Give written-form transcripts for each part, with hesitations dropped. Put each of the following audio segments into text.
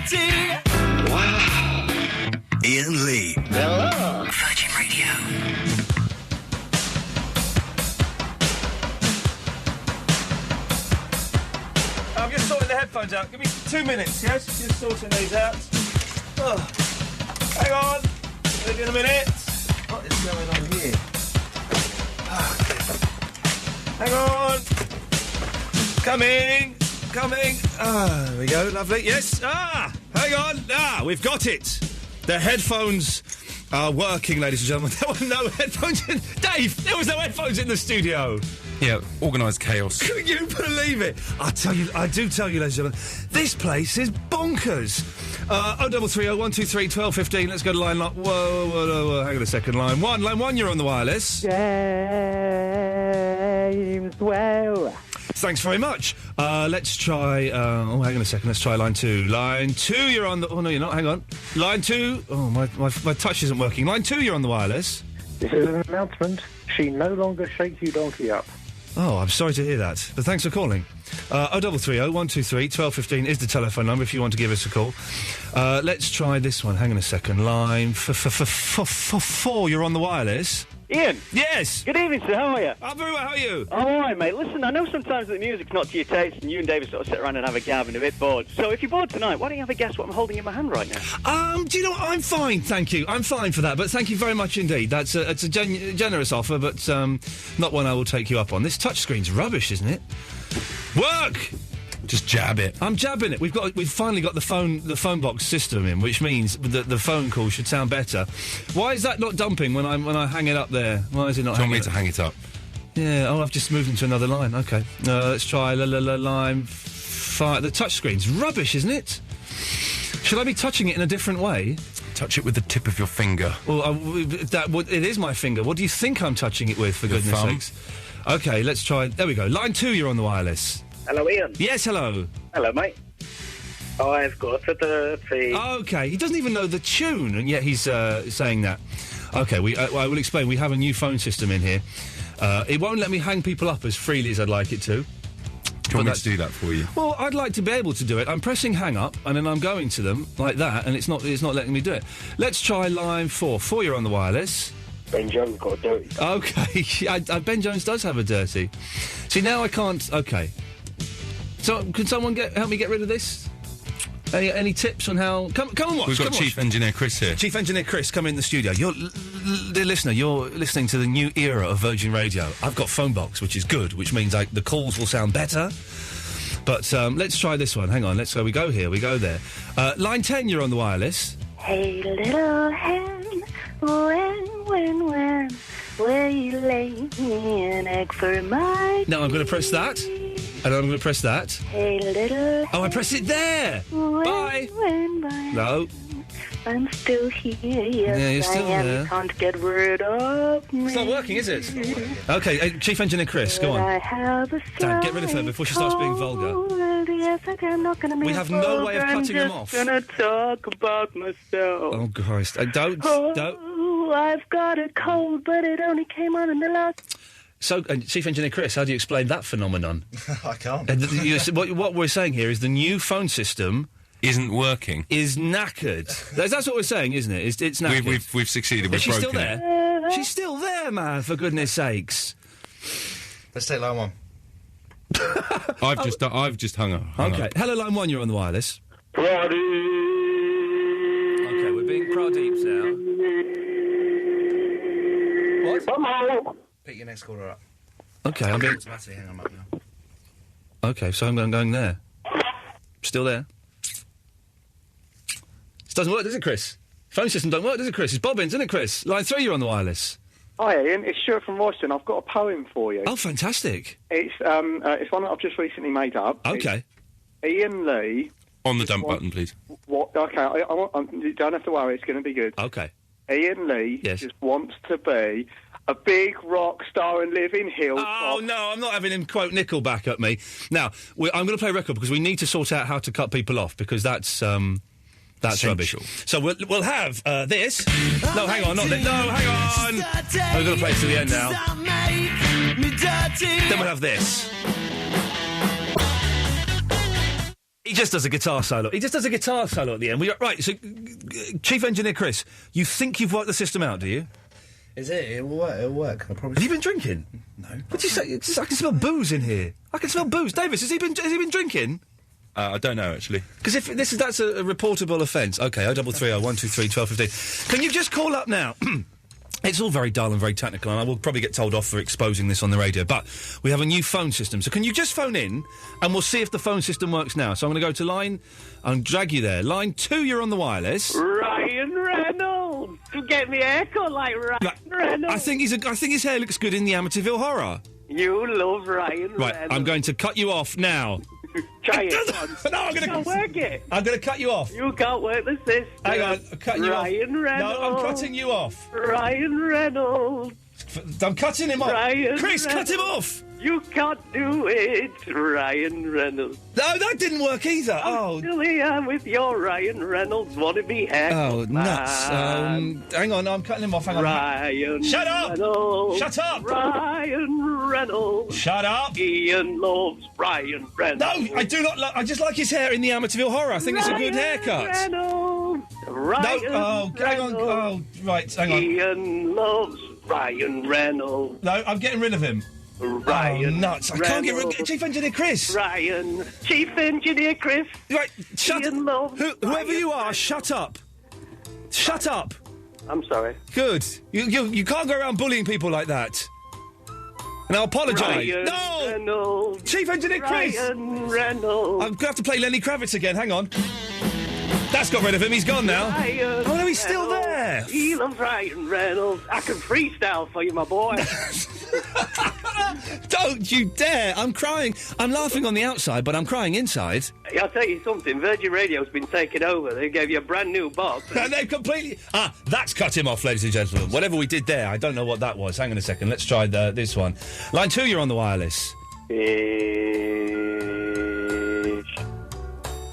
dirty. Wow. Iain Lee. Hello. Virgin Radio. I'm just sorting the headphones out. Give me 2 minutes, yes? Just sorting these out. Oh. Hang on. Maybe in a minute. What is going on here? Hang on. Coming. Ah, there we go. Lovely. Yes. Hang on. We've got it. The headphones are working, ladies and gentlemen. There were no headphones in... Dave, there was no headphones in the studio. Yeah, organised chaos. Can you believe it? I do tell you, ladies and gentlemen, this place is bonkers. 0330 123 1215. Let's go to line... Whoa. Hang on a second. Line one, you're on the wireless. James, well. Thanks very much. Let's try... hang on a second. Let's try line 2. Line 2, you're on the... Oh, no, you're not. Hang on. Line 2... Oh, my touch isn't working. Line 2, you're on the wireless. This is an announcement. She no longer shakes you donkey up. Oh, I'm sorry to hear that, but thanks for calling. 0330 123 1215 is the telephone number if you want to give us a call. Let's try this one. Hang on a second. Line 4, you're on the wireless. Ian. Yes. Good evening, sir. How are you? I'm very well. How are you? I'm all right, mate. Listen, I know sometimes the music's not to your taste, and you and David sort of sit around and have a gab and a bit bored. So if you're bored tonight, why don't you have a guess what I'm holding in my hand right now? Do you know what? I'm fine, thank you. I'm fine for that, but thank you very much indeed. It's a generous offer, but not one I will take you up on. This touchscreen's rubbish, isn't it? Work! Just jab it. I'm jabbing it. We've finally got the phone box system in, which means the phone call should sound better. Why is that not dumping when I hang it up there? Why is it not? Do you want me to hang it up? Yeah. Oh, I've just moved into another line. Okay. Let's try line 5. The touchscreen's rubbish, isn't it? Should I be touching it in a different way? Touch it with the tip of your finger. Well, it is my finger. What do you think I'm touching it with? For Your goodness thumb. sakes. Okay. Let's try. There we go. Line 2. You're on the wireless. Hello, Ian. Yes. Hello. Hello, mate. I've got a dirty... Okay, he doesn't even know the tune, and yet he's saying that. Okay, I will explain. We have a new phone system in here. It won't let me hang people up as freely as I'd like it to. Do you want me to do that for you? Well, I'd like to be able to do it. I'm pressing hang up, and then I'm going to them like that, and it's not letting me do it. Let's try line 4. 4, you're on the wireless. Ben Jones got a dirty. Okay, Ben Jones does have a dirty. See, now I can't... Okay. So, can someone help me get rid of this? Any tips on how... Come and watch. We've got Chief Engineer Chris here. Chief Engineer Chris, come in the studio. Dear listener, you're listening to the new era of Virgin Radio. I've got phone box, which is good, which means the calls will sound better. But let's try this one. Hang on, let's go. We go here, we go there. Line 10, you're on the wireless. Hey, little hen, when will you lay me an egg for my Now I'm going to press that. And I'm going to press that. Hey, little Oh, I press it there. Bye. Bye. No. I'm still here. Yes, Yeah, you're still I am. there. You can't get rid of me. It's not working, is it? Okay, Chief Engineer Chris, go on. I have a Dan, get rid of her before she starts being vulgar. Yes, I'm not gonna We have no way of cutting them I'm off. just gonna talk about myself. Oh, Christ. Don't. Oh, I've got a cold, but it only came on in the last... So, Chief Engineer Chris, how do you explain that phenomenon? I can't. What we're saying here is the new phone system... Isn't working. Is knackered. That's what we're saying, isn't it? It's knackered. We've succeeded. Is We've she broken still it. there? She's still there, man, for goodness sakes. Let's take line 1. I've just hung up. Okay. Hello, line 1, you're on the wireless. Pradeep. Okay, we're being Pradeeps now. What? Somehow. Pick your next caller up. Okay, I'm being... Automatically hang them up now. Okay, so I'm going there. Still there. This doesn't work, does it, Chris? Phone system don't work, does it, Chris? It's bobbins, isn't it, Chris? Line 3, you're on the wireless. Hi, Ian. It's Stuart from Royston. I've got a poem for you. Oh, fantastic. It's one that I've just recently made up. Okay. It's Iain Lee. On the dump button, please. What? Okay, you don't have to worry. It's going to be good. Okay. Iain Lee just wants to be a big rock star and live in Hilltop. Oh, no, I'm not having him quote Nickelback at me. Now, I'm going to play a record because we need to sort out how to cut people off because that's rubbish. So we'll have this. No, hang on, not this. No, hang on. I'm going to play it to the end now. Then we'll have this. just does a guitar solo. He just does a guitar solo at the end. Right, so, Chief Engineer Chris, you think you've worked the system out, do you? Is it? It will work. It'll work. I promise. Have you been drinking? No. What did you say? I can smell booze in here. I can smell booze. Davis, has he been drinking? I don't know, actually. Because that's a reportable offence. OK, 0330 123 1215. Can you just call up now? It's all very dull and very technical, and I will probably get told off for exposing this on the radio, but we have a new phone system. So can you just phone in, and we'll see if the phone system works now. So I'm going to go to line... I'll drag you there. Line 2, you're on the wireless. Ryan Reynolds! To get me a haircut like Ryan Reynolds! I think his hair looks good in the Amityville Horror. You love Ryan Right, Reynolds. I'm going to cut you off now. Try it. No, I'm going to work it. I'm going to cut you off. You can't work the system. Hang on, I'm cutting you off. Ryan Reynolds. No, I'm cutting you off. Ryan Reynolds. I'm cutting him off. Ryan Chris, Reynolds. cut him off. You can't do it, Ryan Reynolds. No, that didn't work either. Still here with your Ryan Reynolds wannabe haircut. Oh, nuts. Hang on, I'm cutting him off. Hang on. Ryan Shut up! Reynolds. Shut up! Ryan Reynolds. Shut up! Iain loves Ryan Reynolds. No, I do not. I just like his hair in the Amityville Horror. I think it's a good haircut. Reynolds. Ryan No, hang on. Oh, right, hang on. Iain loves Ryan Reynolds. No, I'm getting rid of him. Ryan. Oh, nuts. I can't get rid of Chief Engineer Chris. Ryan. Chief Engineer Chris. Right, shut Iain loves whoever you are, shut up. Shut up. I'm sorry. Good. You can't go around bullying people like that. And I'll apologise. Ryan No! Reynolds. Chief Engineer Chris! Ryan Reynolds. I'm going to have to play Lenny Kravitz again. Hang on. That's got rid of him. He's gone now. Ryan Oh, no, he's still Reynolds. there. He loves Ryan Reynolds. I can freestyle for you, my boy. Don't you dare. I'm crying. I'm laughing on the outside, but I'm crying inside. I'll tell you something. Virgin Radio's been taken over. They gave you a brand new box. And they've completely... that's cut him off, ladies and gentlemen. Whatever we did there, I don't know what that was. Hang on a second. Let's try this one. Line 2, you're on the wireless.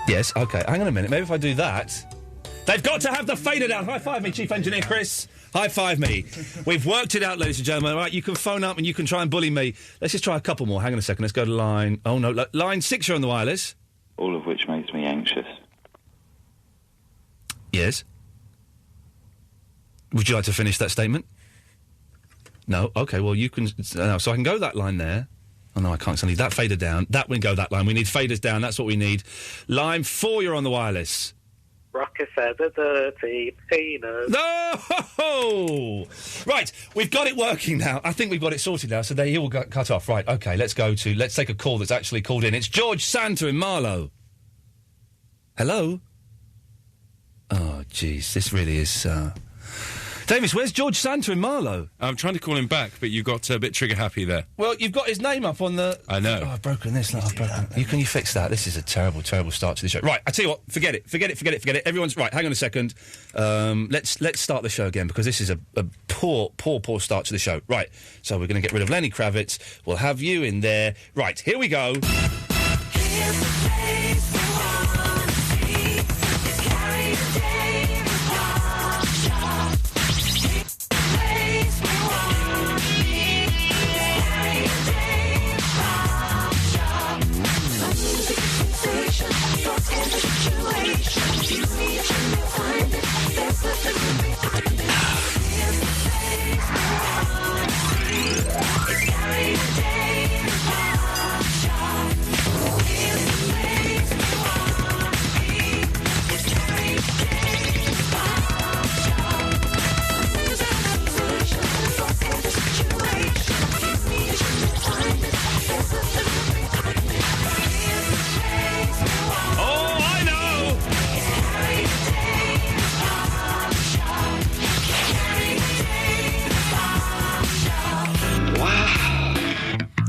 Yes, OK. Hang on a minute. Maybe if I do that... They've got to have the fader down. High five me, Chief Engineer Chris. High five me. We've worked it out, ladies and gentlemen. All right, you can phone up and you can try and bully me. Let's just try a couple more. Hang on a second. Let's go to line... Oh, no. Line 6, you're on the wireless. All of which makes me anxious. Yes. Would you like to finish that statement? No? OK, well, you can... so I can go that line there. Oh, no, I can't. So I need that fader down. That we go that line. We need faders down. That's what we need. Line 4, you're on the wireless. Rockefeller, dirty penis. No! Right, we've got it working now. I think we've got it sorted now, so there you all got cut off. Right, OK, let's take a call that's actually called in. It's George Santa in Marlow. Hello? Oh, jeez, this really is, Davis, where's George Santa in Marlow? I'm trying to call him back, but you got a bit trigger-happy there. Well, you've got his name up on the... I know. Oh, I've broken this. Can you fix that? This is a terrible, terrible start to the show. Right, I tell you what, forget it. Everyone's... Right, hang on a second. Let's start the show again, because this is a poor start to the show. Right, so we're going to get rid of Lenny Kravitz. We'll have you in there. Right, here we go.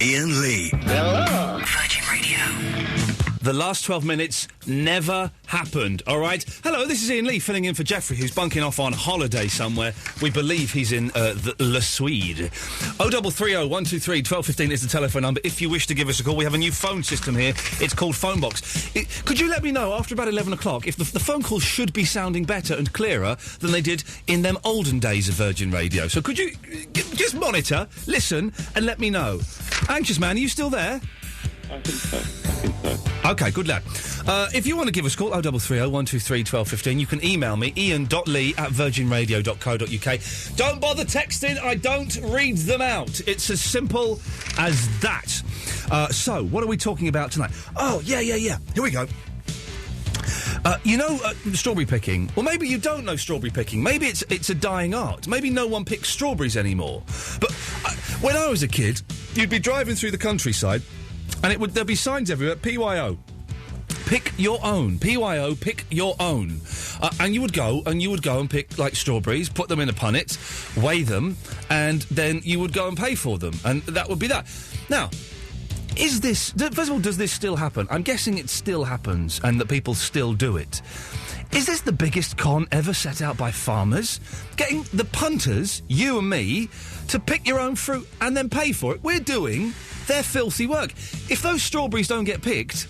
Iain Lee. Hello. Virgin Radio. The last 12 minutes never happened, all right? Hello, this is Iain Lee filling in for Jeffrey, who's bunking off on holiday somewhere. We believe he's in Le Swede. 0330 123 1215 is the telephone number. If you wish to give us a call, we have a new phone system here. It's called Phonebox. Could you let me know, after about 11 o'clock, if the phone calls should be sounding better and clearer than they did in them olden days of Virgin Radio? So could you just monitor, listen, and let me know? Anxious Man, are you still there? I think so. think so. OK, good lad. If you want to give us a call, 0330 123 1215, you can email me, ian.lee@virginradio.co.uk. Don't bother texting, I don't read them out. It's as simple as that. So, what are we talking about tonight? Oh, yeah. Here we go. Strawberry picking. Well, maybe you don't know strawberry picking. Maybe it's a dying art. Maybe no one picks strawberries anymore. But when I was a kid, you'd be driving through the countryside, and there'd be signs everywhere. PYO. Pick your own. PYO, pick your own. And you would go and pick, like, strawberries, put them in a punnet, weigh them, and then you would go and pay for them. And that would be that. Now, first of all, does this still happen? I'm guessing it still happens and that people still do it. Is this the biggest con ever set out by farmers? Getting the punters, you and me, to pick your own fruit and then pay for it? We're doing their filthy work. If those strawberries don't get picked,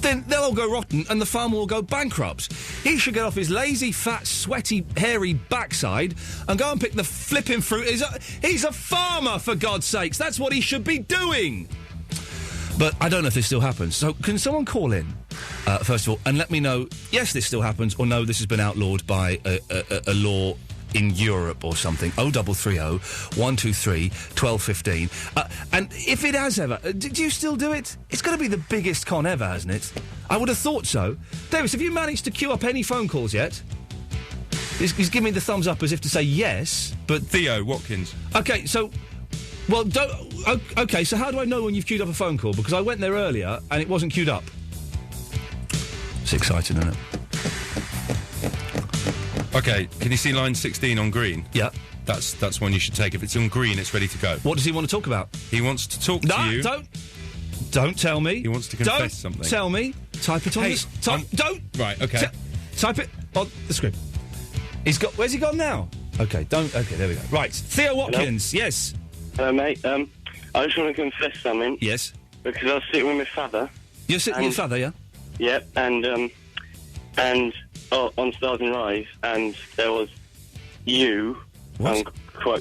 then they'll all go rotten and the farmer will go bankrupt. He should get off his lazy, fat, sweaty, hairy backside and go and pick the flipping fruit. He's a farmer, for God's sakes. That's what he should be doing. But I don't know if this still happens. So can someone call in, first of all, and let me know, yes, this still happens, or no, this has been outlawed by a law in Europe or something. 0330 123 1215. And if it has ever, do you still do it? It's got to be the biggest con ever, hasn't it? I would have thought so. Davis, have you managed to queue up any phone calls yet? He's giving me the thumbs up as if to say yes, but... Theo Watkins. OK, so... Well, OK, so how do I know when you've queued up a phone call? Because I went there earlier and it wasn't queued up. It's exciting, isn't it? OK, can you see line 16 on green? Yeah. That's one you should take. If it's on green, it's ready to go. What does he want to talk about? He wants to talk to you. Don't tell me. He wants to confess something. Don't tell me. Type it on this. Don't. Right, OK. Type it on the screen. Where's he gone now? OK, OK, there we go. Right, Theo Watkins, Hello? Yes. Hello, mate. I just want to confess something. Yes. Because I was sitting with my father. You're sitting with your father, yeah? Yep, and on Stars and Rise, and there was you. What?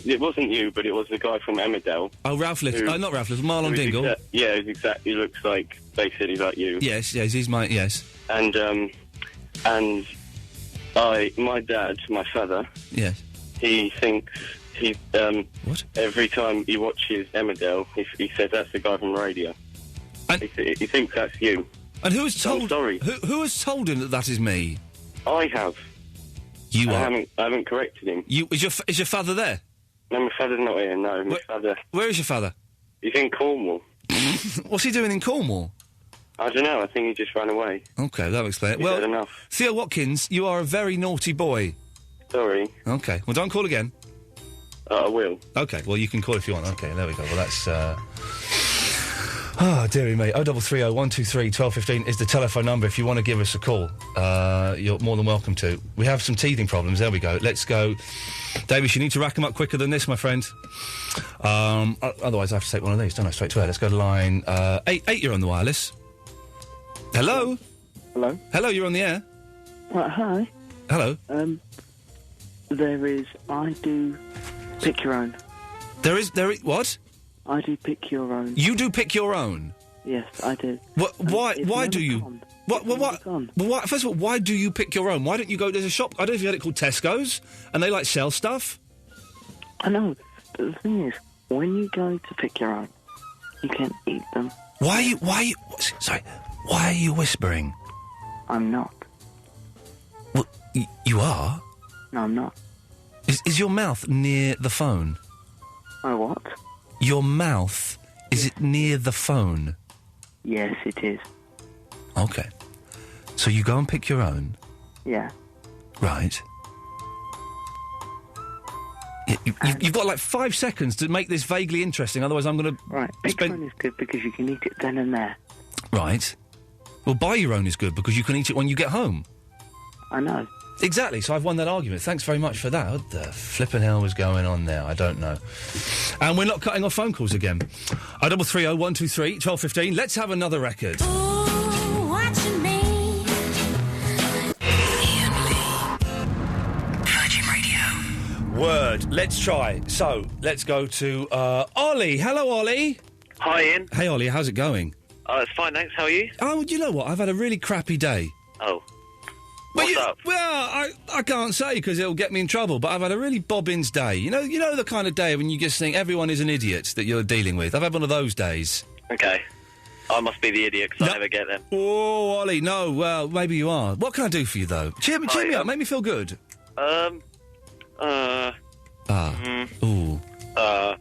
It wasn't you, but it was the guy from Emmerdale. Oh, Ralph Little. Not Ralph Little, Marlon Dingle. Yeah, he exactly looks like, basically like you. Yes, he's my, yes. And my dad, my father. Yes. He thinks... what? Every time he watches Emmerdale, he says that's the guy from radio. And he thinks that's you. And who has told? I'm sorry. Who has told him that is me? I have. You are. I haven't corrected him. Is your father there? No, my father's not here. No, my father. Where is your father? He's in Cornwall. What's he doing in Cornwall? I don't know. I think he just ran away. Okay, that'll explain it. He's had enough. Theo Watkins, you are a very naughty boy. Sorry. Okay, well, don't call again. I will. OK, well, you can call if you want. OK, there we go. Well, that's... Oh, dearie me. 0330 123 1215 is the telephone number if you want to give us a call. You're more than welcome to. We have some teething problems. There we go. Let's go. Davis, you need to rack them up quicker than this, my friend. Otherwise, I have to take one of these, don't I? Straight to air. Let's go to line 8. You're on the wireless. Hello? Hello? Hello, you're on the air. Right, hi. Hello? I do pick your own. There is, what? I do pick your own. You do pick your own? Yes, I do. Why do you? What? First of all, why do you pick your own? Why don't you go? There's a shop. I don't know if you had it called Tesco's, and they sell stuff. I know, but the thing is, when you go to pick your own, you can eat them. Why are you whispering? I'm not. Well, you are. No, I'm not. Is your mouth near the phone? Oh, what? Your mouth, is it near the phone? Yes, it is. OK. So you go and pick your own? Yeah. Right. You've got 5 seconds to make this vaguely interesting, otherwise I'm going to... Right, pick your own is good because you can eat it then and there. Right. Well, buy your own is good because you can eat it when you get home. I know. Exactly, so I've won that argument. Thanks very much for that. What the flippin' hell was going on there? I don't know. And we're not cutting off phone calls again. 0330 123 1215. Let's have another record. Ooh, watching me. Iain Lee. Virgin Radio. Word. Let's try. So, let's go to Ollie. Hello, Ollie. Hi, Ian. Hey, Ollie, how's it going? It's fine, thanks. How are you? Oh, you know what? I've had a really crappy day. Oh. What's up? Well, I can't say because it'll get me in trouble, but I've had a really bobbins day. You know the kind of day when you just think everyone is an idiot that you're dealing with. I've had one of those days. Okay. I must be the idiot because I never get them. Oh, Ollie, no. Well, maybe you are. What can I do for you, though? Cheer me up. Make me feel good. Ooh.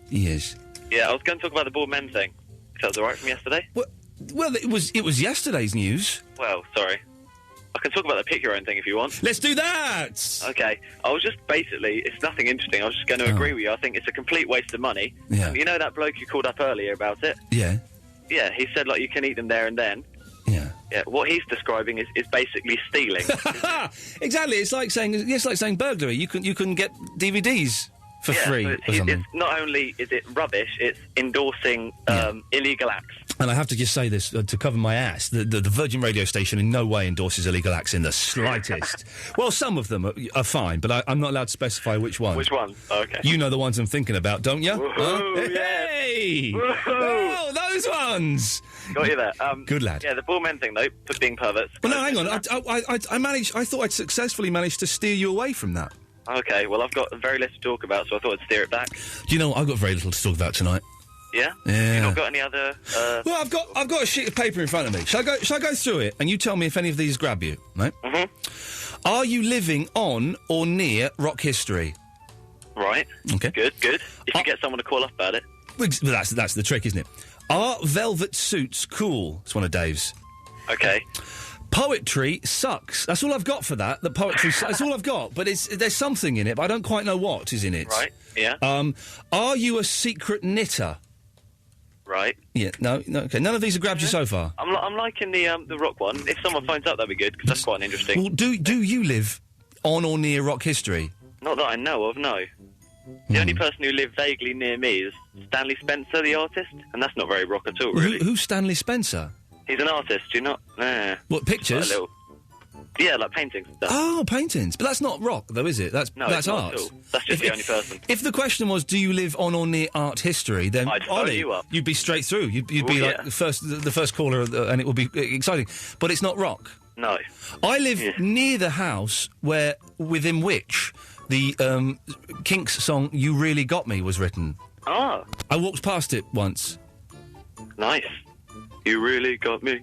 Yes. Yeah, I was going to talk about the bald men thing. If that was all right from yesterday? Well, it was yesterday's news. Well, sorry. I can talk about the pick your own thing if you want. Let's do that! Okay. I was just basically, it's nothing interesting. I was just going to agree with you. I think it's a complete waste of money. Yeah. You know that bloke you called up earlier about it? Yeah. Yeah, he said, like, you can eat them there and then. Yeah. Yeah, what he's describing is basically stealing. Exactly. It's like saying burglary. You can get DVDs for free so or something. It's not only is it rubbish, it's endorsing illegal acts. And I have to just say this to cover my ass. The Virgin radio station in no way endorses illegal acts in the slightest. Well, some of them are fine, but I'm not allowed to specify which ones. Which ones? Okay. You know the ones I'm thinking about, don't you? Woohoo, Hey! Oh, those ones! Got you there. Good lad. Yeah, the bald men thing, though, for being perverts. Well, no, hang on. I thought I'd successfully managed to steer you away from that. Okay, well, I've got very little to talk about, so I thought I'd steer it back. Do you know what? I've got very little to talk about tonight. Yeah? Yeah. You not got any other... Well, I've got a sheet of paper in front of me. Shall I go through it, and you tell me if any of these grab you, right? Mm-hmm. Are you living on or near rock history? Right. Okay. Good. If you get someone to call up about it. Well, that's the trick, isn't it? Are velvet suits cool? It's one of Dave's. Okay. Poetry sucks. That's all I've got for that. The poetry. That's all I've got. But there's something in it, but I don't quite know what is in it. Right. Yeah. Are you a secret knitter? Right. Yeah. No. Okay. None of these have grabbed you so far. I'm liking the rock one. If someone phones up, that'd be good because that's quite interesting. Well, do you live on or near rock history? Not that I know of. No. The only person who lived vaguely near me is Stanley Spencer, the artist, and that's not very rock at all, really. Who's Stanley Spencer? He's an artist, do you not? Nah. What, pictures? Yeah, like paintings and stuff. Oh, paintings. But that's not rock, though, is it? That's it's not art. at all. That's just the only person. If the question was, do you live on or near art history, then, I'd phone Ollie, you up. you'd be straight through. You'd be like the first caller, and it would be exciting. But it's not rock. No. I live near the house within which the Kinks song "You Really Got Me" was written. Ah. I walked past it once. Nice. You really got me.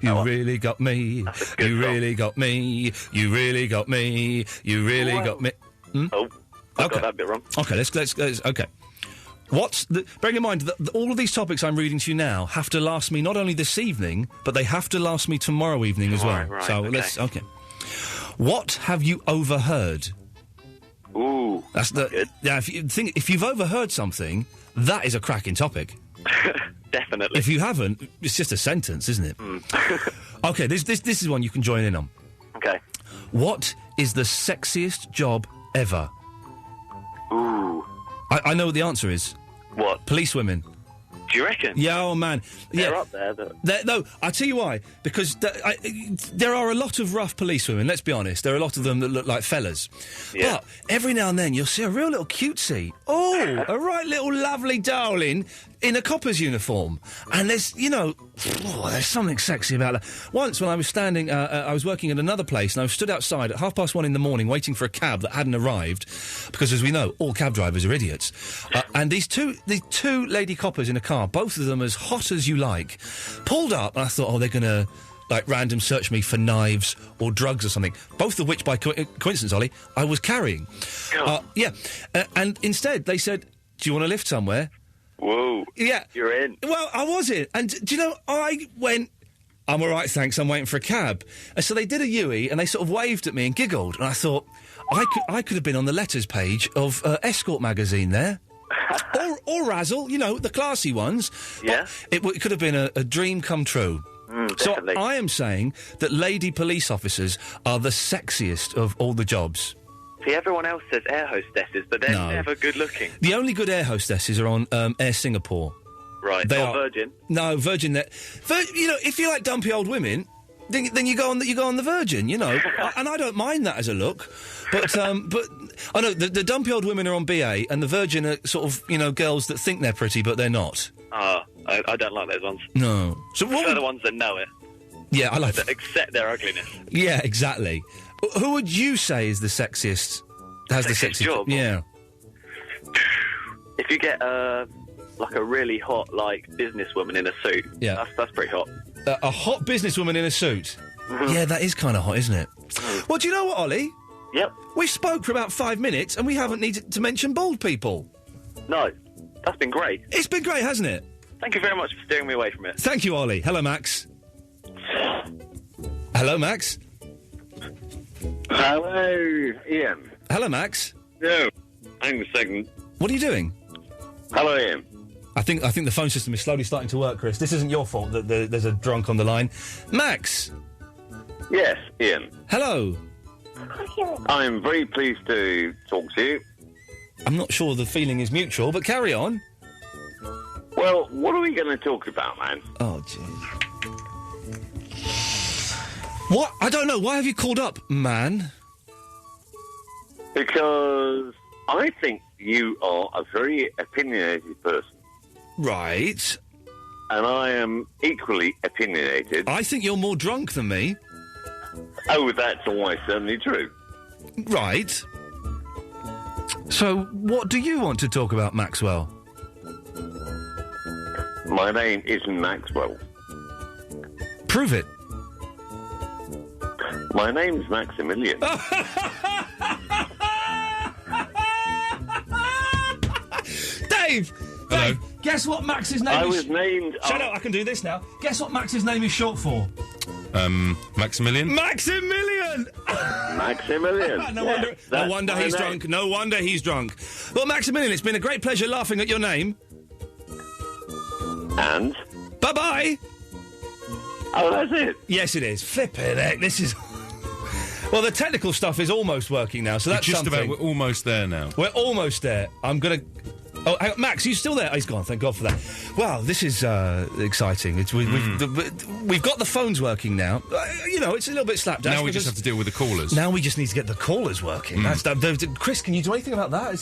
You really got me. You really got me. You really got me. You really got me. Oh, I got that bit wrong. Okay, let's okay. Bearing in mind that all of these topics I'm reading to you now have to last me not only this evening, but they have to last me tomorrow evening as well. Right, so okay. What have you overheard? Ooh, that's good. Yeah, if you've overheard something, that is a cracking topic. Definitely. If you haven't, it's just a sentence, isn't it? Okay, this is one you can join in on. Okay. What is the sexiest job ever? Ooh. I know what the answer is. What? Police women. Do you reckon? Yeah, oh man. They're up there, though. No, I'll tell you why. Because there are a lot of rough police women, let's be honest. There are a lot of them that look like fellas. Yeah. But every now and then you'll see a real little cutesy. Oh, a right little lovely darling in a copper's uniform. And there's, there's something sexy about that. Once when I was standing, I was working at another place and I was stood outside at 1:30 in the morning waiting for a cab that hadn't arrived. Because as we know, all cab drivers are idiots. And these two lady coppers in a car, both of them as hot as you like, pulled up and I thought, they're going to random search me for knives or drugs or something. Both of which, by coincidence, Ollie, I was carrying. And instead they said, do you want to lift somewhere? Whoa. Yeah. You're in. Well, I was in. And do you know, I went, I'm all right, thanks, I'm waiting for a cab. And so they did a Yui and they sort of waved at me and giggled. And I thought, I could have been on the letters page of Escort magazine there. or Razzle, the classy ones. Yeah. It could have been a dream come true. So Definitely. I am saying that lady police officers are the sexiest of all the jobs. See, everyone else says air hostesses, but they're never good looking. The only good air hostesses are on Air Singapore. Right, not Virgin. No, Virgin. If you like dumpy old women, then you go on the Virgin. And I don't mind that as a look, but I know the dumpy old women are on BA, and the Virgin are sort of girls that think they're pretty but they're not. Ah, I don't like those ones. No. So what? They're the ones that know it. Yeah, I like that accept their ugliness. Yeah, exactly. Who would you say is the sexiest? Has the sexiest job? Yeah. If you get like a really hot businesswoman in a suit, Yeah. that's pretty hot. A hot businesswoman in a suit. Mhm. Yeah, that is kind of hot, isn't it? Well, do you know what, Ollie? Yep. We spoke for about 5 minutes and we haven't needed to mention bald people. No, that's been great. It's been great, hasn't it? Thank you very much for steering me away from it. Thank you, Ollie. Hello, Max. Hello, Max. Hello, Ian. Hello, Max. No, hang on a second. What are you doing? Hello, Ian. I think the phone system is slowly starting to work, Chris. This isn't your fault that there's a drunk on the line. Max. Yes, Ian. Hello. I'm very pleased to talk to you. I'm not sure the feeling is mutual, but carry on. Well, what are we going to talk about, man? Oh, jeez. What? I don't know. Why have you called up, man? Because I think you are a very opinionated person. Right. And I am equally opinionated. I think you're more drunk than me. Oh, that's always certainly true. Right. So, what do you want to talk about, Maxwell? My name isn't Maxwell. Prove it. My name's Maximilian. Dave! Hello. Dave, guess what Max's name I is... was named... Shut up, I can do this now. Guess what Max's name is short for? Maximilian? Maximilian! Maximilian. No Yes, wonder that's he's my drunk. name. No wonder he's drunk. Well, Maximilian, it's been a great pleasure laughing at your name. And? Bye-bye! Oh, that's it? Yes, it is. Flippin' heck, this is... Well, the technical stuff is almost working now, so that's Just something. about, we're almost there now. We're almost there. I'm going to... Oh, hang on, Max, are you still there? Oh, he's gone, thank God for that. Wow, this is exciting. We've got the phones working now. It's a little bit slapdash. Now we just have to deal with the callers. Now we just need to get the callers working. Chris, can you do anything about that?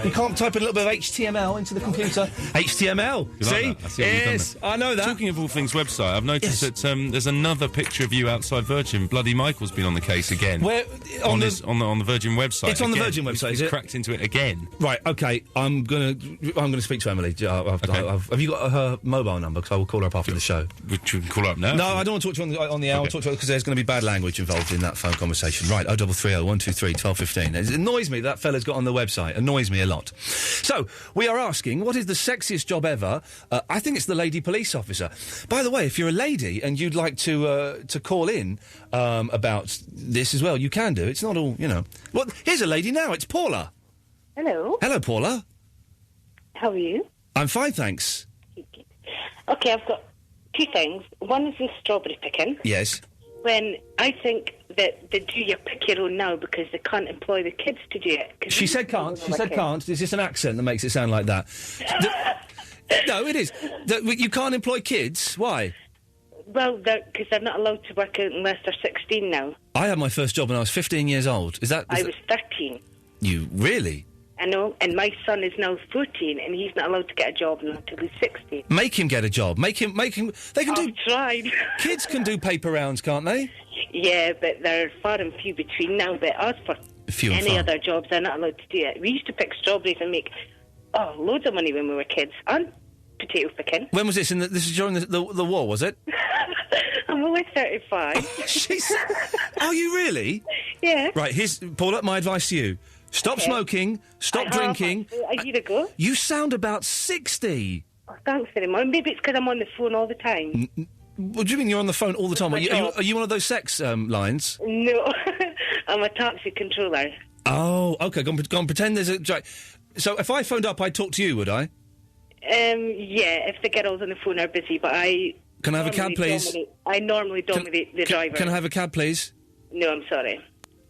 You can't type a little bit of HTML into the computer. HTML. You See? like that? I see what you've done Yes, there. I know that. Talking of all things website, I've noticed that there's another picture of you outside Virgin. Bloody Michael's been on the case again. Where on the Virgin website? It's on the again. Virgin website, He's is it? cracked into it again. Right. Okay. I'm gonna speak to Emily. Have you got her mobile number? Because I will call her up after the show. We can call her up now. No, I don't want to talk to you on the hour. I'll talk to her because there's going to be bad language involved in that phone conversation. Right. 0330 123 1215. It annoys me that fella's got on the website. Annoys me a lot. So we are asking, what is the sexiest job ever? I think it's the lady police officer. By the way, if you're a lady and you'd like to call in about this as well, you can do. It's not all, Well, here's a lady now. It's Paula. Hello. Hello, Paula. How are you? I'm fine, thanks. Okay, I've got two things. One is the strawberry picking. Yes. When I think that they do your pick your own now because they can't employ the kids to do it. She said can't. She said can't. Is this an accent that makes it sound like that? No, it is. You can't employ kids. Why? Well, because they're not allowed to work unless they're 16 now. I had my first job when I was 15 years old. I was 13. You really? I know, and my son is now 14, and he's not allowed to get a job until he's 16. Make him get a job. Make him. They can do. I've tried. Kids can do paper rounds, can't they? Yeah, but they're far and few between now. But as for Few and any far. other jobs, they're not allowed to do it. We used to pick strawberries and make loads of money when we were kids, and potato picking. When was this? This is during the war, was it? I'm only 35. Are you really? Yeah. Right. Here's Paula. My advice to you: stop smoking. Stop drinking. A year ago. You sound about 60. Oh, thanks very much. Maybe it's because I'm on the phone all the time. What do you mean you're on the phone all the time? Are you one of those sex lines? No, I'm a taxi controller. Oh, okay. Go on, pretend there's a... So if I phoned up, I'd talk to you, would I? Yeah, if the girls on the phone are busy, but I... Can I have a cab, please? I normally dominate the driver. Can I have a cab, please? No, I'm sorry.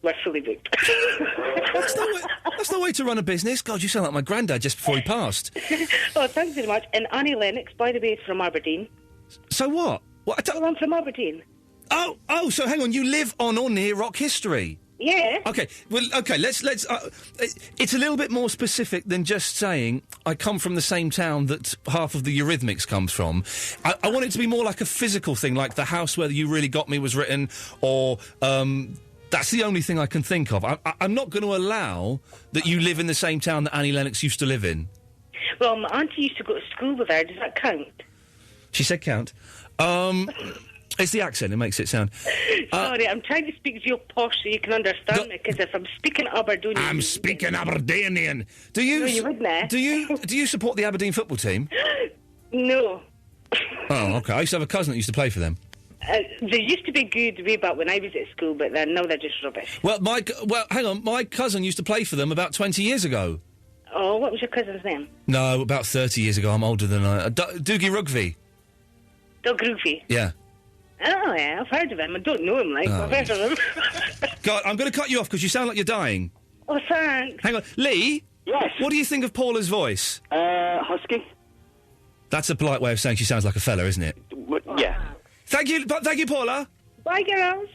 We're fully booked. That's no way to run a business. God, you sound like my granddad just before he passed. Oh, thanks very much. And Annie Lennox, by the way, is from Aberdeen. So what? Well, I'm from Aberdeen. Oh, so hang on. You live on or near rock history? Yeah. Okay, well, okay, let's, it's a little bit more specific than just saying, I come from the same town that half of the Eurythmics comes from. I want it to be more like a physical thing, like The House Where You Really Got Me was written, or, that's the only thing I can think of. I'm not going to allow that you live in the same town that Annie Lennox used to live in. Well, my auntie used to go to school with her. Does that count? She said count. It's the accent, it makes it sound... Sorry, I'm trying to speak real posh so you can understand me, because if I'm speaking Aberdonian... I'm speaking Aberdonian. Do you... No, you wouldn't. Do you support the Aberdeen football team? No. Oh, OK. I used to have a cousin that used to play for them. They used to be good way back when I was at school, but now they're just rubbish. Well, hang on. My cousin used to play for them about 20 years ago. Oh, what was your cousin's name? No, about 30 years ago. I'm older than Doogie Rugby. Doug Rugby? Yeah. Oh, yeah, I've heard of him. I don't know him, like, I've heard of him. God, I'm going to cut you off because you sound like you're dying. Oh, thanks. Hang on. Lee? Yes? What do you think of Paula's voice? Husky. That's a polite way of saying she sounds like a fella, isn't it? Yeah. Thank you, Paula. Bye, girls.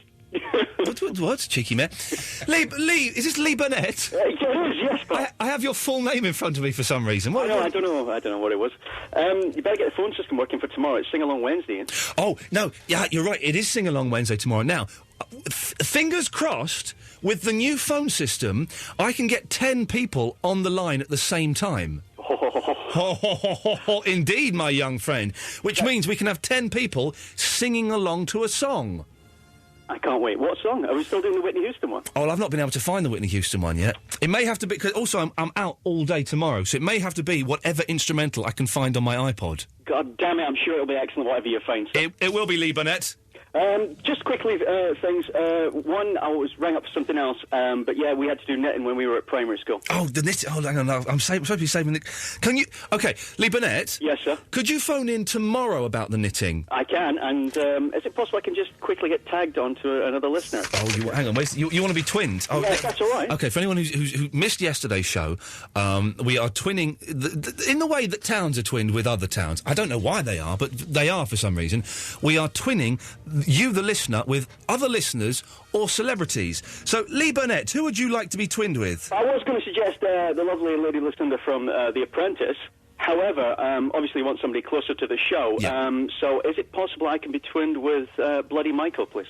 What? Cheeky man. Lee, is this Lee Burnett? It is, yes, but... I have your full name in front of me for some reason. I don't know what it was. You better get the phone system working for tomorrow. It's Sing Along Wednesday, Ian. Oh, no, yeah, you're right. It is Sing Along Wednesday tomorrow. Now, fingers crossed, with the new phone system, I can get 10 people on the line at the same time. Indeed, my young friend. Which means we can have 10 people singing along to a song. I can't wait. What song? Are we still doing the Whitney Houston one? Oh, well, I've not been able to find the Whitney Houston one yet. It may have to be... Cause also, I'm out all day tomorrow, so it may have to be whatever instrumental I can find on my iPod. God damn it, I'm sure it'll be excellent, whatever you find. It will be, Lee Burnett. Just quickly, things. One, I was rang up for something else, but yeah, we had to do knitting when we were at primary school. Oh, the knitting. Oh, hang on, I'm supposed to be saving the... Can you... OK, Lee Burnett? Yes, sir? Could you phone in tomorrow about the knitting? I can, and is it possible I can just quickly get tagged on to another listener? Oh, hang on, wait, you want to be twinned? Oh, yes, that's all right. OK, for anyone who missed yesterday's show, we are twinning... in the way that towns are twinned with other towns. I don't know why they are, but they are for some reason. We are twinning you, the listener, with other listeners or celebrities. So, Lee Burnett, who would you like to be twinned with? I was going to suggest the lovely lady listener from The Apprentice. However, obviously you want somebody closer to the show. Yeah. So is it possible I can be twinned with Bloody Michael, please?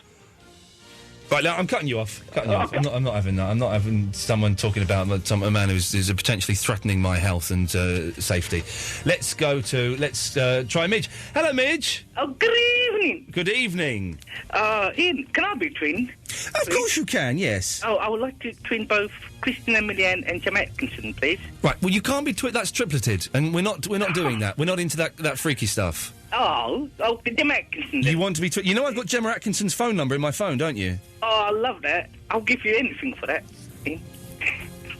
Right, now I'm cutting you off. I'm not having that. I'm not having someone talking about a man who's potentially threatening my health and safety. Let's try Midge. Hello, Midge. Oh, good evening. Good evening. Ian, can I be twin? Of course you can, yes. Oh, I would like to twin both Christina Milian and Jim Atkinson, please. Right, well, you can't be that's tripleted, and we're not doing that. We're not into that freaky stuff. Oh, Jim Atkinson. You want to be you know I've got Gemma Atkinson's phone number in my phone, don't you? Oh, I love that. I'll give you anything for that.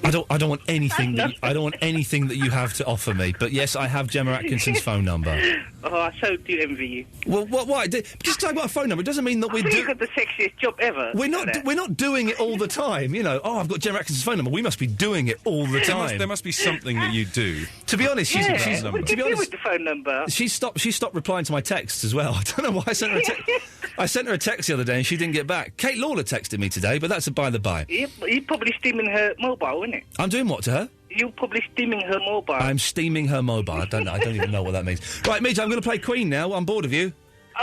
I don't want anything. I don't want anything that you have to offer me. But yes, I have Gemma Atkinson's phone number. Oh, I so do envy you. Well, why? Just talk about a phone number. It doesn't mean that we do. You've got the sexiest job ever. We're not doing it all the time. You know. Oh, I've got Gemma Atkinson's phone number. We must be doing it all the time. There must be something that you do. To be honest, What did you do with the phone number? She stopped replying to my texts as well. I don't know why I sent her a text. I sent her a text the other day and she didn't get back. Kate Lawler texted me today, but that's a by the by. You're probably steaming her mobile, isn't it? I'm doing what to her? You're probably steaming her mobile. I'm steaming her mobile. I don't know. I don't even know what that means. Right, Midge, I'm going to play Queen now. I'm bored of you.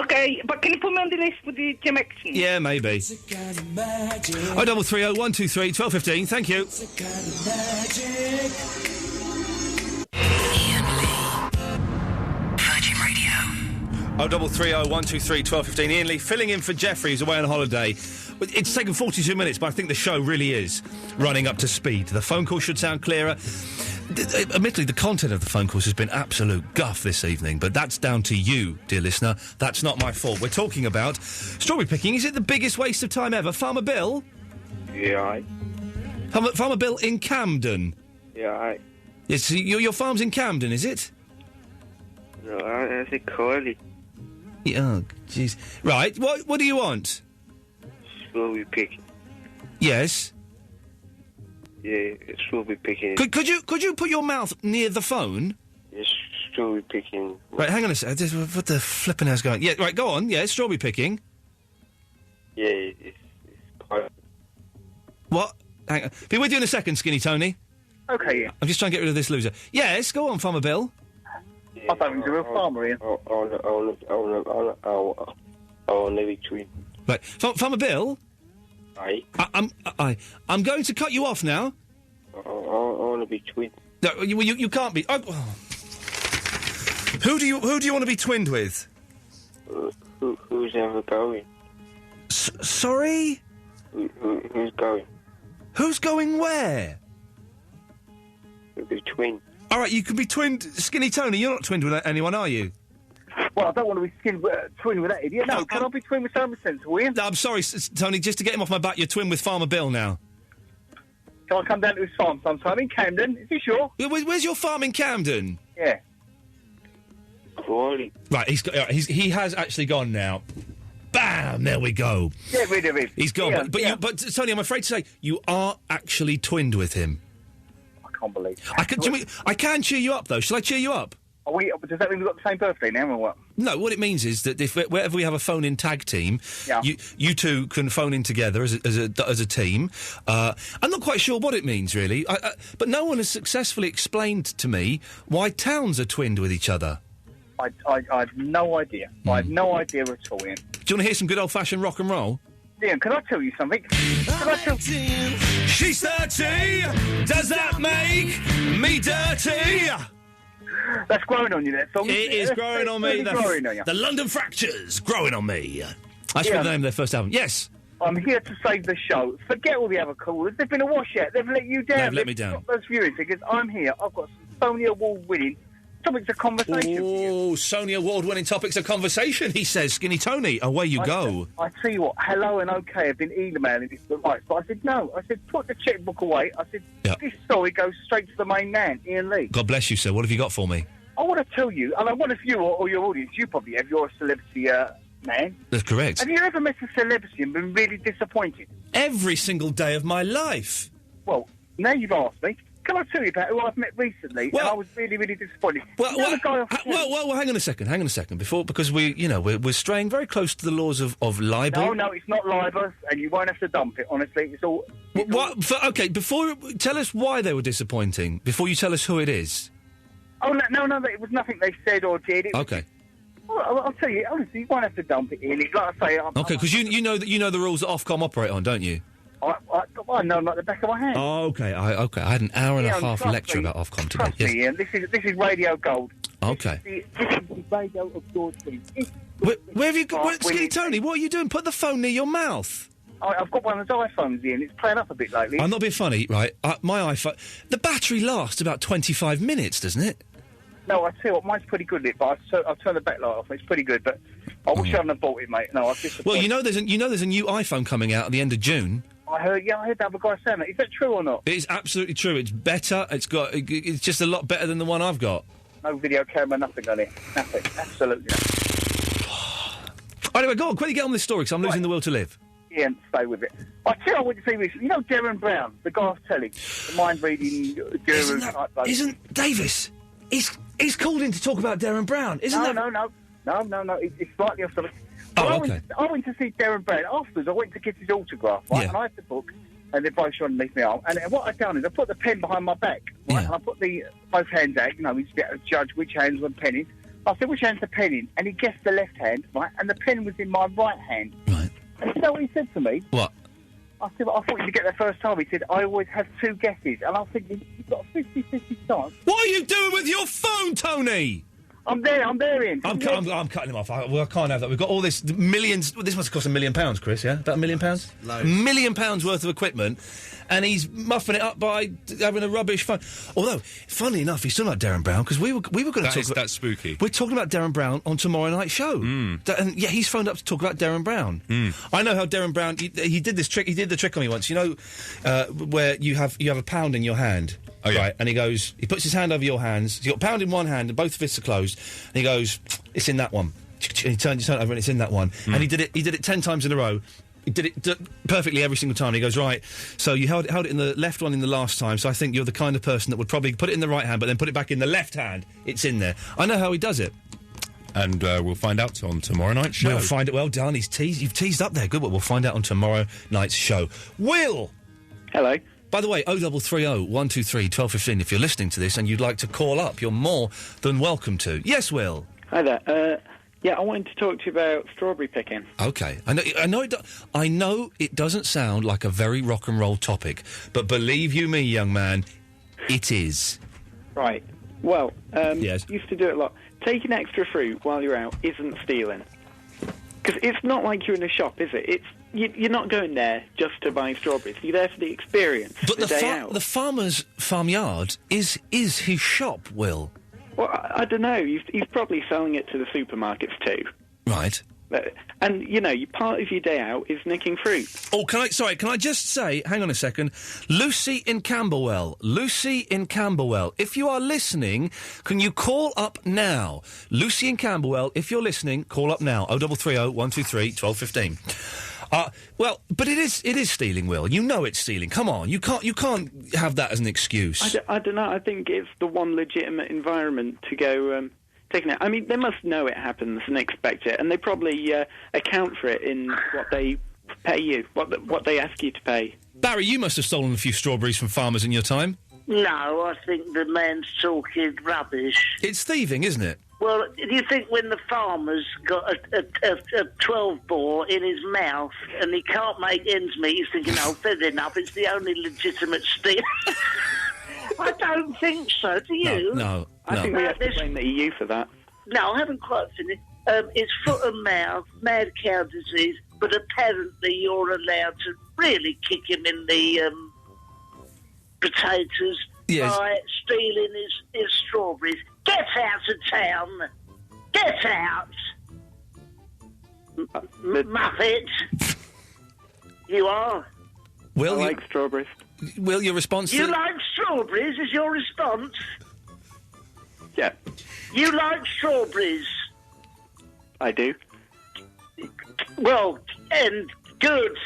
Okay, but can you put me on the list with the Jim Atkinson? Yeah, maybe. 0330 123 1215. Thank you. Iain Lee. Virgin Radio. 0330 123 1215. Iain Lee filling in for Jeffrey, who's away on holiday. It's taken 42 minutes, but I think the show really is running up to speed. The phone call should sound clearer. Admittedly, the content of the phone calls has been absolute guff this evening, but that's down to you, dear listener. That's not my fault. We're talking about strawberry picking. Is it the biggest waste of time ever? Farmer Bill? Yeah, aye. Farmer Bill in Camden? Yeah, aye. Yes, your farm's in Camden, is it? No, I say Corley. Oh, jeez. Right, what do you want? Strawberry picking. Yes? Yeah, strawberry picking. Could you put your mouth near the phone? Yes, strawberry picking. Right, hang on a second. What the flipping hell's going? Yeah, right, go on. Yeah, strawberry picking. Yeah, it's part. What? Hang on. Be with you in a second, Skinny Tony. Okay, yeah. I'm just trying to get rid of this loser. Yes, go on, Farmer Bill. I thought he was a real farmer, Ian. I want to be twin. Right, Farmer Bill. Aye. I'm going to cut you off now. I want to be twin. No, you can't be. Oh. Who do you want to be twinned with? Who's ever going? Sorry? Who's going? Who's going where? To be twin. All right, you can be twinned, Skinny Tony. You're not twinned with anyone, are you? Well, I don't want to be twinned with that idiot. No, can I be twinned with someone sensible, Ian? No, I'm sorry, Tony. Just to get him off my back, you're twinned with Farmer Bill now. Can I come down to his farm sometime in Camden? Is he sure? Where's your farm in Camden? Yeah. Crawley. Right, he has actually gone now. Bam! There we go. Get rid of him. He's gone. Yeah, but Tony, I'm afraid to say you are actually twinned with him. I can't believe it. I can cheer you up though. Shall I cheer you up? Does that mean we've got the same birthday now or what? No, what it means is that wherever we have a phone-in tag team, you two can phone in together as a team. I'm not quite sure what it means really, but no one has successfully explained to me why towns are twinned with each other. I have no idea. I have no idea at all, Ian. Do you want to hear some good old-fashioned rock and roll? Ian, can I tell you something? She's 30. Does that make me dirty? That's growing on you, that song. It is growing on me. Growing on you. The London Fractures, growing on me. That's the name of their first album. Yes. I'm here to save the show. Forget all the other callers. They've been a washout. They've let you down. They've let me down. Those viewing tickets. I'm here. I've got some Sony Award-winning topics of conversation. Oh, Sony Award-winning topics of conversation, he says. Skinny Tony, away you go. I tell you what, Hello and OK have been emailing this for rights, but I said no. I said, put the checkbook away. I said, This story goes straight to the main man, Iain Lee. God bless you, sir. What have you got for me? I want to tell you, and I wonder if you or your audience, you probably have, you're a celebrity man. That's correct. Have you ever met a celebrity and been really disappointed? Every single day of my life. Well, now you've asked me. Can I tell you about who I've met recently? And I was really, really disappointed. Well, hang on a second. Because we're straying very close to the laws of libel. No, it's not libel, and you won't have to dump it. Honestly, it's all. Tell us why they were disappointing. Before you tell us who it is. Oh no! It was nothing they said or did. Okay. Well, I'll tell you honestly, you won't have to dump it in. Like I say, okay, because you know the rules that Ofcom operate on, don't you? I know like the back of my hand. Oh, okay. I had an hour and a half lecture about Ofcom today. Trust me, Ian. This is Radio Gold. Okay. This is the radio of George King. Where have you got... Skinny Tony, what are you doing? Put the phone near your mouth. I've got one of those iPhones, Ian. It's playing up a bit lately. I'm not being funny, right? My iPhone... The battery lasts about 25 minutes, doesn't it? No, I tell you what, mine's pretty good, but I've turned the backlight off. It's pretty good, but I wish I hadn't have bought it, mate. No, I've just... Well, there's a new iPhone coming out at the end of June. I heard the other guy saying that. Is that true or not? It is absolutely true. It's better. It's just a lot better than the one I've got. No video camera, nothing on it. Nothing. Absolutely nothing. Anyway, go on. Quickly get on this story, because I'm losing the will to live. Ian, stay with it. I tell you, I went to see recently. You know Darren Brown, the guy off telly, the mind-reading guru type bloke. Isn't Davis? He's called in to talk about Darren Brown. No. It's slightly off topic. Oh, okay. I went to see Darren Brown. Afterwards, I went to get his autograph, right? Yeah. And I had the book and the brochure underneath my arm. And what I done is I put the pen behind my back, right? Yeah. And I put both hands out. He's a judge which hands were the pen in. I said, which hand's the pen in? And he guessed the left hand, right? And the pen was in my right hand. Right. And you know what he said to me? What? I said, I thought you'd get there first time. He said, I always have two guesses. And I think you've got a 50-50 chance. What are you doing with your phone, Tony? I'm there, Ian. I'm cutting him off. I can't have that. We've got all this millions... This must cost £1 million, Chris, yeah? About £1 million? Loads. £1 million worth of equipment, and he's muffing it up by having a rubbish phone. Although, funnily enough, he's talking about Darren Brown, because we were going to talk about... That's spooky. We're talking about Darren Brown on tomorrow night's show. And he's phoned up to talk about Darren Brown. I know how Darren Brown... He did this trick. He did the trick on me once. Where you have a pound in your hand... Oh, yeah. Right, and he puts his hand over your hands. He's got a pound in one hand and both fists are closed. And he goes, it's in that one. And he turns it over and it's in that one. And he did it 10 times in a row. He did it perfectly every single time. And he goes, right, so you held it in the left one in the last time, so I think you're the kind of person that would probably put it in the right hand, but then put it back in the left hand. It's in there. I know how he does it. And we'll find out on tomorrow night's show. We'll find it. Well done. You've teased up there. Good. We'll find out on tomorrow night's show. Hello. By the way, 0330 123 1215, if you're listening to this and you'd like to call up, you're more than welcome to. Yes, Will? Hi there. Yeah, I wanted to talk to you about strawberry picking. OK. I know it doesn't sound like a very rock and roll topic, but believe you me, young man, it is. Right. Well, yes. Used to do it a lot. Taking extra fruit while you're out isn't stealing. Because it's not like you're in a shop, is it? You're not going there just to buy strawberries. You're there for the experience, but the day out. The farmer's farmyard is his shop, Will. Well, I don't know. He's probably selling it to the supermarkets too. Right. And, part of your day out is nicking fruit. Oh, can I just say, hang on a second, Lucy in Camberwell, if you are listening, can you call up now? Lucy in Camberwell, if you're listening, call up now, 0330 123 1215. Well, but it is stealing, Will. You know it's stealing. Come on, you can't have that as an excuse. I don't know. I think it's the one legitimate environment to go taking it. I mean, they must know it happens and expect it, and they probably account for it in what they pay you, what they ask you to pay. Barry, you must have stolen a few strawberries from farmers in your time. No, I think the man's talking rubbish. It's thieving, isn't it? Well, do you think when the farmer's got a 12-bore in his mouth and he can't make ends meet, he's thinking, oh, fair enough, it's the only legitimate steal? I don't think so, do you? No. I think we have to blame the EU for that. No, I haven't quite finished. It's foot and mouth, mad cow disease, but apparently you're allowed to really kick him in the potatoes by stealing his strawberries. Get out of town! Get out! Muppet! You are? Will, I like strawberries. Will, your response You like strawberries is your response? Yeah. You like strawberries? I do. Well, and good.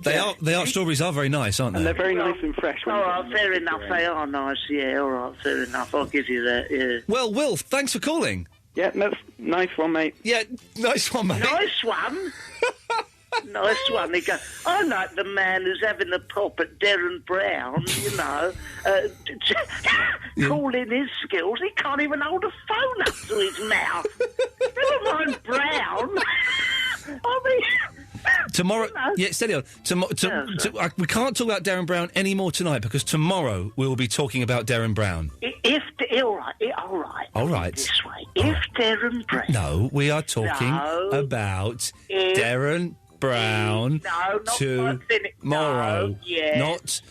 They are. Strawberries are very nice, aren't they? And they're very nice and fresh. All right, fair enough. They are nice. Yeah, all right, fair enough. I'll give you that. Yeah. Well, Will, thanks for calling. Yeah, that's nice one, mate. Yeah, nice one, mate. Nice one. Nice one. He goes, I like the man who's having a pop at Darren Brown, calling his skills. He can't even hold a phone up to his mouth. Never mind Brown. I mean... Tomorrow, steady on. We can't talk about Darren Brown anymore tonight because tomorrow we will be talking about Darren Brown. All right. This way. If Darren Brown... No, we are talking about Darren Brown tomorrow. Not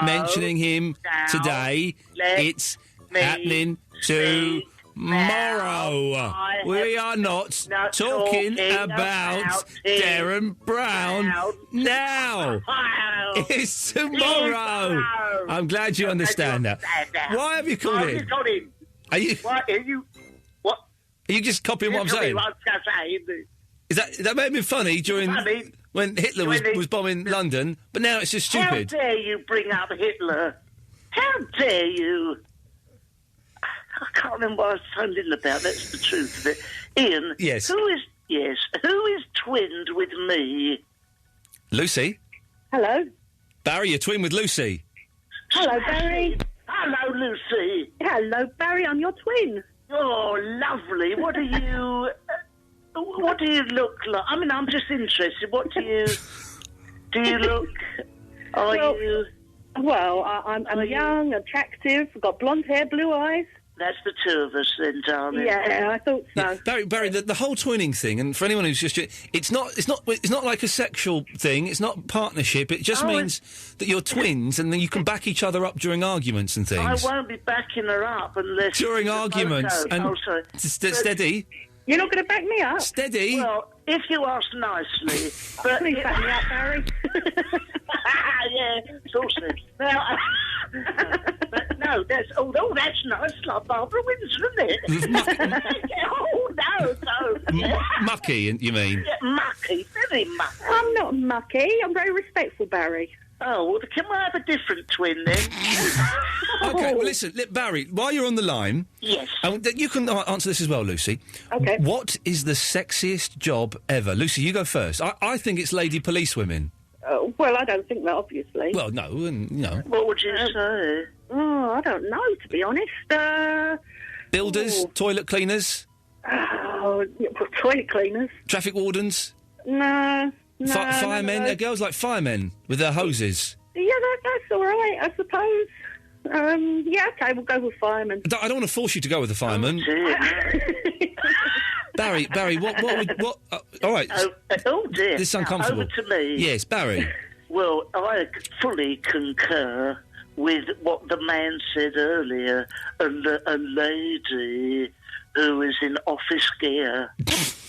mentioning him today. It's happening tomorrow. We are not talking about Darren Brown now. It's tomorrow. I'm glad you understand that. Why have you called in? Are you? What are you? What? Are you just copying what I'm saying? Is that may have been funny during when Hitler was bombing London, but now it's just stupid. How dare you bring up Hitler? How dare you? I can't remember what I was so little about. That's the truth of it. Iain. Yes. Who is twinned with me? Lucy. Hello. Barry, you're twin with Lucy. Hello, Barry. Hello, Lucy. Hello, Barry. I'm your twin. Oh, lovely. What do you look like? I mean, I'm just interested. What do you look? Well, I'm young, attractive. I've got blonde hair, blue eyes. That's the two of us then, darling. Yeah, I thought so. Yeah. Barry, the whole twinning thing, and for anyone who's just, it's not like a sexual thing. It's not partnership. It just means that you're twins, and then you can back each other up during arguments and things. I won't be backing her up unless during arguments. And steady. You're not going to back me up. Steady. Well, if you ask nicely, but please back me up, Barry. Yeah, it's awesome. Now, but no, that's nice, like Barbara Windsor, isn't it? Oh no. Mucky, you mean? Yeah, mucky, very mucky. I'm not mucky. I'm very respectful, Barry. Oh, well, can I have a different twin then? Okay, well, listen, Barry, while you're on the line... Yes. You can answer this as well, Lucy. Okay. What is the sexiest job ever? Lucy, you go first. I think it's lady policewomen. Well, I don't think that, obviously. Well, no, and, you know. What would you say? Oh, I don't know, to be honest. Builders, toilet cleaners, toilet cleaners. traffic wardens, No, firemen. They're girls like firemen with their hoses. Yeah, that's all right, I suppose. Yeah, okay, we'll go with firemen. I don't want to force you to go with the fireman. Barry, what all right. Oh dear. This is uncomfortable. Over to me. Yes, Barry. Well, I fully concur with what the man said earlier. A lady who is in office gear.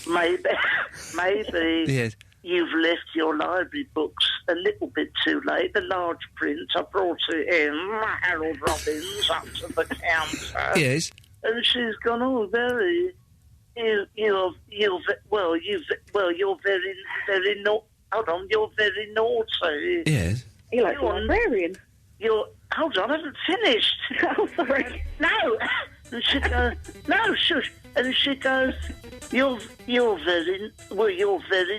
maybe Yes. you've left your library books a little bit too late. The large print, I brought it in, Harold Robbins, up to the counter. Yes. And she's gone, oh, Barry, you're very naughty. Yes. You're like a librarian. Hold on, I haven't finished. Oh, sorry. No. And she goes, no, shush. And she goes, you're very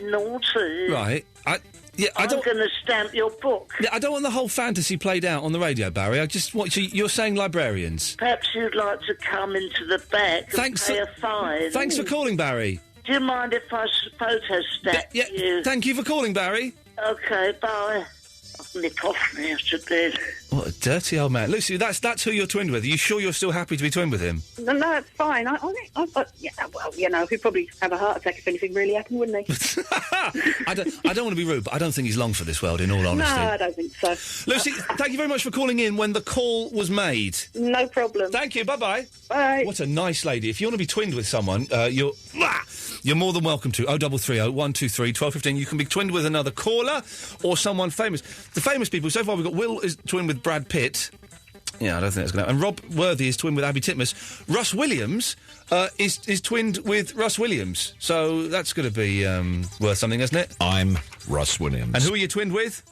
naughty. Right. I'm going to stamp your book. Yeah, I don't want the whole fantasy played out on the radio, Barry. I just want you're saying librarians. Perhaps you'd like to come into the back and pay a fine. Thanks for calling, Barry. Do you mind if I photostat you? Thank you for calling, Barry. Okay, bye. I'll nick off now to bed. What a dirty old man. Lucy, that's who you're twinned with. Are you sure you're still happy to be twinned with him? No, it's fine. Yeah, well, you know, he'd probably have a heart attack if anything really happened, wouldn't he? I don't want to be rude, but I don't think he's long for this world, in all honesty. No, I don't think so. Lucy, thank you very much for calling in when the call was made. No problem. Thank you. Bye-bye. Bye. What a nice lady. If you want to be twinned with someone, you're more than welcome to. 0330 123 1215. You can be twinned with another caller or someone famous. The famous people, so far we've got Will is twinned with Brad Pitt. Yeah, I don't think that's going to happen. And Rob Worthy is twinned with Abby Titmus. Russ Williams is twinned with Russ Williams. So that's going to be worth something, isn't it? I'm Russ Williams. And who are you twinned with?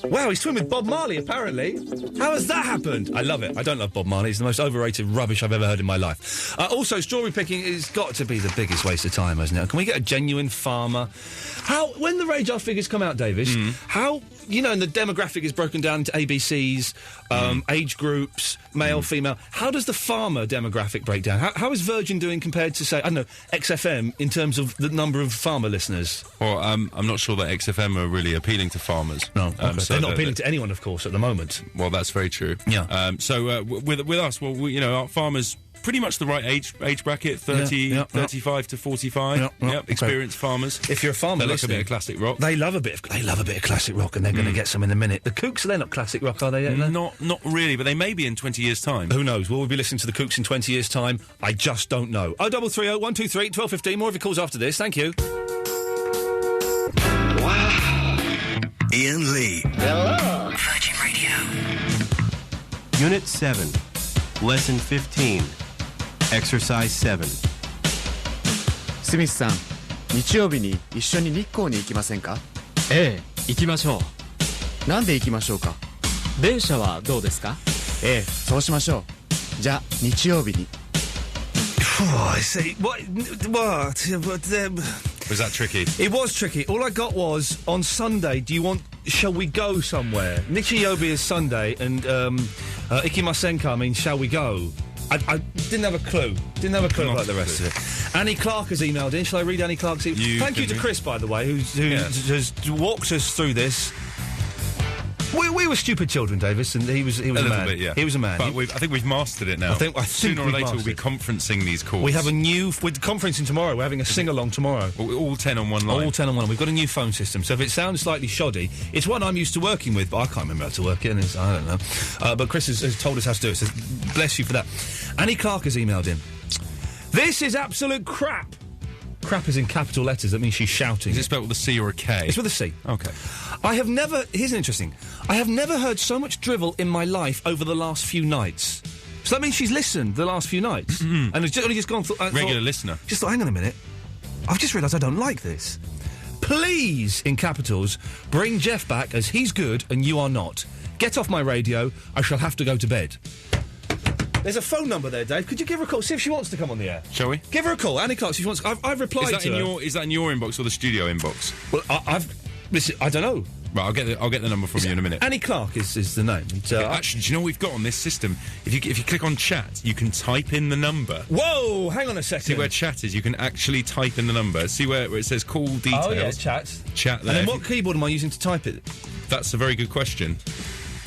Wow, he's twinned with Bob Marley, apparently. How has that happened? I love it. I don't love Bob Marley. He's the most overrated rubbish I've ever heard in my life. Also, strawberry picking has got to be the biggest waste of time, hasn't it? Can we get a genuine farmer? When the radar figures come out, Davis, how... You know, and the demographic is broken down into ABCs, age groups, male, female. How does the farmer demographic break down? How is Virgin doing compared to, say, I don't know, XFM in terms of the number of farmer listeners? Well, I'm not sure that XFM are really appealing to farmers. No, okay. They're not appealing to anyone, of course, at the moment. Well, that's very true. Yeah. With us, our farmers... Pretty much the right age bracket, 35 to 45. Experienced farmers. If you're a farmer, they like a bit of classic rock. They love a bit of classic rock, and they're going to get some in a minute. The Kooks, they're not classic rock, are they? Not really, but they may be in 20 years' time. Who knows? Will we be listening to the Kooks in 20 years' time? I just don't know. 0330 123 1215. More of your calls after this. Thank you. Wow. Iain Lee. Hello. Virgin Radio. Unit 7. Lesson 15. Exercise 7. スミスさん、日曜日に一緒に日光に行きませんか？ええ、行きましょう。なんで行きましょうか？電車はどうですか？ええ、そうしましょう。じゃあ、日曜日に。I see. What? Was that tricky? It was tricky. All I got was, on Sunday, shall we go somewhere? Nichiobi is Sunday, and Ikimasenka means shall we go? I didn't have a clue. About the rest of it. Annie Clark has emailed in. Shall I read Annie Clark's email? Thank you to Chris, by the way, who has walked us through this. We were stupid children, Davis, and he was a man. Bit, yeah. He was a man. But I think we've mastered it now. I think sooner or later we'll be conferencing these calls. We have we're conferencing tomorrow. We're having a sing-along tomorrow. All 10 on one line. All 10 on one. We've got a new phone system, so if it sounds slightly shoddy, it's one I'm used to working with, but I can't remember how to work it, and I don't know. But Chris has told us how to do it, so bless you for that. Annie Clark has emailed in. This is absolute crap. Crap is in capital letters. That means she's shouting. Is it spelled with a C or a K? It's with a C. Okay. Here's an interesting. I have never heard so much drivel in my life over the last few nights. So that means she's listened the last few nights. And has only just gone... Regular listener. Just thought, hang on a minute. I've just realised I don't like this. Please, in capitals, bring Jeff back as he's good and you are not. Get off my radio. I shall have to go to bed. There's a phone number there, Dave. Could you give her a call? See if she wants to come on the air. Shall we? Give her a call. Annie Clark, if she wants... I've replied to her. Is that in your inbox or the studio inbox? Well, Listen, I don't know. Right, I'll get the number from you in a minute. Annie Clark is the name. And, actually, do you know what we've got on this system? If you click on chat, you can type in the number. Whoa! Hang on a second. See where chat is? You can actually type in the number. See where it says call details. Oh yeah, chat. Chat there. And then what keyboard am I using to type it? That's a very good question.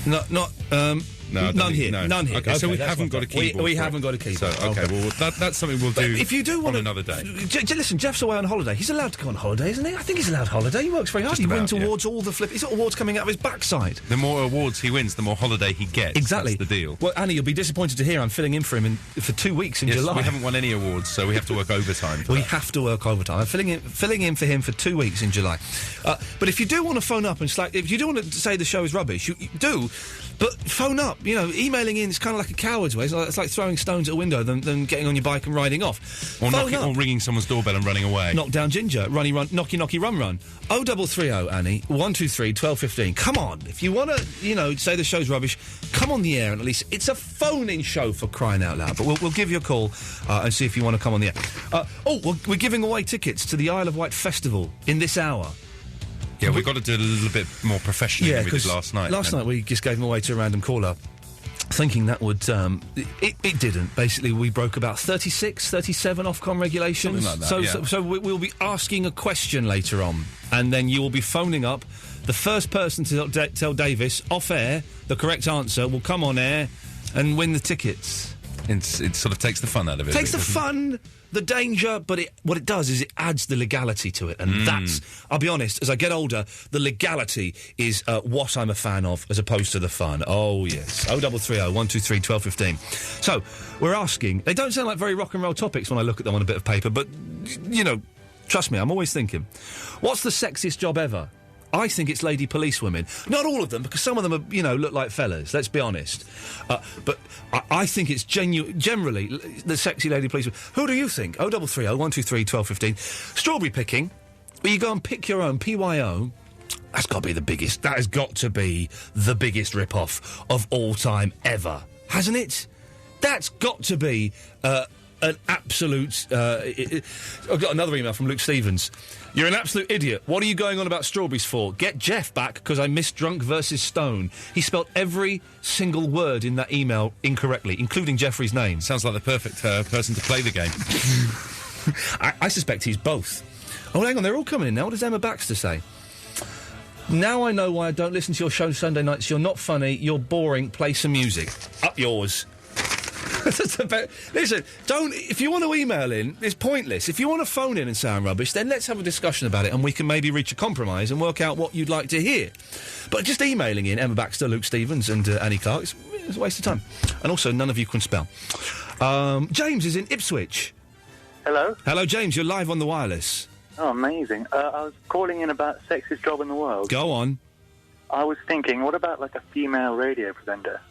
No, none here. No. None here. Okay, so we haven't got a keyboard. We haven't got a keyboard. So, okay, well, that's something we'll do if you do want on another day. Listen, Jeff's away on holiday. He's allowed to go on holiday, isn't he? I think he's allowed holiday. He works very hard. He wins awards all the flip. He's got awards coming out of his backside. The more awards he wins, the more holiday he gets. Exactly. That's the deal. Well, Annie, you'll be disappointed to hear I'm filling in for him for 2 weeks in July. We haven't won any awards, so we have to work overtime. We have to work overtime. I'm filling in for him for 2 weeks in July. But if you do want to phone up and if you do want to say the show is rubbish, you do. But phone up. You know, emailing in is kind of like a coward's way. It's like throwing stones at a window than getting on your bike and riding off. Or ringing someone's doorbell and running away. Knock down ginger. Runny run. Knocky knocky run run. 0330 Annie 123 1215. Come on. If you want to, say the show's rubbish, come on the air and at least it's a phone-in show for crying out loud. But we'll give you a call and see if you want to come on the air. We're giving away tickets to the Isle of Wight Festival in this hour. Yeah, we've got to do it a little bit more professionally than we did last night. Last night we just gave them away to a random caller, thinking that would... It didn't. Basically, we broke about 36, 37 Ofcom regulations. Something like that, So we'll be asking a question later on, and then you will be phoning up. The first person to tell Davis, off-air, the correct answer will come on air and win the tickets. It sort of takes the fun out of it. Takes the fun... the danger, but what it does is it adds the legality to it, and that's, I'll be honest, as I get older, the legality is what I'm a fan of, as opposed to the fun. Oh, yes. 0330 123 1215. So, we're asking, they don't sound like very rock and roll topics when I look at them on a bit of paper, but, trust me, I'm always thinking, what's the sexiest job ever? I think it's lady policewomen. Not all of them, because some of them are, look like fellas, let's be honest. But I think it's generally the sexy lady policewoman. Who do you think? 0330 123 1215. Strawberry picking, where you go and pick your own, PYO. That's got to be the biggest. That has got to be the biggest rip-off of all time ever. Hasn't it? That's got to be an absolute... I've got another email from Luke Stevens. You're an absolute idiot. What are you going on about strawberries for? Get Jeff back, because I missed Drunk versus Stone. He spelt every single word in that email incorrectly, including Jeffrey's name. Sounds like the perfect person to play the game. I suspect he's both. Oh, hang on, they're all coming in now. What does Emma Baxter say? Now I know why I don't listen to your show Sunday nights. You're not funny, you're boring, play some music. Up yours. Listen, if you want to email in, it's pointless. If you want to phone in and sound rubbish, then let's have a discussion about it and we can maybe reach a compromise and work out what you'd like to hear. But just emailing in, Emma Baxter, Luke Stevens and Annie Clark, it's a waste of time. And also, none of you can spell. James is in Ipswich. Hello? Hello, James, you're live on the wireless. Oh, amazing. I was calling in about sexiest job in the world. Go on. I was thinking, what about, like, a female radio presenter?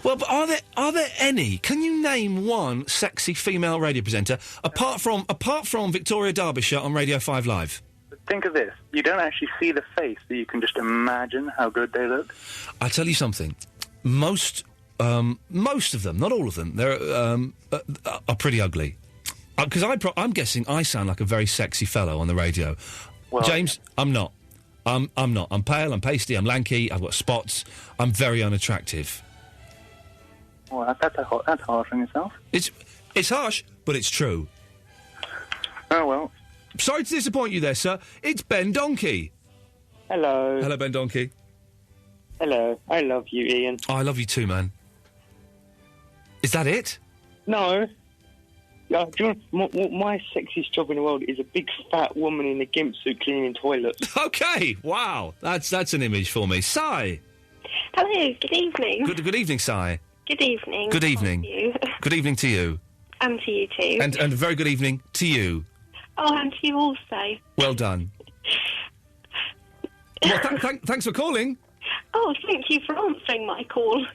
Well, but are there any? Can you name one sexy female radio presenter apart from Victoria Derbyshire on Radio 5 Live? Think of this: you don't actually see the face, but you can just imagine how good they look. I'll tell you something. Most of them, not all of them, are pretty ugly. Because I'm guessing I sound like a very sexy fellow on the radio. Well, James, I'm not. I'm not. I'm pale. I'm pasty. I'm lanky. I've got spots. I'm very unattractive. Well, that's harsh on yourself. It's harsh, but it's true. Oh, well. Sorry to disappoint you there, sir. It's Ben Donkey. Hello. Hello, Ben Donkey. Hello. I love you, Ian. Oh, I love you too, man. Is that it? No. Do you know, my sexiest job in the world is a big fat woman in a gimp suit cleaning toilets. Okay, wow. That's an image for me. Si. Hello, good evening. Good evening, Si. Good evening. Good evening. You. Good evening to you. And to you too. And a very good evening to you. Oh, and to you also. Well done. Well, thanks for calling. Oh, thank you for answering my call.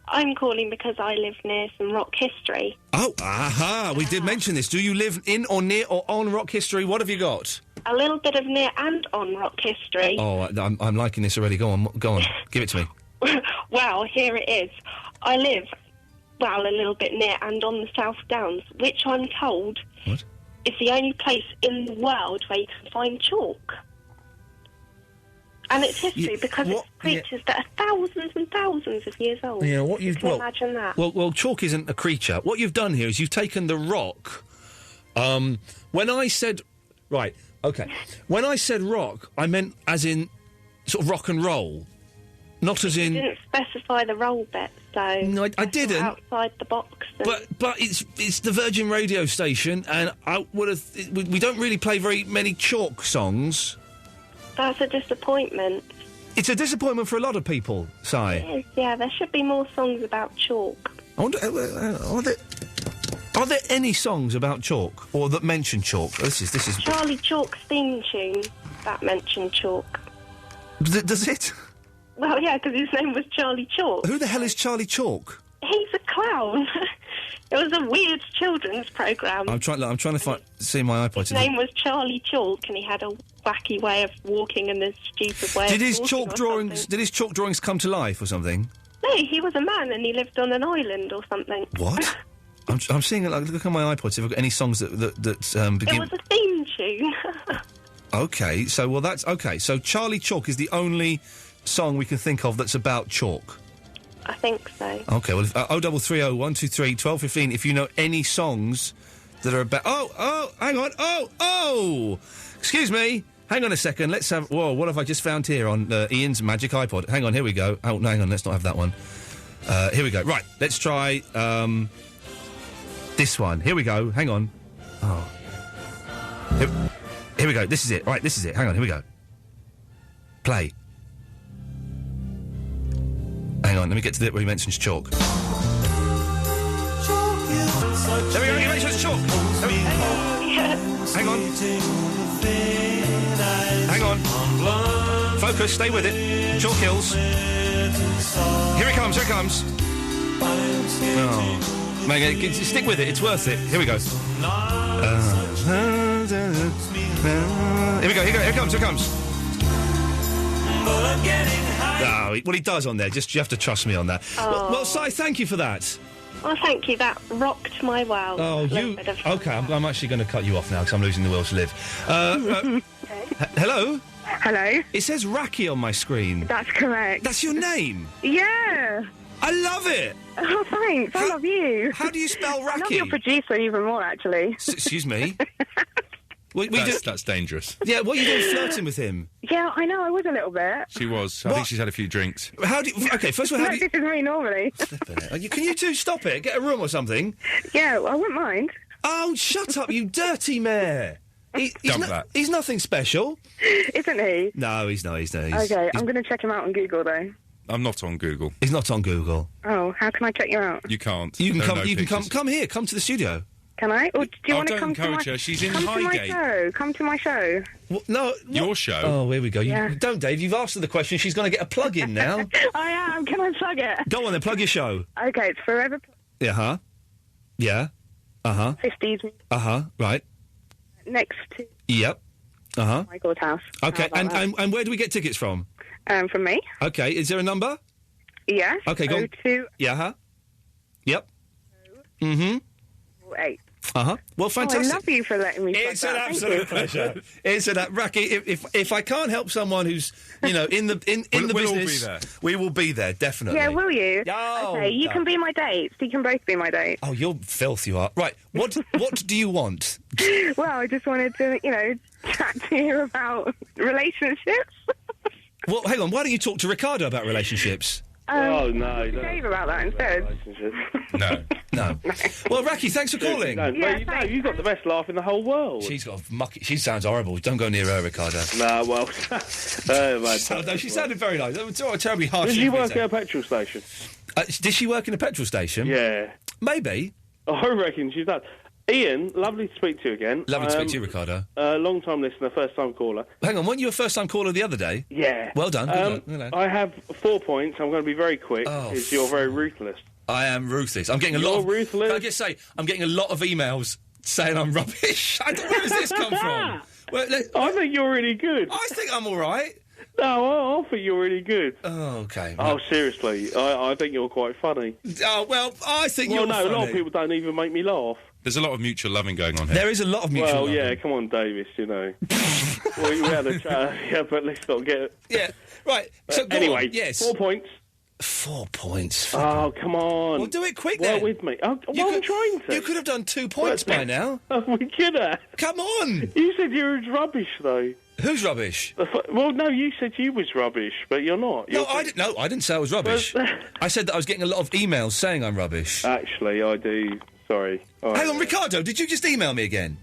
I'm calling because I live near some rock history. Oh, aha, we did mention this. Do you live in or near or on rock history? What have you got? A little bit of near and on rock history. Oh, I'm liking this already. Go on. Give it to me. Well, here it is. I live, a little bit near and on the South Downs, which I'm told is the only place in the world where you can find chalk. And it's history because it's creatures that are thousands and thousands of years old. Yeah, what you've... Can you imagine that? Well, chalk isn't a creature. What you've done here is you've taken the rock... when I said... Right, OK. When I said rock, I meant as in sort of rock and roll. Not as in... You didn't specify the roll bit, so... No, I didn't. Outside the box. But it's the Virgin radio station, and I would have... We don't really play very many chalk songs. That's a disappointment. It's a disappointment for a lot of people, Si. It is, yeah. There should be more songs about chalk. I wonder... Are there any songs about chalk, or that mention chalk? This is... Charlie Chalk's theme tune, that mentioned chalk. Does it? Well, yeah, because his name was Charlie Chalk. Who the hell is Charlie Chalk? He's a clown. It was a weird children's programme. I'm trying to see my iPod. His name was Charlie Chalk, and he had a wacky way of walking and a stupid way Did his chalk drawings come to life or something? No, he was a man and he lived on an island or something. What? I'm seeing, like, look on my iPod, see if I've got any songs that begin... It was a theme tune. OK, so, that's... OK, so Charlie Chalk is the only song we can think of that's about chalk. I think so. OK, well, 0330 123 1215, if you know any songs that are about... hang on, excuse me, hang on a second, let's have... Whoa, what have I just found here on Ian's magic iPod? Hang on, here we go. Oh, no, hang on, let's not have that one. Here we go. Right, let's try, this one. Here we go. Hang on. Oh. Here we go. This is it. Right, this is it. Hang on. Here we go. Play. Hang on. Let me get to the bit where he mentions chalk. There we go. He mentions chalk. Hang on. Hang on. Focus. Stay with it. Chalk Hills. Here it comes. Here it comes. Oh. Man, stick with it, it's worth it. Here we go. Here we go, here it comes. Oh, what he does on there, you have to trust me on that. Oh. Well, Si, thank you for that. Oh, thank you, that rocked my world. Oh, you... OK, I'm actually going to cut you off now, because I'm losing the will to live. Hello? Hello? It says Raki on my screen. That's correct. That's your name? Yeah. I love it! Oh, thanks. I love you. How do you spell Raki? I love your producer even more, actually. Excuse me? That's dangerous. Yeah, what are you doing flirting with him? Yeah, I know, I was a little bit. She was. I think she's had a few drinks. OK, first of all, This is me normally. Can you two stop it? Get a room or something? Yeah, I wouldn't mind. Oh, shut up, you dirty mare! He's nothing special. Isn't he? No, he's not. OK, I'm going to check him out on Google, though. I'm not on Google. He's not on Google. Oh, how can I check you out? You can't. You can come here. Come to the studio. Can I? Or do you want to come to my... She's in Highgate. Come to my show. No. Your show? Oh, here we go. Yeah. Don't, Dave. You've asked her the question. She's going to get a plug in now. I am. Can I plug it? Go on then. Plug your show. OK, it's Forever... Yeah. Yeah. 50s. Right. Next to... Yep. Michael's house. OK, and where do we get tickets from? From me. OK, is there a number? Yeah. OK, go on. 02... Yeah, Yep. 8. Well, fantastic. I love you for letting me. It's an absolute pleasure. It's Raki. If I can't help someone who's in the we'll business, all be there. We will be there definitely. Yeah, will you? Oh, okay, you can be my dates. You can both be my dates. Oh, you're filth, you are. Right. What do you want? Well, I just wanted to, chat to you about relationships. Well, hang on. Why don't you talk to Ricardo about relationships? No. Dave about that instead. No. Well, Raki, thanks for calling. You've got the best laugh in the whole world. She sounds horrible. Don't go near her, Ricardo. Nah, well... no, she sounded very nice. It was terribly harsh. Did she work at a petrol station? Did she work in a petrol station? Yeah. Maybe. I reckon she's done. Ian, lovely to speak to you again. Lovely to speak to you, Ricardo. Long-time listener, first-time caller. Hang on, weren't you a first-time caller the other day? Yeah. Well done. I have 4 points. I'm going to be very quick, because you're very ruthless. I am ruthless. I'm getting ruthless. Can I just say, I'm getting a lot of emails saying I'm rubbish. Where does this come from? I think you're really good. I think I'm all right. No, I think you're really good. Oh, OK. Oh, seriously, I think you're quite funny. Oh, well, I think you're funny. Well, no, a lot of people don't even make me laugh. There's a lot of mutual loving going on here. There is a lot of mutual Well, loving. yeah, come on, Davis, you know. we had a chat, yeah, but let's not get it. Yeah, right. So go anyway, on, yes. 4 points. 4 points. Oh, come on. Well, do it quick Well, then. with me. Oh, I'm trying to. You could have done 2 points by now. Oh, we could have. Come on. You said you was rubbish, though. Who's rubbish? Well, no, you said you was rubbish, but you're not. No, I didn't say I was rubbish. I said that I was getting a lot of emails saying I'm rubbish. Actually, I do. Sorry. All Hang right. on, Ricardo, did you just email me again?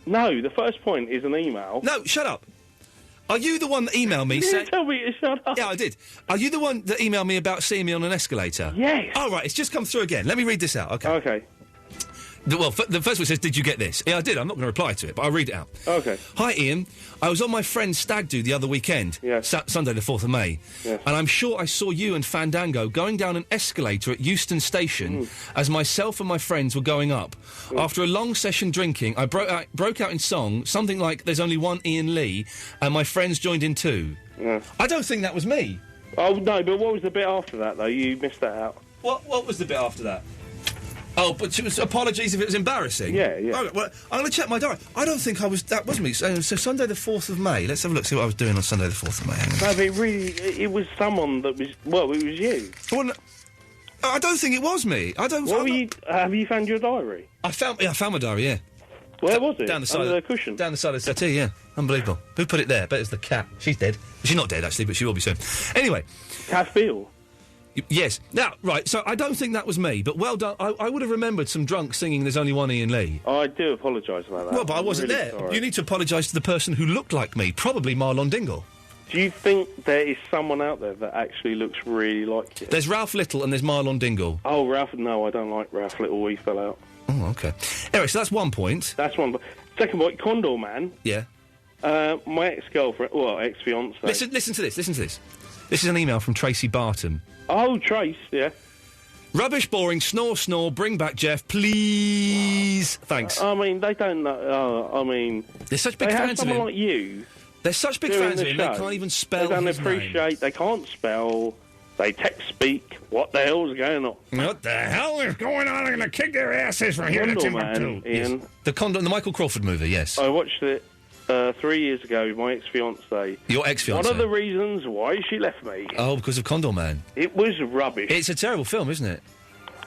No, the first point is an email. No, shut up. Are you the one that emailed me You saying... tell me to shut up. Yeah, I did. Are you the one that emailed me about seeing me on an escalator? Yes. Oh, right, it's just come through again. Let me read this out. Okay. Okay. Well, the first one says, did you get this? Yeah, I did. I'm not going to reply to it, but I'll read it out. Okay. Hi, Ian. I was on my friend's stag do the other weekend. Yes. Sunday the 4th of May. Yes. And I'm sure I saw you and Fandango going down an escalator at Euston Station as myself and my friends were going up. After a long session drinking, I broke out in song, something like There's Only One Ian Lee, and my friends joined in too. Yeah. I don't think that was me. Oh, no, but what was the bit after that, though? You missed that out. What was the bit after that? Oh, but it was apologies if it was embarrassing. Yeah, yeah. All right, well, I'm going to check my diary. I don't think that was me. So Sunday the 4th of May. Let's have a look, see what I was doing on Sunday the 4th of May. Hang on. No, but it was someone that was... Well, it was you. Well, no, I don't think it was me. I don't... Have you found your diary? I found my diary, yeah. Where was it? Down the side Under of the cushion? Down the side of the settee, yeah. Unbelievable. Who put it there? Bet it's the cat. She's dead. She's not dead, actually, but she will be soon. Anyway. Cat Bill? Yes. Now, right, so I don't think that was me, but well done. I would have remembered some drunk singing There's Only One Ian Lee. I do apologise about that. Well, but I wasn't really there. sorry. You need to apologise to the person who looked like me, probably Marlon Dingle. Do you think there is someone out there that actually looks really like you? There's Ralph Little and there's Marlon Dingle. Oh, Ralph... No, I don't like Ralph Little. He fell out. Oh, OK. Anyway, so that's 1 point. That's one. Second point, Condor Man. Yeah. My ex-girlfriend... Well, ex-fiancée. Listen to this. This is an email from Tracy Barton. Oh, Trace, yeah. Rubbish, boring, snore, bring back Jeff, please. Thanks. I mean, they don't know... I mean... They're such big they fans have of someone him. like you... They're such big doing fans of the him, they show. can't even spell They don't his appreciate... name. They can't spell... They text speak. What the hell's going on? What the hell is going on? I'm going to kick their asses from here to Condor Timbuktu. Man, Ian. Yes. The Michael Crawford movie, yes. I watched it 3 years ago with my ex-fiancée. Your ex-fiancée? One of the reasons why she left me. Oh, because of Condor Man. It was rubbish. It's a terrible film, isn't it?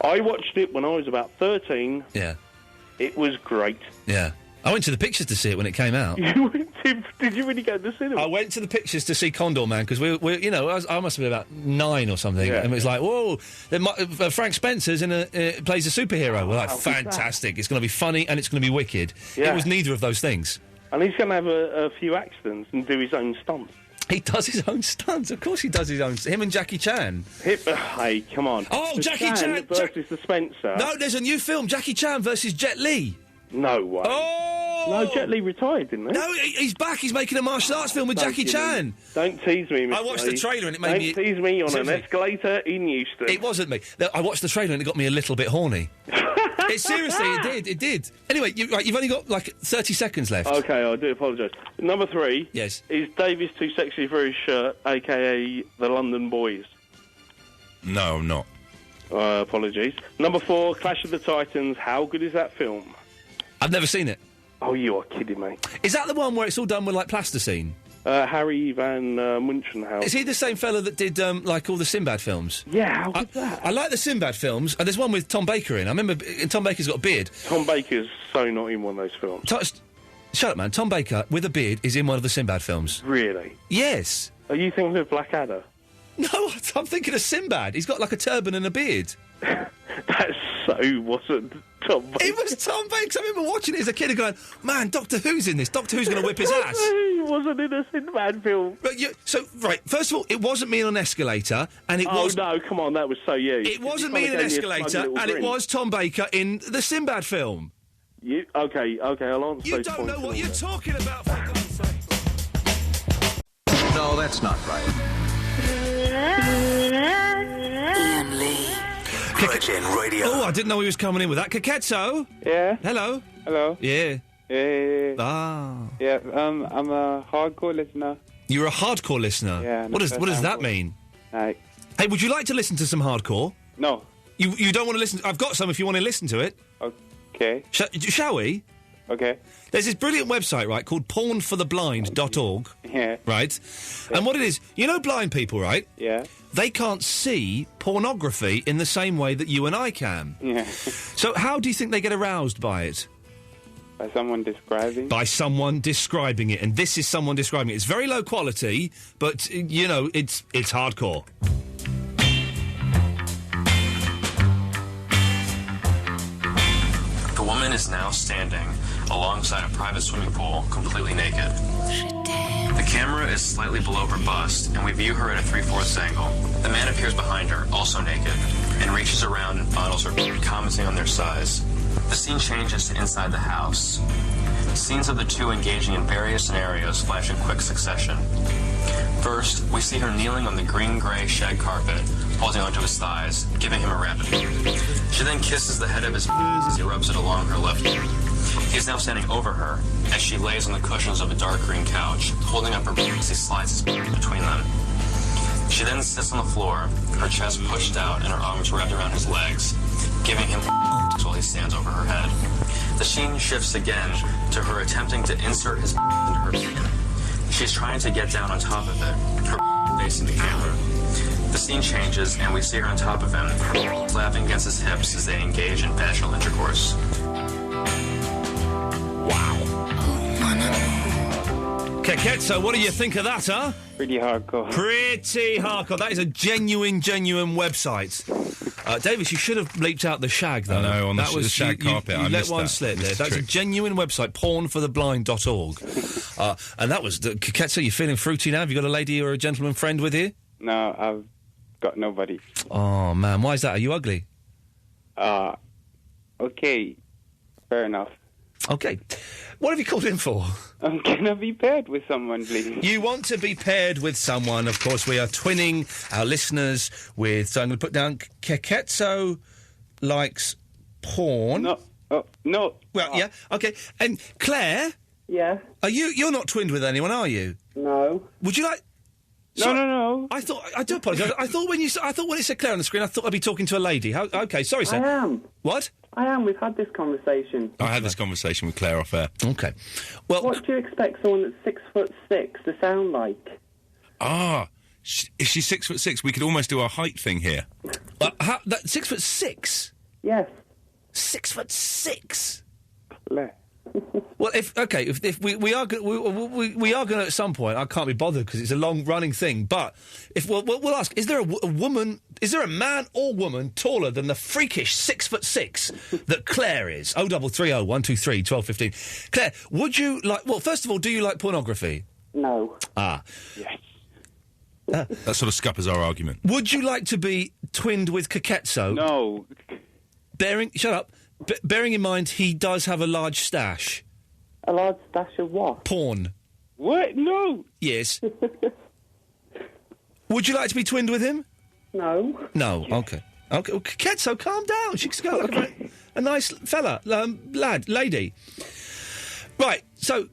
I watched it when I was about 13. Yeah. It was great. Yeah. I went to the pictures to see it when it came out. Did you really go to the cinema? I went to the pictures to see Condor Man because we you know, I must have been about 9 or something, Yeah. and it was like, whoa, Frank Spencer's plays a superhero. We're like, Wow, fantastic! It's going to be funny and it's going to be wicked. Yeah. It was neither of those things. And he's going to have a few accidents and do his own stunts. He does his own stunts. Of course, he does his own. Him and Jackie Chan. Hey, come on. Oh, The Jackie Chan versus the Spencer. No, there's a new film, Jackie Chan versus Jet Li. No way. Oh! No, Jet Li retired, didn't he? No, he's back. He's making a martial arts film with Jackie Chan. Don't tease me, Mr. I watched the Lee. trailer and it made me... Don't tease me on Seriously. an escalator in Euston. It wasn't me. I watched the trailer and it got me a little bit horny. Seriously, it did. Anyway, you've only got, 30 seconds left. Okay, I do apologise. Number 3 Yes. is Davis Too Sexy for His Shirt, a.k.a. The London Boys. No, I'm not. Apologies. Number 4, Clash of the Titans. How good is that film? I've never seen it. Oh, you are kidding me. Is that the one where it's all done with, plasticine? Harry Van Munchenhouse. Is he the same fella that did, all the Sinbad films? Yeah, how good's that? I like the Sinbad films, and there's one with Tom Baker in. I remember Tom Baker's got a beard. Tom Baker's so not in one of those films. Shut up, man. Tom Baker, with a beard, is in one of the Sinbad films. Really? Yes. Are you thinking of Blackadder? No, I'm thinking of Sinbad. He's got, a turban and a beard. That so wasn't Tom Baker. It was Tom Baker. I remember watching it as a kid and going, man, Doctor Who's in this. Doctor Who's going to whip his ass. He wasn't in a Sinbad film. Right, first of all, it wasn't me on an escalator, and it was... Oh, no, come on, that was so you. It wasn't me in an escalator, and it was Tom Baker in the Sinbad film. Okay, I'll answer You those don't points know what in a you're minute. talking about, for God's sake. No, that's not right. Ian Lee. Virgin Radio. Oh, I didn't know he was coming in with that. Kaketso? Yeah. Hello? Hello. Yeah. Yeah. Ah. Yeah. I'm a hardcore listener. You're a hardcore listener? Yeah. What does that mean? Like. Hey, would you like to listen to some hardcore? No. You don't want to listen... I've got some if you want to listen to it. Okay. Shall we? Okay. There's this brilliant website, right, called pornfortheblind.org. Yeah. Right? And what it is, you know blind people, right? Yeah. They can't see pornography in the same way that you and I can. Yeah. So how do you think they get aroused by it? By someone describing? By someone describing it. And this is someone describing it. It's very low quality, but, you know, it's hardcore. The woman is now standing alongside a private swimming pool, completely naked. The camera is slightly below her bust, and we view her at a 3/4 angle. The man appears behind her, also naked, and reaches around and fondles her, commenting on their size. The scene changes to inside the house. Scenes of the two engaging in various scenarios flash in quick succession. First, we see her kneeling on the green-gray shag carpet, holding onto his thighs, giving him a rapid. She then kisses the head of his as he rubs it along her left ear. He is now standing over her as she lays on the cushions of a dark green couch, holding up her as he slides his between them. She then sits on the floor, her chest pushed out and her arms wrapped around his legs, giving him while he stands over her head. The scene shifts again to her attempting to insert his into her skin. She's trying to get down on top of it, her facing the camera. The scene changes and we see her on top of him, her slapping against his hips as they engage in vaginal intercourse. Keketso, what do you think of that, huh? Pretty hardcore. Pretty hardcore. That is a genuine website. Davis, you should have bleeped out the shag, though. I know, on that the shag carpet. You I let missed one that. slip there. Missed That's the a trick. genuine website, pornfortheblind.org. And that was... Keketso, you feeling fruity now? Have you got a lady or a gentleman friend with you? No, I've got nobody. Oh, man. Why is that? Are you ugly? Okay. Fair enough. Okay. What have you called in for? Can I be paired with someone, please? You want to be paired with someone. Of course, we are twinning our listeners with... So I'm going to put down Keketso likes porn. No. No. Well, yeah, okay. And Claire? Yeah? You're not twinned with anyone, are you? No. Would you like... No. I do apologise. I thought when it said Claire on the screen, I thought I'd be talking to a lady. Okay, sorry, sir. I am. What? I am. We've had this conversation. I had this conversation with Claire off air. Okay. Well, what do you expect someone that's 6'6" to sound like? If she's 6'6", we could almost do a height thing here. 6'6"? Yes. 6'6". Claire. Well, if we are going to at some point. I can't be bothered because it's a long running thing. But if we'll ask, is there a woman? Is there a man or woman taller than the freakish 6'6" that Claire is? 0330 123 1215. Claire, would you like? Well, first of all, do you like pornography? No. Yes. That sort of scuppers our argument. Would you like to be twinned with Keketso? No. Shut up. Bearing in mind, he does have a large stash. A large stash of what? Porn. What? No. Yes. Would you like to be twinned with him? No. No. Okay. Okay. Well, Keketso, calm down. She's got like a nice fella, lady. Right. So,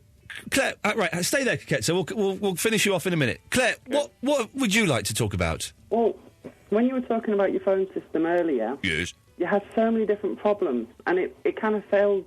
Claire. Right. Stay there, Keketso. We'll finish you off in a minute. Claire, what would you like to talk about? Well, when you were talking about your phone system earlier... Yes. You had so many different problems, and it kind of failed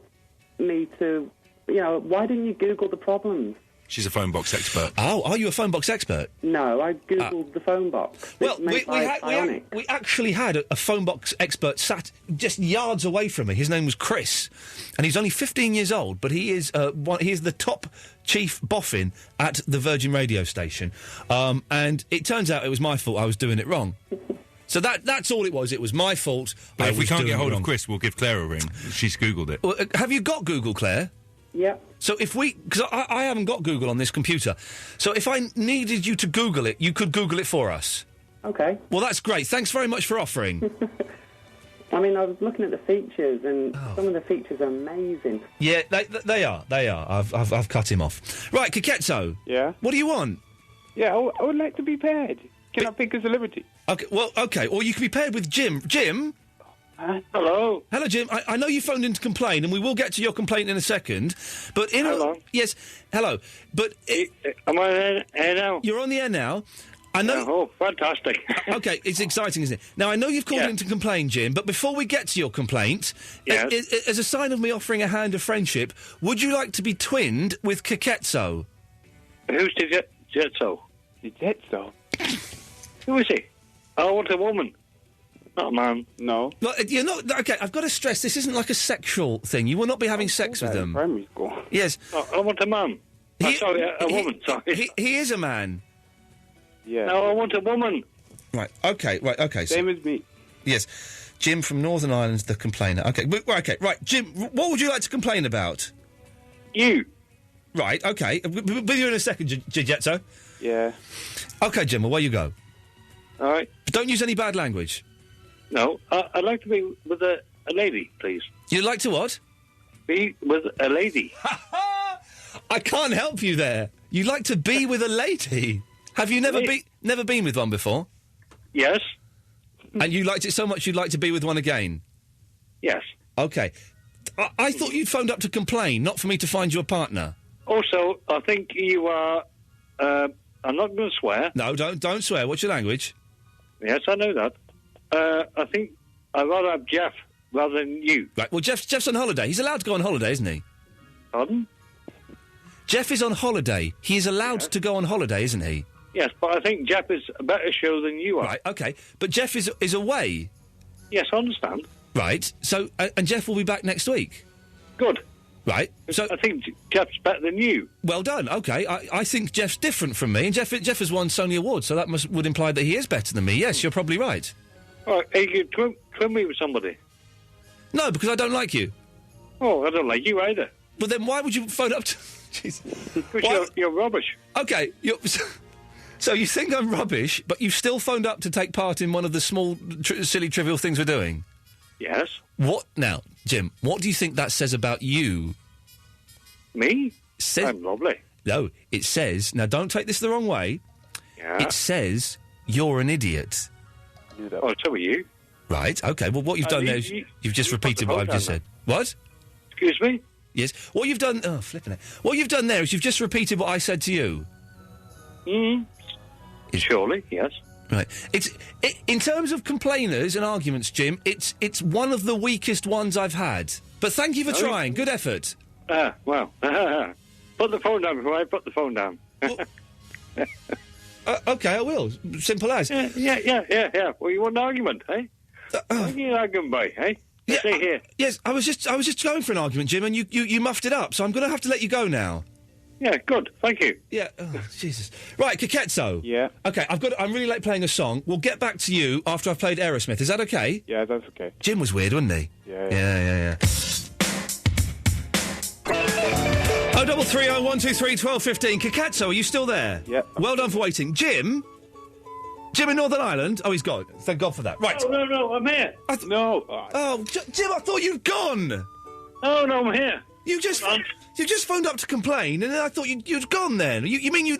me to, why didn't you Google the problems? She's a phone box expert. Oh, are you a phone box expert? No, I Googled the phone box. Well, we actually had a phone box expert sat just yards away from me. His name was Chris, and he's only 15 years old, but he is the top chief boffin at the Virgin radio station. And it turns out it was my fault. I was doing it wrong. So that's all it was. It was my fault. But if we can't get hold of Chris, we'll give Claire a ring. She's Googled it. Well, have you got Google, Claire? Yeah. So because I haven't got Google on this computer, so if I needed you to Google it, you could Google it for us. Okay. Well, that's great. Thanks very much for offering. I mean, I was looking at the features, and some of the features are amazing. Yeah, they are. They are. I've cut him off. Right, Keketso. Yeah. What do you want? Yeah, I would like to be paired. Can I pick a celebrity? Okay, well, okay. Or you can be paired with Jim. Jim? Hello. Hello, Jim. I know you phoned in to complain, and we will get to your complaint in a second. But Hello. Yes, hello. But... Am I on air now? You're on the air now. I know. Oh, fantastic. Okay, it's exciting, isn't it? Now, I know you've called in to complain, Jim, but before we get to your complaint, as a sign of me offering a hand of friendship, would you like to be twinned with Keketso? Who's Jetso? Jetso? Who is he? I want a woman. Not a man. No. Well, you're not... Okay, I've got to stress, this isn't like a sexual thing. You will not be having sex with them. Primary school. Yes. I want a man. Sorry, a woman, sorry. He is a man. Yeah. No, I want a woman. Right, okay. Same as me. Yes. Jim from Northern Ireland's the complainer. Okay, right, Jim, what would you like to complain about? You. Right, okay. With you in a second, Jetso. Yeah. Okay, Jim, away you go. All right. But don't use any bad language. No, I'd like to be with a lady, please. You'd like to what? Be with a lady. I can't help you there. You'd like to be with a lady? Have you never been with one before? Yes. And you liked it so much you'd like to be with one again? Yes. Okay. I thought you'd phoned up to complain, not for me to find you a partner. Also, I think you are... I'm not going to swear. No, don't swear. What's your language? Yes, I know that. I think I'd rather have Jeff rather than you. Right, well, Jeff's on holiday. He's allowed to go on holiday, isn't he? Pardon? Jeff is on holiday. He is allowed to go on holiday, isn't he? Yes, but I think Jeff is a better show than you are. Right, okay. But Jeff is away. Yes, I understand. Right, so... and Jeff will be back next week? Good. Right, so... I think Jeff's better than you. Well done, okay. I think Jeff's different from me, and Jeff has won Sony Awards, so that would imply that he is better than me. Yes, you're probably right. All right, you can twin me with somebody. No, because I don't like you. Oh, I don't like you either. Well, then why would you phone up to... Jeez. Because you're rubbish. Okay, so you think I'm rubbish, but you've still phoned up to take part in one of the small, silly, trivial things we're doing? Yes. What... Now, Jim, what do you think that says about you? Me? I'm lovely. No, it says... Now, don't take this the wrong way. Yeah. It says you're an idiot. Oh, so are you. Right, OK. Well, what you've done there is you've just repeated what I've just said. What? Excuse me? Yes. What you've done... Oh, flipping it. What you've done there is you've just repeated what I said to you. Surely, yes. Right. In terms of complainers and arguments, Jim, it's one of the weakest ones I've had. But thank you for trying. Good effort. Well. Put the phone down before I put the phone down. OK, I will. Simple as. Yeah. Well, you want an argument, eh? What are you arguing by, eh? Yeah, Stay here. Yes, I was just going for an argument, Jim, and you muffed it up, so I'm going to have to let you go now. Yeah, good. Thank you. Yeah. Oh, Jesus. Right, Keketso. Yeah. Okay, I'm really late playing a song. We'll get back to you after I've played Aerosmith. Is that okay? Yeah, that's okay. Jim was weird, wasn't he? Yeah. 03301231215. Keketso, are you still there? Yeah. Well done for waiting. Jim in Northern Ireland? Oh, he's gone. Thank God for that. Right. No, I'm here. No. Jim, I thought you'd gone. Oh, no, I'm here. You just phoned up to complain, and then I thought you'd gone then. You mean you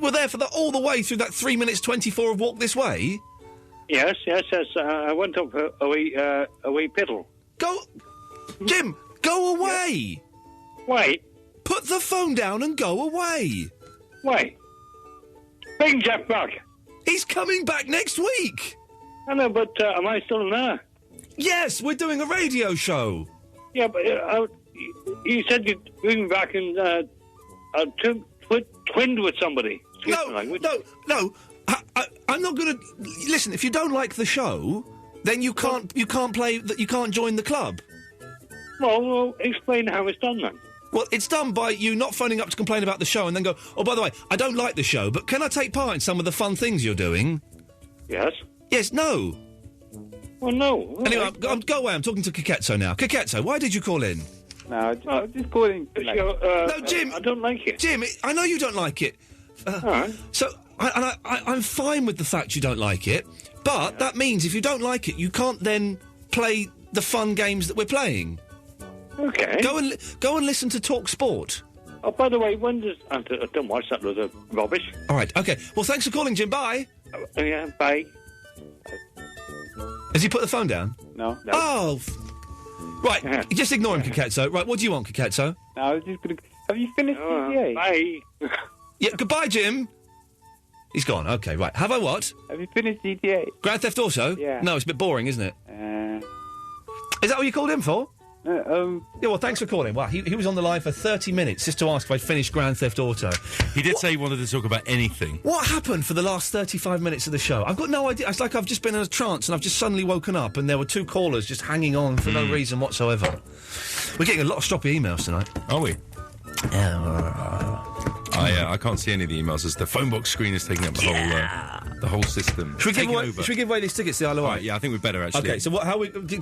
were there for all the way through that 3 minutes 24 of walk this way? Yes. I went up a wee piddle. Jim, go away. Wait. Put the phone down and go away. Wait. Bring Jeff back. He's coming back next week. I know, but am I still there? Yes, we're doing a radio show. Yeah, but you said you'd bring me back and twinned with somebody. No. I'm not going to listen. If you don't like the show, then you can't play. You can't join the club. Well, explain how it's done then. Well, it's done by you not phoning up to complain about the show and then go, oh, by the way, I don't like the show, but can I take part in some of the fun things you're doing? Yes. Yes, no. Well, no. Anyway, go away. I'm talking to Keketso now. Keketso, why did you call in? No, I was just calling. No, Jim. I don't like it. Jim, I know you don't like it. All right. So, I'm fine with the fact you don't like it, but that means if you don't like it, you can't then play the fun games that we're playing. Okay. Go and listen to Talk Sport. Oh, by the way, when does... I don't watch that load of rubbish. All right, OK. Well, thanks for calling, Jim. Bye. Yeah, bye. Has he put the phone down? No. Oh. Right, just ignore him, Keketso. Right, what do you want, Keketso? No, I was just going to... Have you finished CCA? Bye. Yeah, goodbye, Jim. He's gone. Okay, right. Have I what? Have you finished GTA? Grand Theft Auto? Yeah. No, it's a bit boring, isn't it? Is that what you called in for? Yeah, well, thanks for calling. Wow, he was on the line for 30 minutes just to ask if I'd finished Grand Theft Auto. He did say he wanted to talk about anything. What happened for the last 35 minutes of the show? I've got no idea. It's like I've just been in a trance and I've just suddenly woken up and there were two callers just hanging on for no reason whatsoever. We're getting a lot of stroppy emails tonight. Are we? I can't see any of the emails as the phone box screen is taking up the whole system. Should we give away these tickets to the Isle of Wight? Right, yeah, I think we'd better actually. Okay, so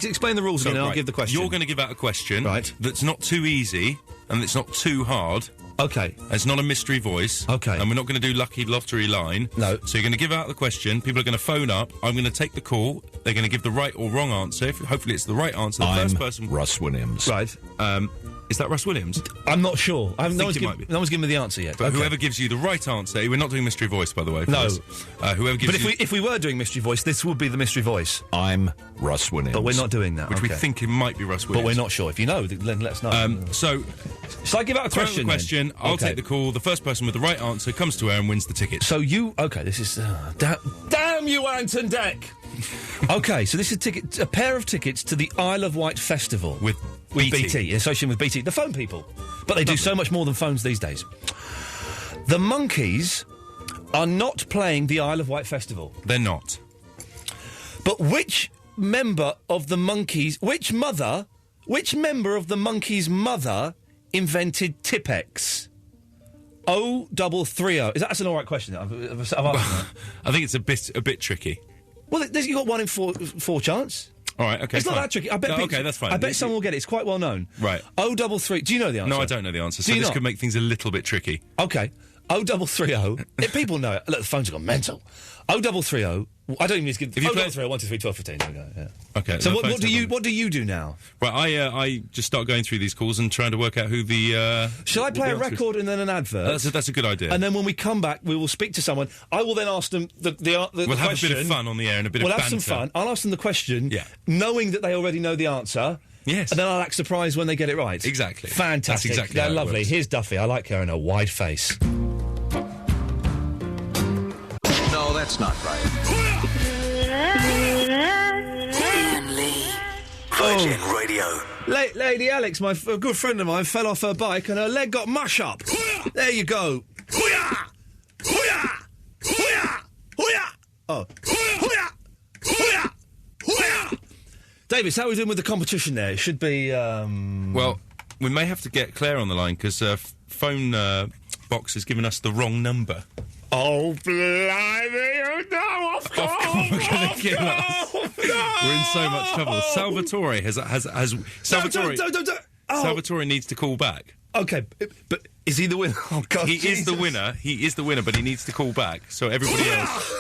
explain the rules again and I'll give the question. You're going to give out a question that's not too easy and it's not too hard. Okay. It's not a mystery voice. Okay. And we're not going to do lucky lottery line. No. So you're going to give out the question, people are going to phone up, I'm going to take the call, they're going to give the right or wrong answer. Hopefully it's the right answer. The first person... Russ Williams. Right. Is that Russ Williams? I'm not sure. No one's given me the answer yet. But whoever gives you the right answer, we're not doing mystery voice, by the way. No. Whoever gives but if we were doing mystery voice, this would be the mystery voice. I'm Russ Williams. But we're not doing that. Which we think it might be Russ Williams. But we're not sure. If you know, then let us know. So, shall I give out a question? I'll take the call. The first person with the right answer comes to air and wins the ticket. So this is... damn you, Anton Deck! Okay, so this is a pair of tickets to the Isle of Wight Festival. With BT, in association with BT. The phone people. But they do so much more than phones these days. The Monkees are not playing the Isle of Wight Festival. They're not. But which member of the Monkees... Which member of the Monkees' mother invented Tipex? 0330. That's an all right question. I've asked that. I think it's a bit tricky. Well, you've got 1 in 4 chance. All right, okay, it's not that tricky. I bet okay, that's fine. I bet someone will get it. It's quite well known. Right. 0330. Do you know the answer? No, I don't know the answer. So this could make things a little bit tricky. Okay. 0330. If people know it. Look, the phones have gone mental. 0330. I don't even need to give... If you 0330 1 2 3 12 15. There we go. Yeah. Okay. So what do you do now? Right, I just start going through these calls and trying to work out who the... Shall I play a record and then an advert? That's a good idea. And then when we come back, we will speak to someone. I will then ask them the question. We'll have a bit of fun on the air and a bit of banter. We'll have some fun. I'll ask them the question, knowing that they already know the answer. Yes. And then I'll act surprised when they get it right. Exactly. Fantastic. That's exactly They're how it lovely. works. Here's Duffy. I like her in a wide face. No, that's not right. Iain Lee. Virgin Radio. Lady Alex, a good friend of mine, fell off her bike and her leg got mush up. There you go. Oh. Davis, how are we doing with the competition there? It should be... Well, we may have to get Claire on the line because phone box has given us the wrong number. Oh, blimey, no, of course! We're in so much trouble. Salvatore has Salvatore... Salvatore needs to call back. Okay, but is he the winner? Oh, God, He is the winner. He is the winner, but he needs to call back. So everybody else...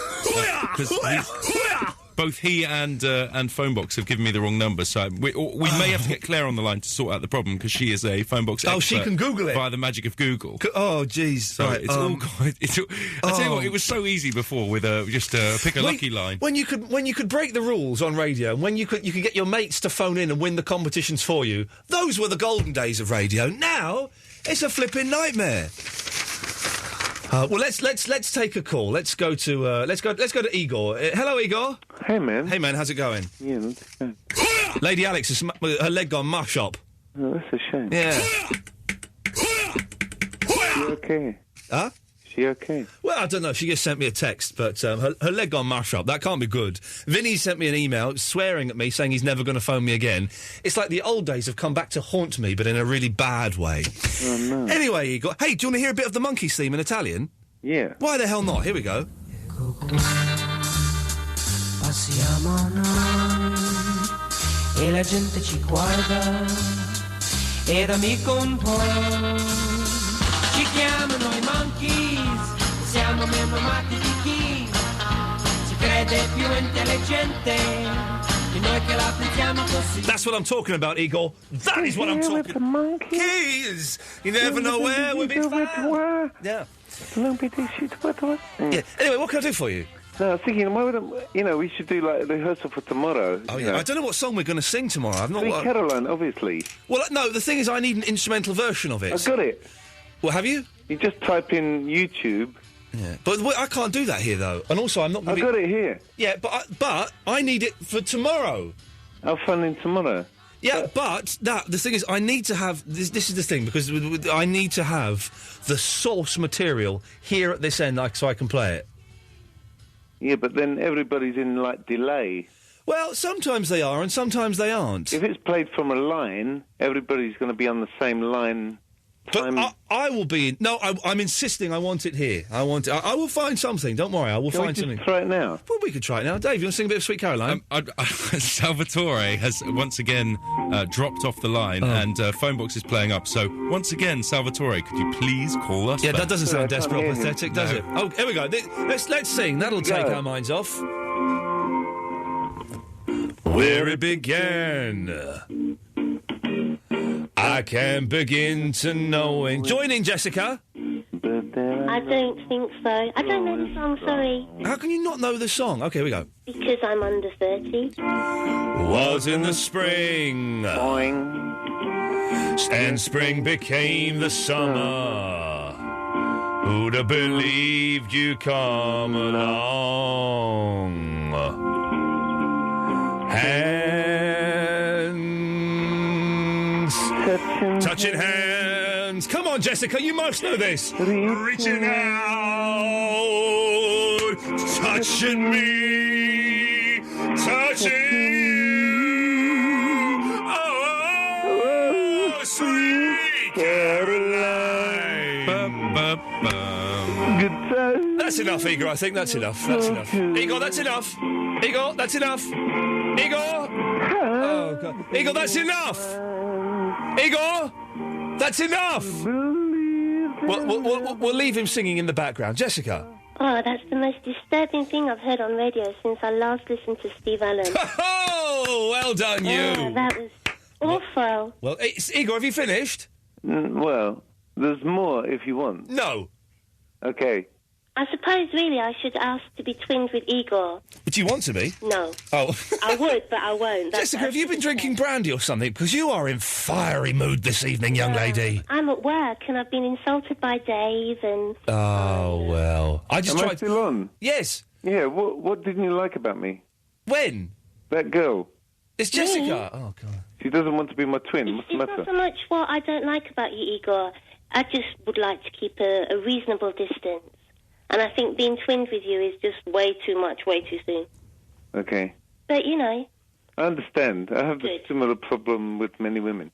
Both he and Phonebox have given me the wrong number, so we may have to get Claire on the line to sort out the problem because she is a Phonebox expert. Oh, she can Google it via the magic of Google. Oh, jeez. So right, it's all quite. I tell you what, it was so easy before with just pick a lucky line. When you could break the rules on radio, and when you could get your mates to phone in and win the competitions for you. Those were the golden days of radio. Now it's a flipping nightmare. Well, let's take a call. Let's go to Igor. Hello, Igor. Hey, man. Hey, man. How's it going? Yeah, that's good. Lady Alex has her leg gone mush up. Oh, that's a shame. Yeah. She okay? Huh? She okay? Well, I don't know. She just sent me a text, but her leg gone mush up. That can't be good. Vinny sent me an email swearing at me, saying he's never going to phone me again. It's like the old days have come back to haunt me, but in a really bad way. Oh, no. Anyway, Igor, hey, do you want to hear a bit of the Monkees theme in Italian? Yeah. Why the hell not? Here we go. Passiamo noi e la gente ci guarda ed amico un po' ci chiamano i Monkees, siamo meno amati di chi si crede più intelligente di noi che la pensiamo così. That's what I'm talking about, Igor. That is what I'm talking about. Monkeys. You never know where we'll be found. Yeah. Yeah. Anyway, what can I do for you? No, I was thinking, why wouldn't, we should do like a rehearsal for tomorrow. Oh, yeah. I don't know what song we're going to sing tomorrow. I've not. Caroline, obviously. Well, no, the thing is, I need an instrumental version of it. I've got it. Well, have you? You just type in YouTube Yeah, but I can't do that here though, and also I'm not. I've got it here. Yeah, but I need it for tomorrow. I'll phone in tomorrow. Yeah, but the thing is, I need to have this. This is the thing because I need to have the source material here at this end, so I can play it. Yeah, but then everybody's in delay. Well, sometimes they are, and sometimes they aren't. If it's played from a line, everybody's going to be on the same line. But I will be... No, I'm insisting I want it here. I want it. I will find something. Don't worry, I will find something. Try it now? Well, we could try it now. Dave, you want to sing a bit of Sweet Caroline? Salvatore has once again dropped off the line, and phone box is playing up. So, once again, Salvatore, could you please call us Yeah, back? that doesn't sound desperate or pathetic, does it? Oh, here we go. Let's sing. That'll take our minds off. Where it began... I can begin to know... Joining, Jessica? I don't think so. I don't know the song, sorry. How can you not know the song? OK, here we go. Because I'm under 30. Was in the spring. Boing. And spring became the summer. Who'd have believed you come along? Touching hands. Come on, Jessica, you must know this. Reaching out, touching me, touching you. Oh, sweet Caroline. Good time. That's enough, Igor. I think that's enough. That's enough. Igor, that's enough. Igor, that's enough. Igor. Oh, God. Igor, that's enough. Igor, that's enough. We'll leave him singing in the background. Jessica. Oh, that's the most disturbing thing I've heard on radio since I last listened to Steve Allen. Oh, well done, you. Yeah, that was awful. Well, Igor, have you finished? Well, there's more if you want. No. Okay. I suppose, really, I should ask to be twinned with Igor. Do you want to be? No. Oh. I would, but I won't. Jessica, have you been drinking brandy or something? Because you are in fiery mood this evening, young lady. I'm at work, and I've been insulted by Dave, and... Oh, well. I just Am tried... I still on? Yes. Yeah, what didn't you like about me? When? That girl. It's Jessica. Oh, God. She doesn't want to be my twin. What's the It's matter? not so much what I don't like about you, Igor. I just would like to keep a reasonable distance. And I think being twinned with you is just way too much, way too soon. Okay. But, you know... I understand. I have a similar problem with many women.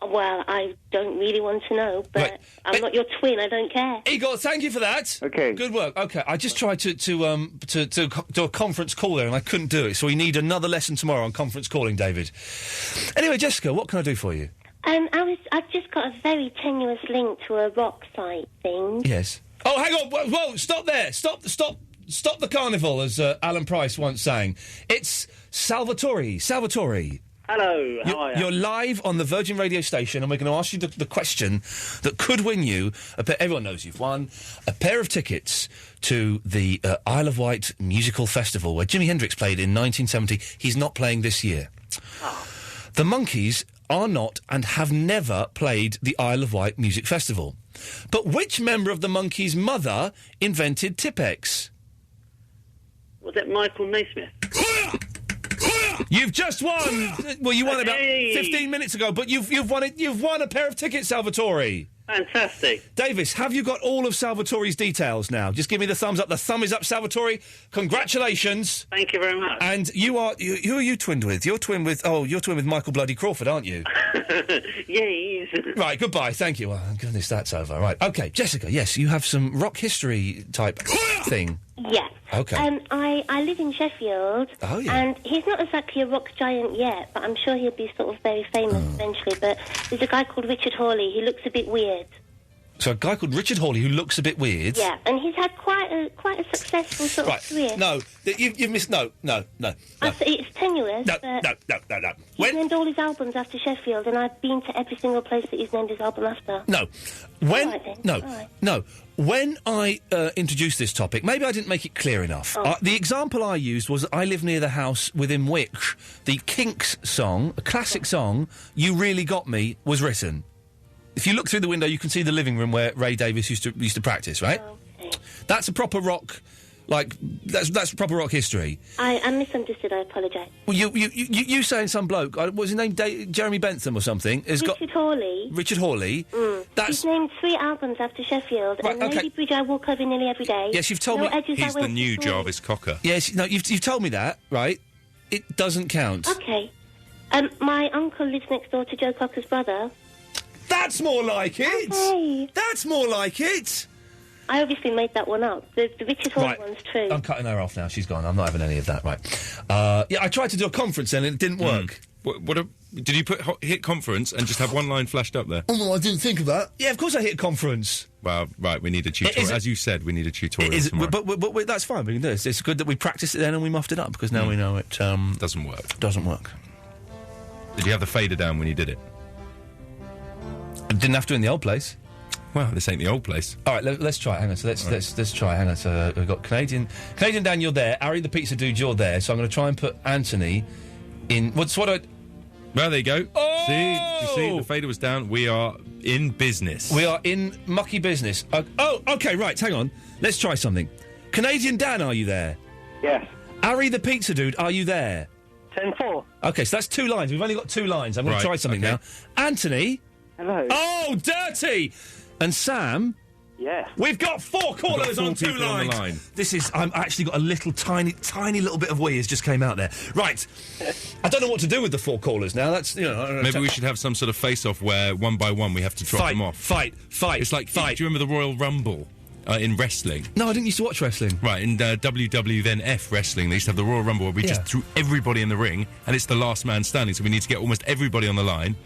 Well, I don't really want to know, but I'm not your twin, I don't care. Igor, thank you for that. Okay. Good work. Okay, I just tried to do a conference call there, and I couldn't do it, so we need another lesson tomorrow on conference calling, David. Anyway, Jessica, what can I do for you? I've just got a very tenuous link to a rock site thing. Yes. Oh, hang on! Whoa! Stop there! Stop the carnival, as Alan Price once sang. It's Salvatore. Salvatore. Hello, how are you? You're live on the Virgin Radio station, and we're going to ask you the question that could win you. Everyone knows you've won a pair of tickets to the Isle of Wight Musical Festival, where Jimi Hendrix played in 1970. He's not playing this year. Oh. The Monkees are not and have never played the Isle of Wight Music Festival. But which member of the Monkees' mother invented Tipp-Ex? Was it Michael Naismith? You've just won. Well, you won about 15 minutes ago, but you've won it. You've won a pair of tickets, Salvatore. Fantastic. Davis, have you got all of Salvatore's details now? Just give me the thumbs up. The thumb is up, Salvatore. Congratulations. Thank you very much. And who are you twinned with? You're twinned with Michael Bloody Crawford, aren't you? Yeah, he is. Right, goodbye. Thank you. Well, goodness, that's over. Right. Okay, Jessica, yes, you have some rock history type thing. Yes. Okay. I live in Sheffield. Oh, yeah. And he's not exactly a rock giant yet, but I'm sure he'll be sort of very famous eventually. But there's a guy called Richard Hawley. He looks a bit weird. So a guy called Richard Hawley who looks a bit weird. Yeah, and he's had quite a successful sort of career. No, you've missed. No. It's tenuous. No. He's named all his albums after Sheffield, and I've been to every single place that he's named his album after. No. When I introduced this topic, maybe I didn't make it clear enough. The example I used was I live near the house within which the Kinks song, a classic song, You Really Got Me, was written. If you look through the window, you can see the living room where Ray Davies used to practice, right? That's a proper rock. Like that's proper rock history. I misunderstood. I apologise. Well, you saying some bloke? What's his name? Jeremy Bentham or something? Richard Hawley. Richard Hawley. He's named 3 albums after Sheffield. Right, and okay. Lady Bridge I walk over nearly every day. Yes, you've told me. He's the new Jarvis Cocker. Yes, no, you've told me that, right? It doesn't count. Okay. My uncle lives next door to Joe Cocker's brother. That's more like it. Okay. That's more like it. I obviously made that one up. The Richard Hawley one's true. I'm cutting her off now. She's gone. I'm not having any of that. Right. Yeah, I tried to do a conference and it didn't work. Did you hit conference and just have one line flashed up there? Oh no, I didn't think of that. Yeah, of course I hit conference. Well, right, we need a tutorial. As you said, we need a tutorial tomorrow. But that's fine. We can do this. It's good that we practiced it then and we muffed it up because now we know it doesn't work. Doesn't work. Did you have the fader down when you did it? I didn't have to in the old place. Well, this ain't the old place. All right, let's try. Hang on. So let's try. Hang on. So we've got Canadian Dan. You're there. Ari the pizza dude. You're there. So I'm going to try and put Anthony in. Well, there you go. Oh! See, the fader was down. We are in business. We are in mucky business. Okay, right. Hang on. Let's try something. Canadian Dan, are you there? Yes. Ari the pizza dude, are you there? 10-4. Okay, so that's 2 lines. We've only got 2 lines. I'm going to try something now. Anthony. Hello. Oh, dirty. And Sam. Yes. We've got 4 callers on 2 lines. On the line. This is. I'm actually got a little tiny little bit of wee has just came out there. Right. I don't know what to do with the 4 callers now. That's Maybe we should have some sort of face-off where one by one we have to drop them off. Fight. It's like fight. Do you remember the Royal Rumble? In wrestling. No, I didn't used to watch wrestling. Right, in WW then F wrestling, they used to have the Royal Rumble where we just threw everybody in the ring, and it's the last man standing, so we need to get almost everybody on the line,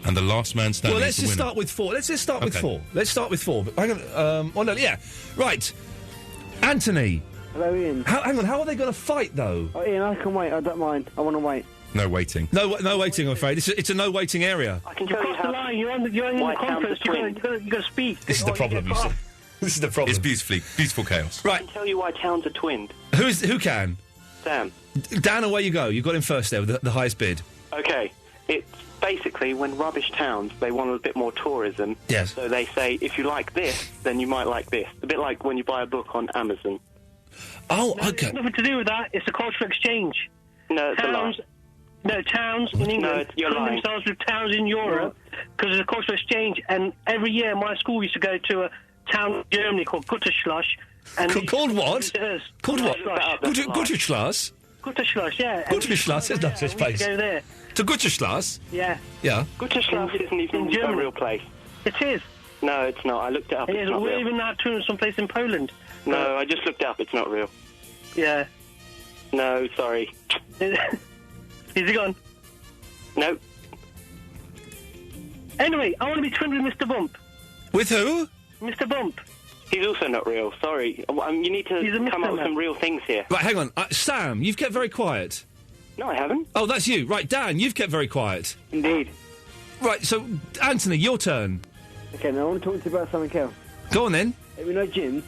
and the last man standing Well, let's is the just winner. start with 4. Let's just start with 4. Let's start with 4. But hang on. Right. Anthony. Hello, Ian. Hang on, how are they going to fight, though? Oh, Ian, I can wait. I don't mind. I want to wait. No waiting. No waiting, I'm afraid. It's a no waiting area. I can tell you how... the line. You're in the conference. You've got to speak. This is the problem, you see. This is the problem. It's beautiful chaos. Right. I can tell you why towns are twinned. Who can? Sam. Dan, away you go. You got him first there with the highest bid. Okay. It's basically when rubbish towns, they want a bit more tourism. Yes. So they say, if you like this, then you might like this. A bit like when you buy a book on Amazon. Oh, no, okay. It's nothing to do with that. It's a cultural exchange. No, it's towns, a lie. No, towns in England you're put lying. themselves with towns in Europe because it's a cultural exchange. And every year my school used to go to a town in Germany called Gutterschloss. Called what? Called what? Gutterschloss. Gutterschloss, yeah. Gutterschloss, there's no such place. Go there. To Gutterschloss? Yeah. Yeah. Gutterschloss isn't even a real place. It is. No, it's not. I looked it up. It It's is. not We're real. even now touring someplace in Poland. No, I just looked it up. It's not real. Yeah. No, sorry. Is he gone? No. Anyway, I want to be twinned with Mr. Bump. With who? Mr. Bump. He's also not real. Sorry. You need to come up with some real things here. Right, hang on. Sam, you've kept very quiet. No, I haven't. Oh, that's you. Right, Dan, you've kept very quiet. Indeed. Right, so, Anthony, your turn. Okay, now I want to talk to you about something else. Go on, then. You know Jim?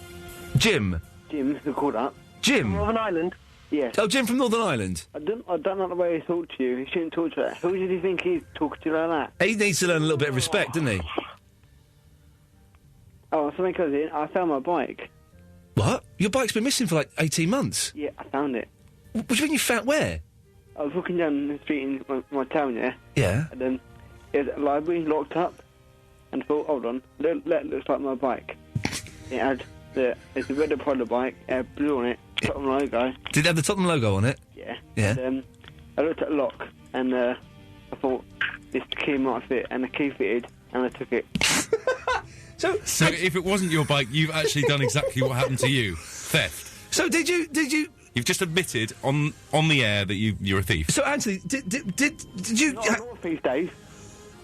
Jim. Jim, who called up? Jim? Northern Ireland? Yes. Oh, Jim from Northern Ireland. I don't like the way he talked to you. He shouldn't talk to you like that. Who did you think he's talking to like that? He needs to learn a little bit of respect, doesn't he? Oh, something goes in. I found my bike. What? Your bike's been missing for like 18 months? Yeah, I found it. What do you mean you found where? I was walking down the street in my town, yeah? Yeah. And then there's a library locked up. And I thought, hold on, that looks like my bike. It's a red Apollo bike, blue on it, Tottenham logo. Did it have the Tottenham logo on it? Yeah. Yeah. And, I looked at the lock, and I thought, this key might fit, and the key fitted, and I took it. So if it wasn't your bike, you've actually done exactly what happened to you. Theft. So did you... You've just admitted on the air that you're a thief. So, Anthony, did you... I'm not a thief, Dave.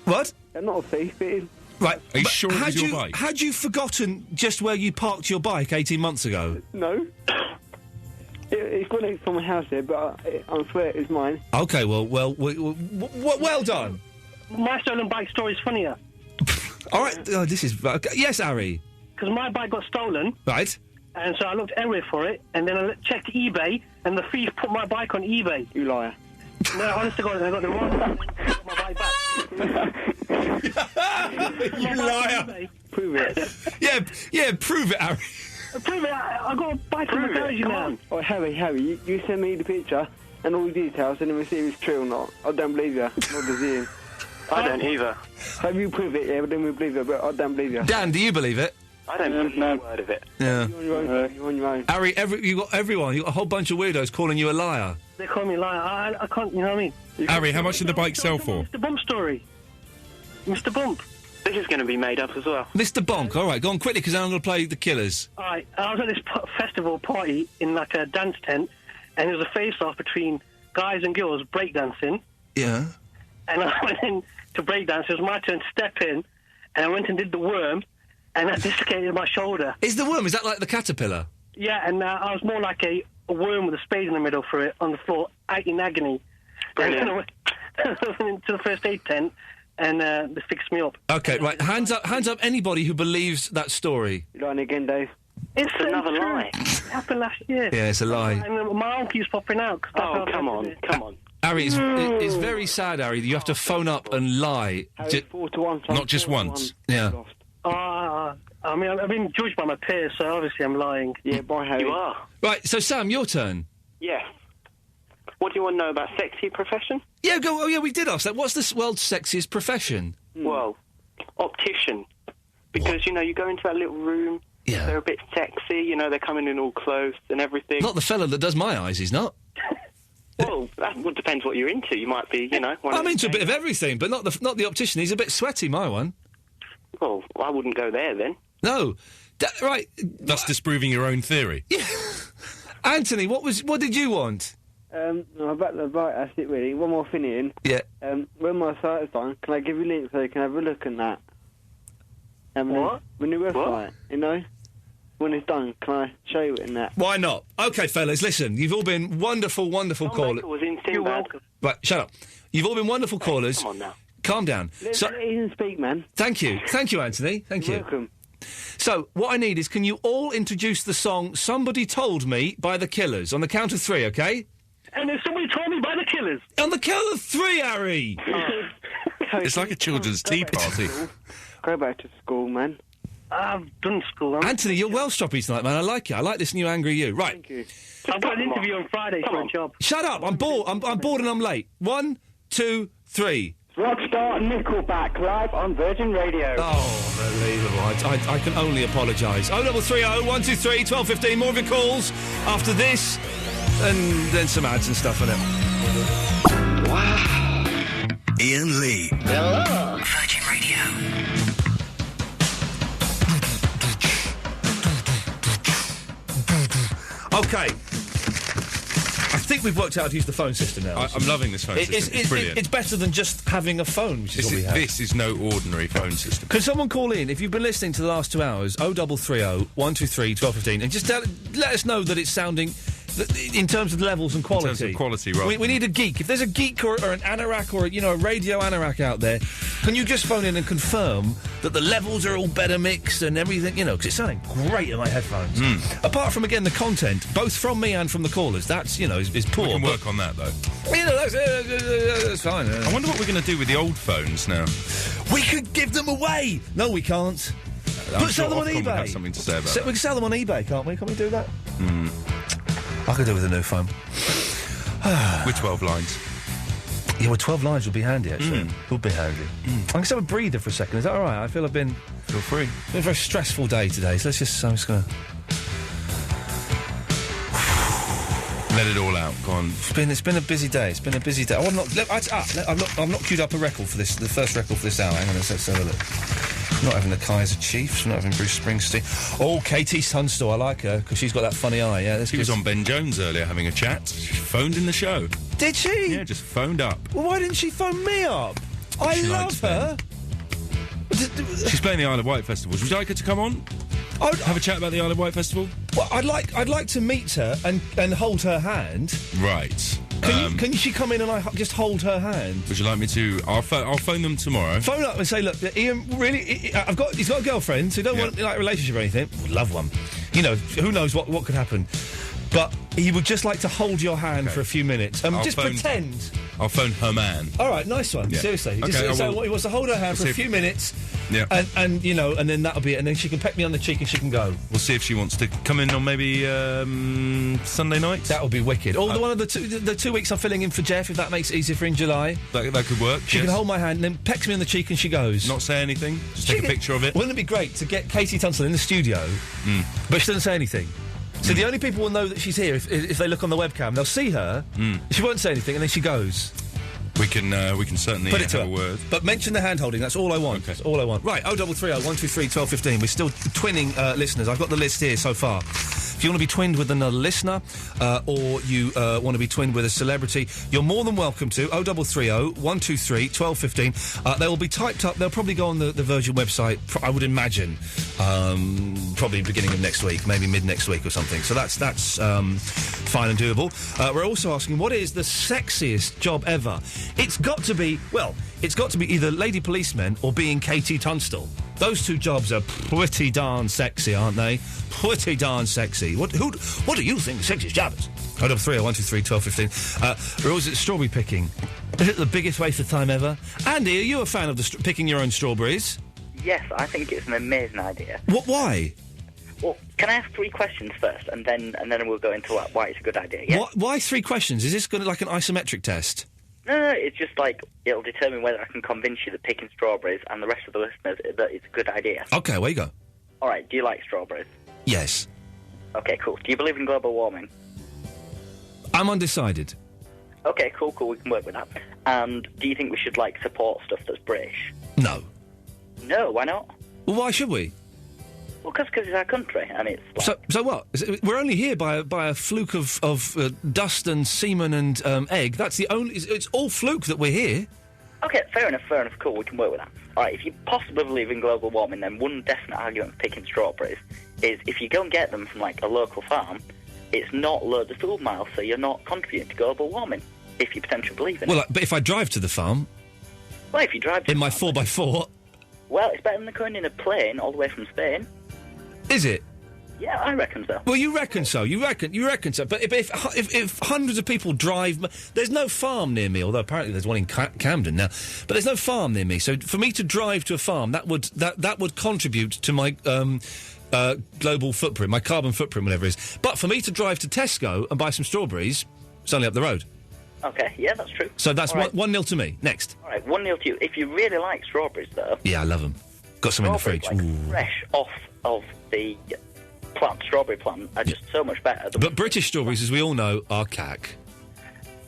What? I'm not a thief, it is... Right. Are you sure it was your bike? Had you forgotten just where you parked your bike 18 months ago? No. It's got next to my house here, but I swear it's mine. Okay, well done. My stolen bike story is funnier. All right, this is... Okay. Yes, Harry. Because my bike got stolen. Right. And so I looked everywhere for it, and then I checked eBay, and the thief put my bike on eBay. You liar. No, honest to God, I got the wrong one. I got my bike back. You liar. Prove it. Yeah, prove it, Harry. Prove it. I got a bike in the garage now. Oh, Harry, you send me the picture and all the details, and then we see if it's true or not. I don't believe you. Not does Ian. I don't either. Have you prove it? Yeah, but then we believe you. But I don't believe you. Dan, do you believe it? I don't believe a word of it. Yeah. You're on your own. Harry, you got everyone. You got a whole bunch of weirdos calling you a liar. They call me a liar. I can't. You know what I mean? Harry, how much did the bike sell for? Mr. Bump story. Mr. Bump. This is going to be made up as well. Mr. Bonk. All right, go on quickly because I'm going to play the Killers. All right. I was at this festival party in like a dance tent, and there was a face-off between guys and girls breakdancing. Yeah. And I went in to breakdance. It was my turn to step in, and I went and did the worm, and I dislocated my shoulder. Is the worm? Is that like the caterpillar? Yeah, and I was more like a worm with a spade in the middle for it on the floor, out in agony. Brilliant. And I went into the first aid tent, and they fixed me up. Okay, right. Hands up anybody who believes that story. You're lying again, Dave. It's another true. lie. It happened last year. Yeah, it's a lie. And my uncle keeps popping out. Oh, come on. Harry, it's very sad, Harry, that you have to phone up and lie. 4-1. Not just once. Yeah. I mean, I've been judged by my peers, so obviously I'm lying. Yeah, by Harry. You are. Right, so Sam, your turn. Yeah. What do you want to know about sexy profession? Yeah, go. Oh, yeah, we did ask that. What's the world's sexiest profession? Well, optician. Because, you know, you go into that little room, they're a bit sexy, you know, they're coming in all clothed and everything. Not the fella that does my eyes, he's not. Well, that depends what you're into. You might be, you know... I'm into a bit of everything, but not the optician. He's a bit sweaty, my one. Well, I wouldn't go there, then. No. Right. Thus disproving your own theory. Yeah. Anthony, what did you want? About the bike, that's it, really. One more thing, Ian. Yeah. When my site's done, can I give you a link so you can have a look at that? What? My new website, you know? When it's done, can I show you it in that? Why not? Okay, fellas, listen. You've all been wonderful, wonderful callers. You're welcome. Right, shut up. You've all been wonderful callers. Come on now. Calm down. Let Ian speak, man. Thank you, Anthony. Thank You're you. welcome. So, what I need is, can you all introduce the song "Somebody Told Me" by the Killers on the count of 3? Okay? And then somebody told me by the Killers. On the count of 3, Harry. It's like a children's tea party. Go back to school, man. I've done school. Anthony, you're well stroppy tonight, man. I like it. I like this new Angry You. Right. Thank you. I've got an interview on Friday for a job. Shut up. I'm bored. I'm bored and I'm late. 1, 2, 3. Rockstar Nickelback live on Virgin Radio. Oh, unbelievable. I can only apologise. 0330 123 1215. More of your calls after this. And then some ads and stuff in it. Wow. Iain Lee. Hello. Virgin Radio. Okay. I think we've worked out how to use the phone system now. I'm loving this phone system. It's brilliant. It's better than just having a phone, which is what we have. This is no ordinary phone system. Can someone call in, if you've been listening to the last 2 hours, 0330 123 1215, and just let us know that it's sounding... In terms of levels and quality. In terms of quality, right. We need a geek. If there's a geek or an anorak or, a radio anorak out there, can you just phone in and confirm that the levels are all better mixed and everything, because it's sounding great in my headphones. Apart from, again, the content, both from me and from the callers, that's, is poor. We can work on that, though. That's fine. I wonder what we're going to do with the old phones now. We could give them away! No, we can't. Sell them on eBay. Have something to say about that. We can sell them on eBay, can't we? Can we do that? I could do with a new phone. With 12 lines. Yeah, well, 12 lines would be handy, actually. Would be handy. I can just have a breather for a second. Is that all right? I feel I've been... Feel free. It's been a very stressful day today, so I'm just going to... Let it all out. Go on. It's been a busy day. It's been a busy day. I've not queued up a record for this. The first record for this hour. Hang on, let's have a look. Not having the Kaiser Chiefs. Not having Bruce Springsteen. Oh, Katie Tunstall. I like her because she's got that funny eye. Yeah, she was on Ben Jones earlier having a chat. She phoned in the show. Did she? Yeah, just phoned up. Well, why didn't she phone me up? I love her. She's playing the Isle of Wight Festival. Would you like her to come on? Have a chat about the Isle of Wight Festival? Well, I'd like to meet her and hold her hand. Right. Can she come in and I just hold her hand? Would you like me to? I'll phone them tomorrow. Phone up and say, look, Ian, really, he's got a girlfriend, so he don't want a relationship or anything. Would love one. Who knows what could happen. But he would just like to hold your hand for a few minutes. Just pretend I'll phone her man. All right, nice one. Yeah. Seriously. Okay, He wants to hold her hand for a few minutes. Yeah. And you know, and then that'll be it. And then she can peck me on the cheek and she can go. We'll see if she wants to come in on maybe Sunday night. That would be wicked. Or one of the 2 weeks I'm filling in for Jeff, if that makes it easier for in July. That could work. She can hold my hand and then pecks me on the cheek and she goes. Not say anything. Just take a picture of it. Wouldn't it be great to get Katie Tunstall in the studio, but she doesn't say anything? So the only people will know that she's here if they look on the webcam. They'll see her. She won't say anything, and then she goes. We can certainly Put it to have her. a word. But mention the hand holding. That's all I want. Okay. That's all I want. Right. 0330 123 1215. We're still twinning listeners. I've got the list here so far. If you want to be twinned with another listener, or you want to be twinned with a celebrity, you're more than welcome to. 0330 123 1215. They will be typed up. They'll probably go on the Virgin website, I would imagine, probably beginning of next week, maybe mid next week or something. So that's fine and doable. We're also asking, what is the sexiest job ever? It's got to be either lady policeman or being Katie Tunstall. Those two jobs are pretty darn sexy, aren't they? Pretty darn sexy. What do you think the sexiest job is? 0330 123 1215. We're always at strawberry picking. Is it the biggest waste of time ever? Andy, are you a fan of picking your own strawberries? Yes, I think it's an amazing idea. Why? Well, can I ask 3 questions first, and then we'll go into why it's a good idea? Yeah? Why 3 questions? Is this going to like an isometric test? No, it's just like it'll determine whether I can convince you that picking strawberries and the rest of the listeners that it's a good idea. Okay, away you go. All right, do you like strawberries? Yes. Okay, cool. Do you believe in global warming? I'm undecided. Okay, cool, we can work with that. And do you think we should, like, support stuff that's British? No. No, why not? Well, why should we? Well, because it's our country, and it's like... So what? We're only here by a fluke of dust and semen and egg. That's the only... It's all fluke that we're here. Okay, fair enough, cool, we can work with that. All right, if you possibly believe in global warming, then one definite argument for picking strawberries is if you go and get them from, like, a local farm, it's not loads of food miles, so you're not contributing to global warming, if you potentially believe in it. Well, but if I drive to the farm... Well, if you drive to in my 4x4... Well, it's better than going in a plane all the way from Spain. Is it? Yeah, I reckon so. Well, you reckon so. You reckon so. But if hundreds of people drive... There's no farm near me, although apparently there's one in Camden now. But there's no farm near me. So for me to drive to a farm, that would contribute to my global footprint, my carbon footprint, whatever it is. But for me to drive to Tesco and buy some strawberries, it's only up the road. Okay, yeah, that's true. So that's right. 1-0 to me. Next. All right, 1-0 to you. If you really like strawberries, though... Yeah, I love them. Got some in the fridge. Like, fresh off of the strawberry plant, are just so much better. But British strawberries, as we all know, are cack.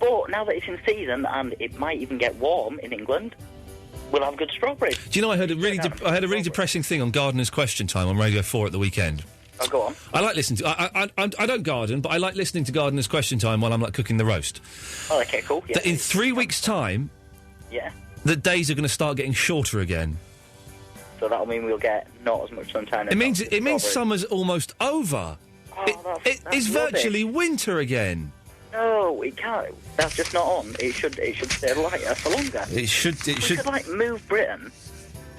But now that it's in season, and it might even get warm in England, we'll have good strawberries. Do you know, I heard a really depressing thing on Gardener's Question Time on Radio 4 at the weekend. Oh, go on. I like listening to... I don't garden, but I like listening to Gardener's Question Time while I'm, like, cooking the roast. Oh, okay, cool. Yeah. That in 3 weeks' time... Yeah. The days are going to start getting shorter again. So that'll mean we'll get not as much sunshine. It means summer's almost over. Oh, it's virtually winter again. No, it can't. That's just not on. It should stay lighter for longer. We should like move Britain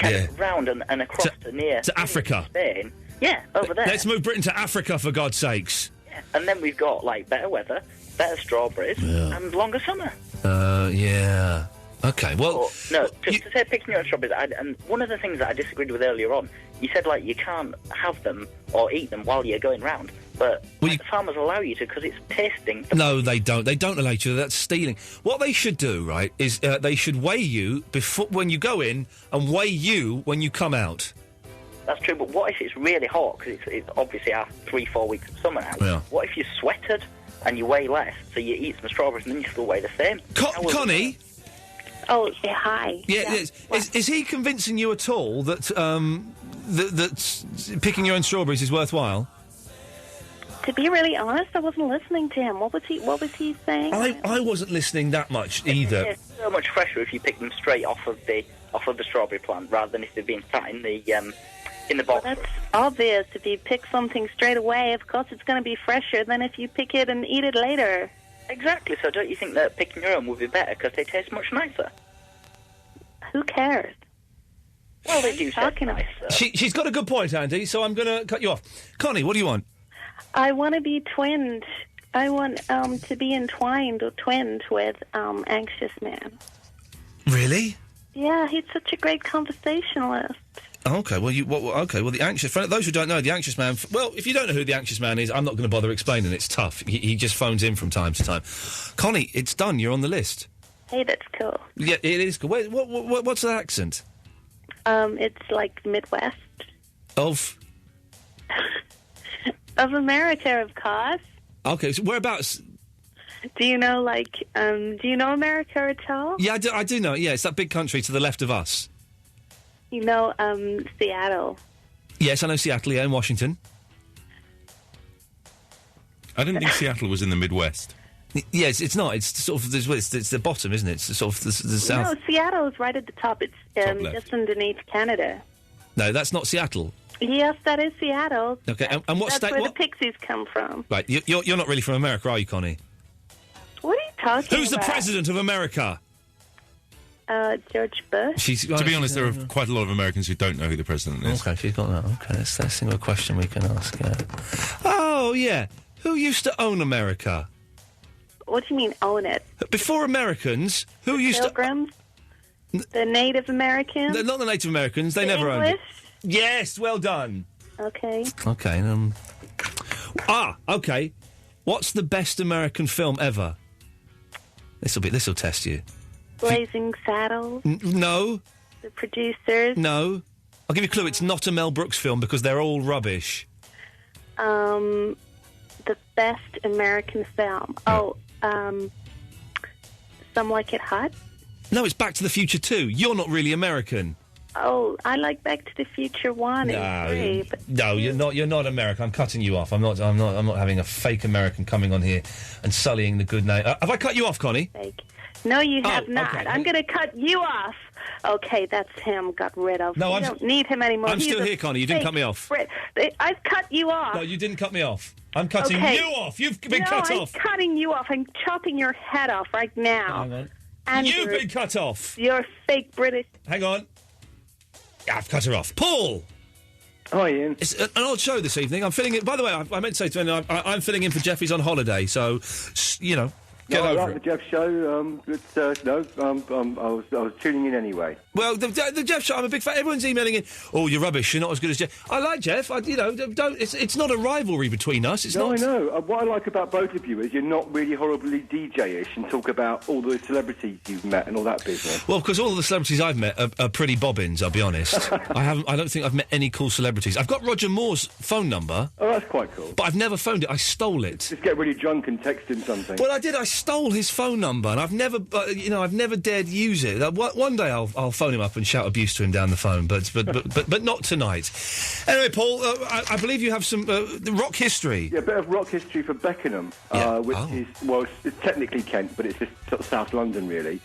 of round and across to Africa. Spain. Yeah, over there. Let's move Britain to Africa, for God's sakes. Yeah, and then we've got like better weather, better strawberries, and longer summer. Yeah. Okay, well... No, just to say picking your own strawberries, and one of the things that I disagreed with earlier on, you said, like, you can't have them or eat them while you're going round, but the farmers allow you to because it's tasting... No, they don't. They don't allow you to. That's stealing. What they should do, right, is they should weigh you when you go in and weigh you when you come out. That's true, but what if it's really hot, because it's obviously our 3-4 weeks of summer now. Yeah. What if you sweated and you weigh less, so you eat some strawberries and then you still weigh the same? Connie? Oh, yeah, hi. Yeah. Is he convincing you at all that that picking your own strawberries is worthwhile? To be really honest, I wasn't listening to him. What was he saying? I wasn't listening that much either. It's so much fresher if you pick them straight off of the strawberry plant rather than if they've been sat in the box. Well, that's obvious. If you pick something straight away, of course it's going to be fresher than if you pick it and eat it later. Exactly. So don't you think that picking your own would be better because they taste much nicer? Who cares? Well, they do taste nicer. She's got a good point, Andy, so I'm going to cut you off. Connie, what do you want? I want to be twinned I want to be entwined or twinned with Anxious Man. Really? Yeah, he's such a great conversationalist. Okay, well, the Anxious... For those who don't know, the Anxious Man... Well, if you don't know who the Anxious Man is, I'm not going to bother explaining. It's tough. He just phones in from time to time. Connie, it's done. You're on the list. Hey, that's cool. Yeah, it is cool. Wait, what's that accent? It's like Midwest. Of America, of course. Okay, so whereabouts... Do you know, do you know America at all? Yeah, I do know. Yeah, it's that big country to the left of us. You know, Seattle. Yes, I know Seattle, yeah, in Washington. I didn't think Seattle was in the Midwest. Yes, it's not. It's sort of it's the bottom, isn't it? It's sort of the south. No, Seattle is right at the top. It's just underneath Canada. No, that's not Seattle. Yes, that is Seattle. Okay, and what That's state? where What? the Pixies come from. Right, you're not really from America, are you, Connie? What are you talking Who's about? the president of America? George Bush. To be honest, there are quite a lot of Americans who don't know who the president is. Okay, she's got that. Okay, let's think of a question we can ask. Yeah. Oh, yeah. Who used to own America? What do you mean, own it? Before Americans, who the used Pilgrims? The Native Americans? Not the Native Americans. They never owned it. Yes, well done. Okay. Okay. Okay. What's the best American film ever? This'll test you. Blazing Saddles? No. The Producers? No. I'll give you a clue. It's not a Mel Brooks film because they're all rubbish. The best American film. Some Like It Hot? No, it's Back to the Future 2. You're not really American. Oh, I like Back to the Future 1 and 3, but... No, you're not American. I'm cutting you off. I'm not having a fake American coming on here and sullying the good name. Have I cut you off, Connie? Fake. No, you have not. okay. I'm going to cut you off. Okay, that's him. Got rid of. No, we don't need him anymore. I'm He's still a here, Connie. You didn't cut me off. I've cut you off. No, you didn't cut me off. I'm cutting you off. You've been cut off. I'm cutting you off. I'm chopping your head off right now. Hang on. Andrew, You've been cut off. You're fake British. Hang on. I've cut her off. Paul! Hi, Ian. It's an odd show this evening. I'm filling in... By the way, I meant to say to him, I'm filling in for Jeff. He's on holiday, so, get over I like it. the Jeff show. I was tuning in anyway. Well, the Jeff show, I'm a big fan. Everyone's emailing in, oh, you're rubbish, you're not as good as Jeff. I like Jeff. It's not a rivalry between us. It's not... I know. What I like about both of you is you're not really horribly DJ-ish and talk about all the celebrities you've met and all that business. Well, because all of the celebrities I've met are pretty bobbins, I'll be honest. I don't think I've met any cool celebrities. I've got Roger Moore's phone number. Oh, that's quite cool. But I've never phoned it. I stole it. Just get really drunk and text him something. Well, I did. I stole his phone number, and I've never, I've never dared use it. One day I'll phone him up and shout abuse to him down the phone, but not tonight. Anyway, Paul, I believe you have some rock history. Yeah, a bit of rock history for Beckenham, which is, well, it's technically Kent, but it's just sort of South London, really.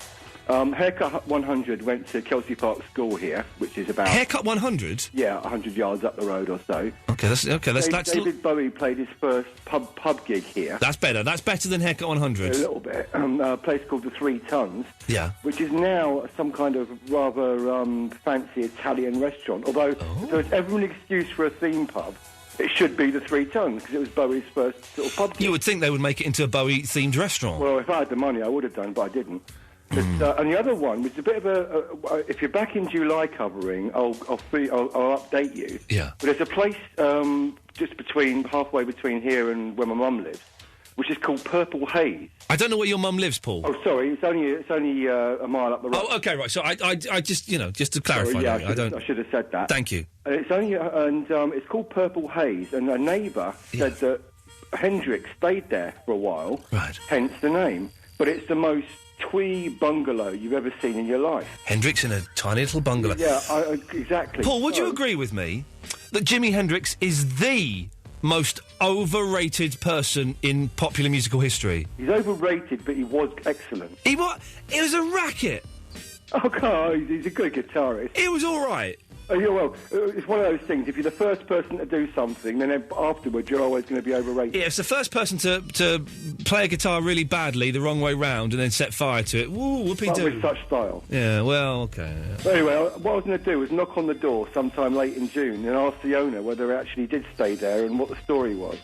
Haircut 100 went to Kelsey Park School here, which is about... Haircut 100? Yeah, 100 yards up the road or so. That's David Bowie played his first pub gig here. That's better. That's better than Haircut 100. A little bit. A place called the 3 Tons. Yeah. Which is now some kind of rather fancy Italian restaurant. Although, if there's ever an excuse for a theme pub, it should be the 3 Tons, because it was Bowie's first sort of pub gig. You would think they would make it into a Bowie-themed restaurant. Well, if I had the money, I would have done, but I didn't. And the other one was a bit of if you're back in July covering, I'll update you. Yeah. But there's a place just halfway between here and where my mum lives, which is called Purple Haze. I don't know where your mum lives, Paul. Oh, sorry, it's only a mile up the road. Oh, okay, right. So I just just to clarify. Sorry, yeah, I should have said that. Thank you. It's it's called Purple Haze, and a neighbour said that Hendrix stayed there for a while. Right. Hence the name. But it's the most twee bungalow you've ever seen in your life. Hendrix in a tiny little bungalow. Yeah, exactly. Paul, would you agree with me that Jimi Hendrix is the most overrated person in popular musical history? He's overrated, but he was excellent. He was a racket. Oh, God, he's a good guitarist. He was all right. Oh, yeah, well, it's one of those things. If you're the first person to do something, then afterwards you're always going to be overrated. Yeah, it's the first person to play a guitar really badly the wrong way round and then set fire to it. Woo, whoopee-doo. Not with such style. Yeah, well, okay. Yeah. Anyway, what I was going to do was knock on the door sometime late in June and ask the owner whether he actually did stay there and what the story was.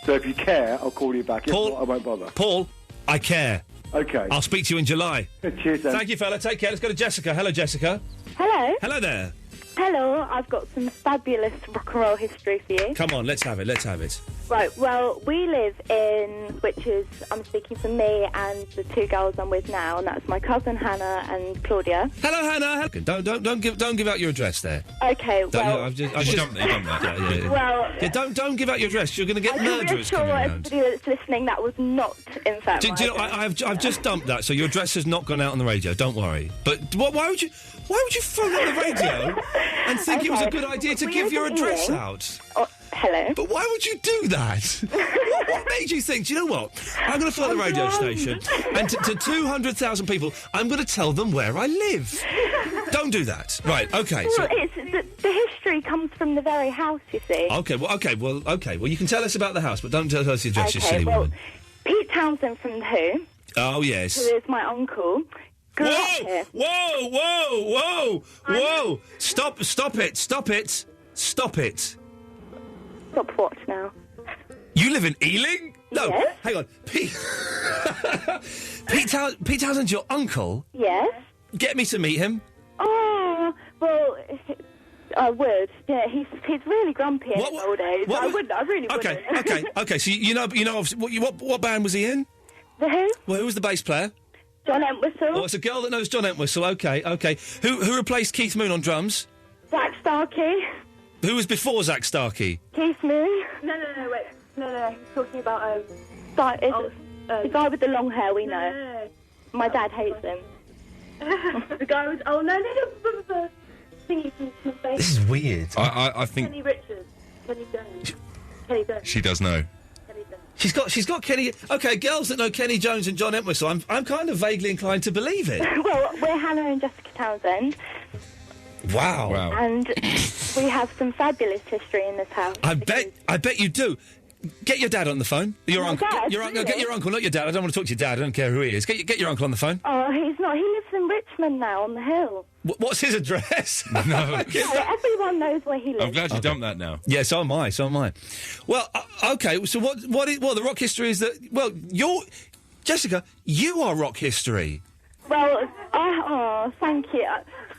So if you care, I'll call you back. If Paul- not, I won't bother. Paul, I care. Okay. I'll speak to you in July. Cheers, then. Thank you, fella. Take care. Let's go to Jessica. Hello, Jessica. Hello. Hello there. Hello, I've got some fabulous rock and roll history for you. Come on, let's have it. Let's have it. Right, well, we live in, which is, I'm speaking for me and the two girls I'm with now, and that's my cousin Hannah and Claudia. Hello, Hannah. Don't give out your address there. Okay, well... I've just dumped that. Yeah. Well... Yeah, don't give out your address. You're going to get murderers coming around. everybody that's listening, that was not, in fact, Do you know, I've just dumped that, so your address has not gone out on the radio. Don't worry. But why would you phone on the radio and think it was a good idea to give your address out? Hello. But why would you do that? what made you think, do you know what? I'm going to phone the radio station and to 200,000 people, I'm going to tell them where I live. Don't do that. Right, OK. Well, the history comes from the very house, you see. OK, well, you can tell us about the house, but don't tell us the address, you silly woman. Pete Townsend from The Who. Oh, yes. Who is my uncle. Whoa! Stop it. Stop what now? You live in Ealing? No, yes. Hang on. Pete Townsend's your uncle? Yes. Get me to meet him. Oh, well, I would. Yeah, he's really grumpy in his old age. I really wouldn't. Okay. So you know, what band was he in? The Who? Well, who was the bass player? John Entwistle. Oh, it's a girl that knows John Entwistle. Okay. Who replaced Keith Moon on drums? Zach Starkey. Who was before Zach Starkey? Keith Moon. No, wait. No. He's talking about the guy with the long hair. We know. No. My dad hates him. The guy with no. This is weird. I think Kenny Richards. Kenny Jones. She does know. She's got Kenny. Okay, girls that know Kenny Jones and John Entwistle. I'm kind of vaguely inclined to believe it. Well, we're Hannah and Jessica Townsend. Wow. And we have some fabulous history in this house. I bet you do. Get your dad on the phone. Your uncle. Dad, No, get your uncle, not your dad. I don't want to talk to your dad. I don't care who he is. Get your uncle on the phone. Oh, he's not. He lives in Richmond now, on the hill. What's his address? No. Everyone knows where he lives. I'm glad you dumped that now. Yeah, so am I. Well, okay, so what the rock history is that... Well, Jessica, you are rock history. Well, thank you.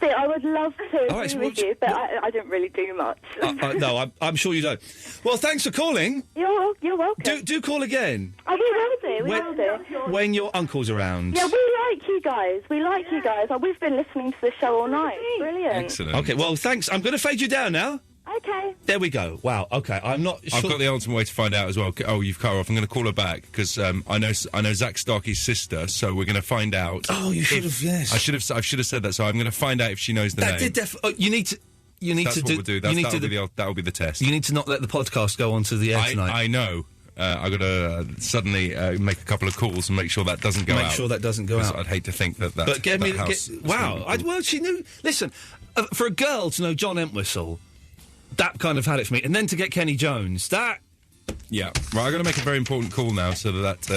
See, I would love to agree with you, but I don't really do much. No, I'm sure you don't. Well, thanks for calling. You're welcome. Do call again. Oh, we will do. When your uncle's around. Yeah, we like you guys. We've been listening to the show all night. Brilliant. Excellent. Okay, well, thanks. I'm going to fade you down now. Okay. There we go. Wow. Okay, I'm not sure. I've got the ultimate way to find out as well. Oh, you've cut her off. I'm going to call her back because I know Zach Starkey's sister, so we're going to find out. Oh, you should have. Yes. I should have said that. So I'm going to find out if she knows the name. That did definitely. You need to. That's what we'll do. That'll be the test. You need to not let the podcast go onto the air tonight. I know. I've got to suddenly make a couple of calls and make sure that doesn't go out. Make sure that doesn't go out. I'd hate to think that. But wow. Well, she knew. Listen, for a girl to know John Entwistle, that kind of had it for me. And then to get Kenny Jones, that... Yeah. Right, I'm going to make a very important call now so that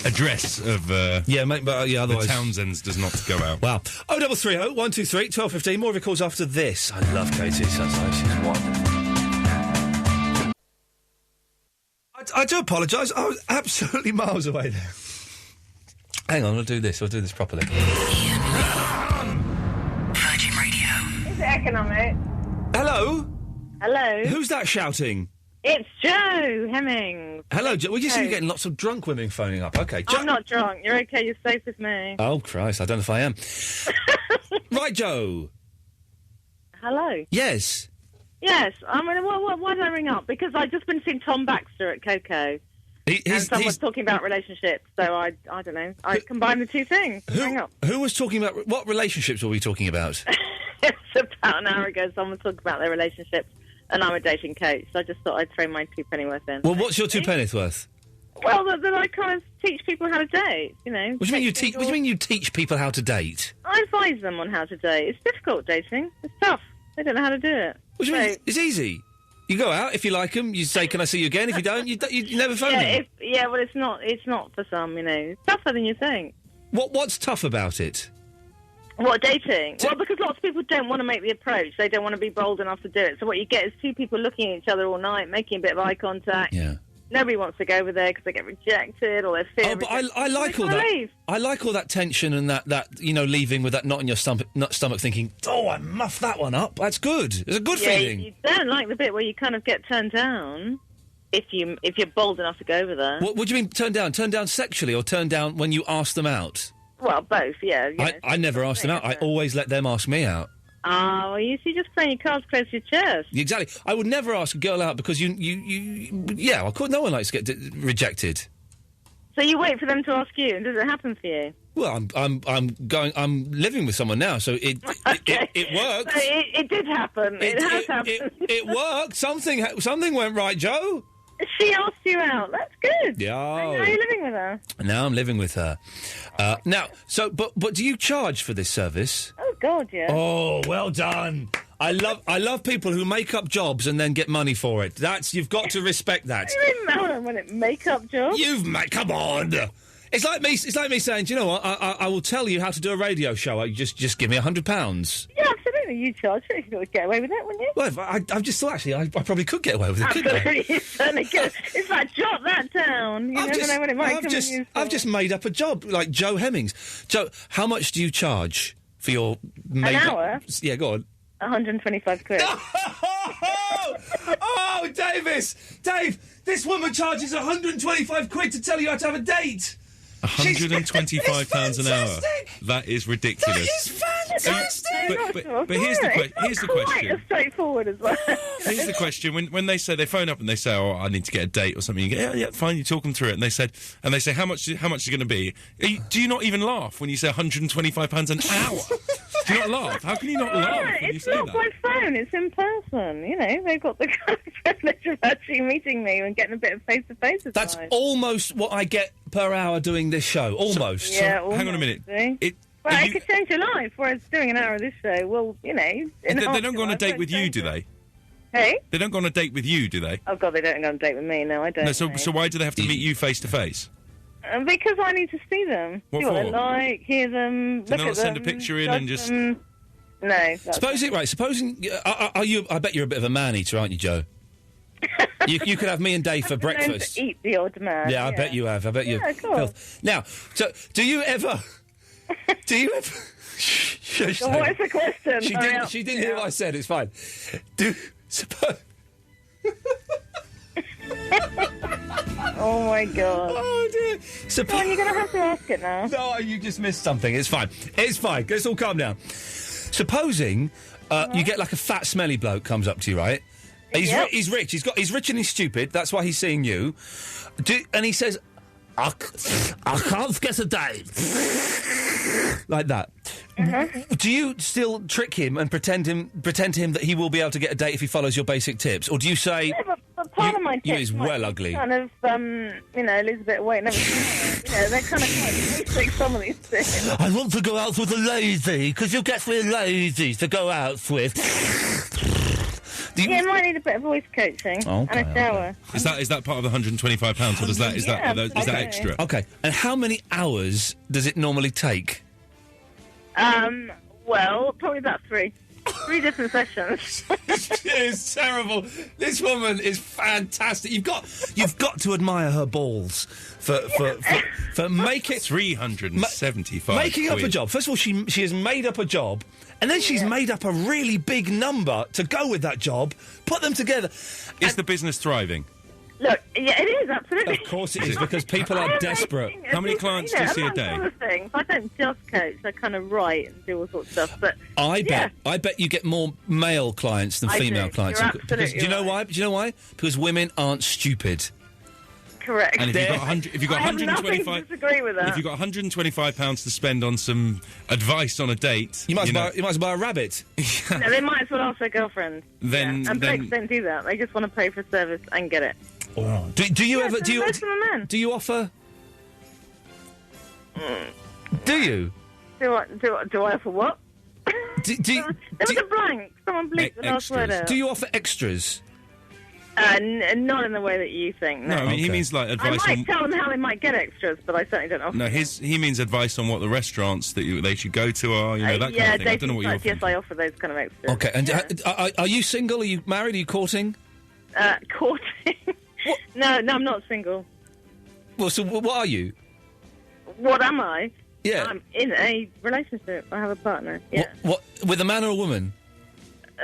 address of otherwise the Townsends does not go out. Wow. 0330 123 1215. More of your calls after this. I love Katie. She's wonderful. I do apologise. I was absolutely miles away there. Hang on, I'll do this properly. Virgin Radio. Is it economic? Hello? Hello? Who's that shouting? It's Joe Hemmings. Hello, Joe. We just see you getting lots of drunk women phoning up. OK, Joe. I'm not drunk. You're OK. You're safe with me. Oh, Christ. I don't know if I am. Right, Joe. Hello? Yes. Yes. I mean, why did I ring up? Because I've just been seeing Tom Baxter at Coco. And someone's talking about relationships, so I don't know. I combined the two things. Who was talking about... What relationships were we talking about? It was about an hour ago. Someone talked about their relationships, and I'm a dating coach, so I just thought I'd throw my 2 pennyworth in. Well, what's your 2 pennyworth worth? Well, that I kind of teach people how to date, you know. What do you mean you teach people how to date? I advise them on how to date. It's difficult dating. It's tough. They don't know how to do it. What do you mean? It's easy. You go out, if you like them, you say, can I see you again? If you don't, you never phone them. Well, it's not for some, you know. It's tougher than you think. What's tough about it? What, dating? Well, because lots of people don't want to make the approach. They don't want to be bold enough to do it. So what you get is 2 people looking at each other all night, making a bit of eye contact. Yeah. nobody wants to go over there because they get rejected or they're fear. Oh, but I like all that. Leave. I like all that tension and that leaving with that knot in your stomach, thinking, oh, I muffed that one up. That's good. It's a good feeling. You don't like the bit where you kind of get turned down if you're bold enough to go over there. What do you mean turned down? Turned down sexually or turned down when you ask them out? Well, both, yeah. I never ask them out. I always let them ask me out. Oh, well, you see, just playing your cards close to your chest. Exactly. I would never ask a girl out because yeah, of course, no one likes to get rejected. So you wait for them to ask you, and does it happen for you? Well, I'm living with someone now, so it worked. So it did happen. It has happened. It worked. Something went right, Joe. She asked you out. That's good. Yeah. Now you're living with her. Now I'm living with her. But do you charge for this service? Oh God, yeah. Oh, well done. I love people who make up jobs and then get money for it. You've got to respect that. You mean make up jobs? Come on. It's like me saying, do you know what? I will tell you how to do a radio show. You just give me £100. Yeah, absolutely. You charge for it. You could get away with it, wouldn't you? Well, I've just thought actually I probably could get away with it. Couldn't I? Absolutely, you certainly could. It's like jot that down. You never know when it might come in useful. I've just made up a job like Joe Hemmings. Joe, how much do you charge for your an hour? Yeah, go on. 125 quid. Oh, Dave, this woman charges 125 quid to tell you how to have a date. £125 an hour. That is ridiculous. That is fantastic. But here's the question. Quite straightforward as well. Here's the question: when they phone up and they say, "Oh, I need to get a date or something," you go, "Yeah, fine." You talk them through it, and they say, "How much is it going to be?" Do you not even laugh when you say £125 an hour? Do you not laugh? How can you not laugh when you say that? It's not by phone. It's in person. You know, they've got the kind of privilege of actually meeting me and getting a bit of face-to-face. That's almost what I get per hour doing this show. Almost. Almost, hang on a minute. It could change your life, whereas doing an hour of this show will, you know... They don't go on a date with you, do they? Hey? They don't go on a date with you, do they? Oh, God, they don't go on a date with me. No, I don't. No, so why do they have to meet you face-to-face? Because I need to see them. What see what for? they like, hear them, Do they not send a picture in and just... No. Supposing... I bet you're a bit of a man-eater, aren't you, Joe? you could have me and Dave for breakfast. Eat the odd man. Yeah, I bet you have. I bet you. Yeah, of course. Now, so do you ever? What is the question? She didn't hear what I said. It's fine. Suppose. Oh my God. Oh dear. Come on, you're going to have to ask it now. No, you just missed something. It's fine. Let's all calm down. Supposing you get like a fat, smelly bloke comes up to you, right? He's rich. He's rich and he's stupid. That's why he's seeing you. And he says, I can't get a date. Like that. Do you still trick him and pretend to him that he will be able to get a date if he follows your basic tips? Or do you say... Yeah, but part of my tips is well ugly. Kind of, lose a bit of weight and everything. They're kind of quite basic, some of these things. I want to go out with a lady, because you'll get me a lady to go out with. You might need a bit of voice coaching and a shower. Is that part of the £125, or is that extra? Okay. And how many hours does it normally take? Well, probably about 3. 3 different sessions. It's terrible. This woman is fantastic. You've got to admire her balls for making 375. Making up a job. First of all, she has made up a job, and then she's made up a really big number to go with that job. Put them together. Is the business thriving? Look, yeah, it is, absolutely. Of course it is, because people are desperate. How many clients do you see a day? Other things, I don't just coach, I kind of write and do all sorts of stuff. But I bet you get more male clients than female clients. You're Because do you know why? Do you know why? Because women aren't stupid. Correct. And if you've got disagree with that. If you've got £125 to spend on some advice on a date, you might as well buy a rabbit. No, they might as well ask their girlfriend. And blokes don't do that. They just want to pay for service and get it. Oh. Do you offer? Do you? Do I offer what? There was a blank. Someone bleeped the last word out. Do you offer extras? Not in the way that you think. No, I mean, he means like advice. I might tell them how they might get extras, but I certainly don't offer. No, he means advice on what the restaurants that they should go to are. That kind of thing. I don't know what you offer. Yes, I offer those kind of extras. Okay, and are you single? Are you married? Are you courting? Courting? No, I'm not single. Well, so what are you? What am I? Yeah. I'm in a relationship. I have a partner. Yeah. What with a man or a woman?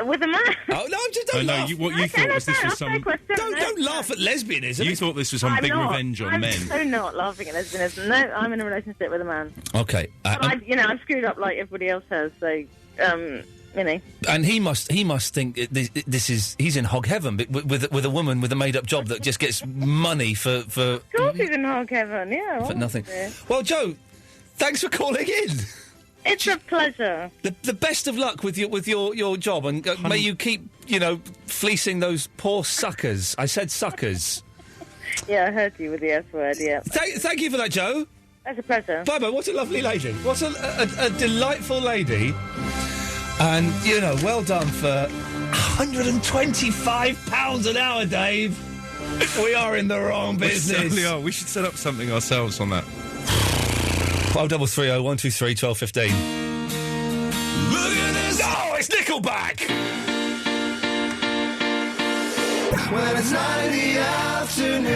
With a man. Oh no, just don't laugh. What you thought was this was some... Don't laugh at lesbianism. You thought this was some I'm big not. revenge on I'm men. so not laughing at lesbianism. No, I'm in a relationship with a man. Okay. But I've screwed up like everybody else has, so, you know. And he must think this is he's in hog heaven with a woman with a made up job that just gets money for. Of course he's in hog heaven, yeah. For nothing. obviously. Well, Joe, thanks for calling in. It's a pleasure. The best of luck with your job, and may you keep fleecing those poor suckers. I said suckers. Yeah, I heard you with the S word, yeah. Thank you for that, Joe. That's a pleasure. Bye-bye. What a lovely lady. What a delightful lady. And, well done for £125 an hour, Dave. We are in the wrong business. We certainly are. We should set up something ourselves on that. 533 123 1215. Look at this! Oh, it's Nickelback! When it's 9 in the afternoon.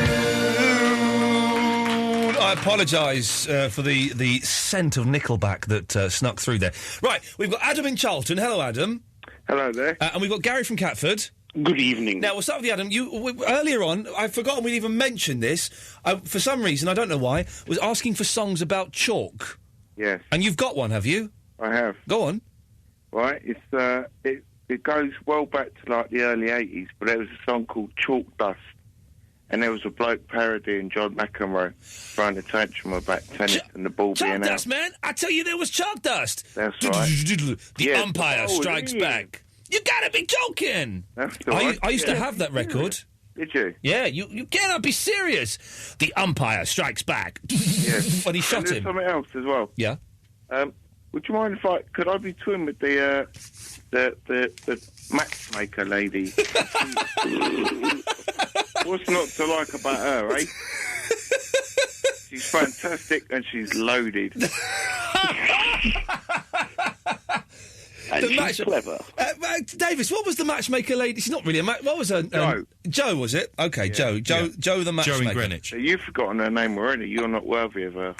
I apologise for the scent of Nickelback that snuck through there. Right, we've got Adam in Charlton. Hello, Adam. Hello there. And we've got Gary from Catford. Good evening. Now, we'll start with you, Adam. Earlier on, I've forgotten we'd even mentioned this. For some reason, I don't know why, was asking for songs about chalk. Yes. And you've got one, have you? I have. Go on. Right, it goes well back to like the early 80s, but there was a song called Chalk Dust, and there was a bloke parodying John McEnroe throwing a tantrum about tennis and the ball being out. Chalk dust, man! I tell you, there was chalk dust! That's right. The umpire strikes back. You gotta be joking! That's the right. I used to have that record. Did you? Yeah, you cannot be serious. The umpire strikes back. Yes. But he shot and there's him. something else as well. Yeah. Would you mind if could I be twin with the matchmaker lady? What's not to like about her, eh? She's fantastic and she's loaded. And she's clever. Davis, what was the matchmaker lady? She's not really a what was her? Joe. Joe, was it? Okay, Yeah. Joe the matchmaker. Joe in Greenwich. You've forgotten her name already. You're not worthy of her.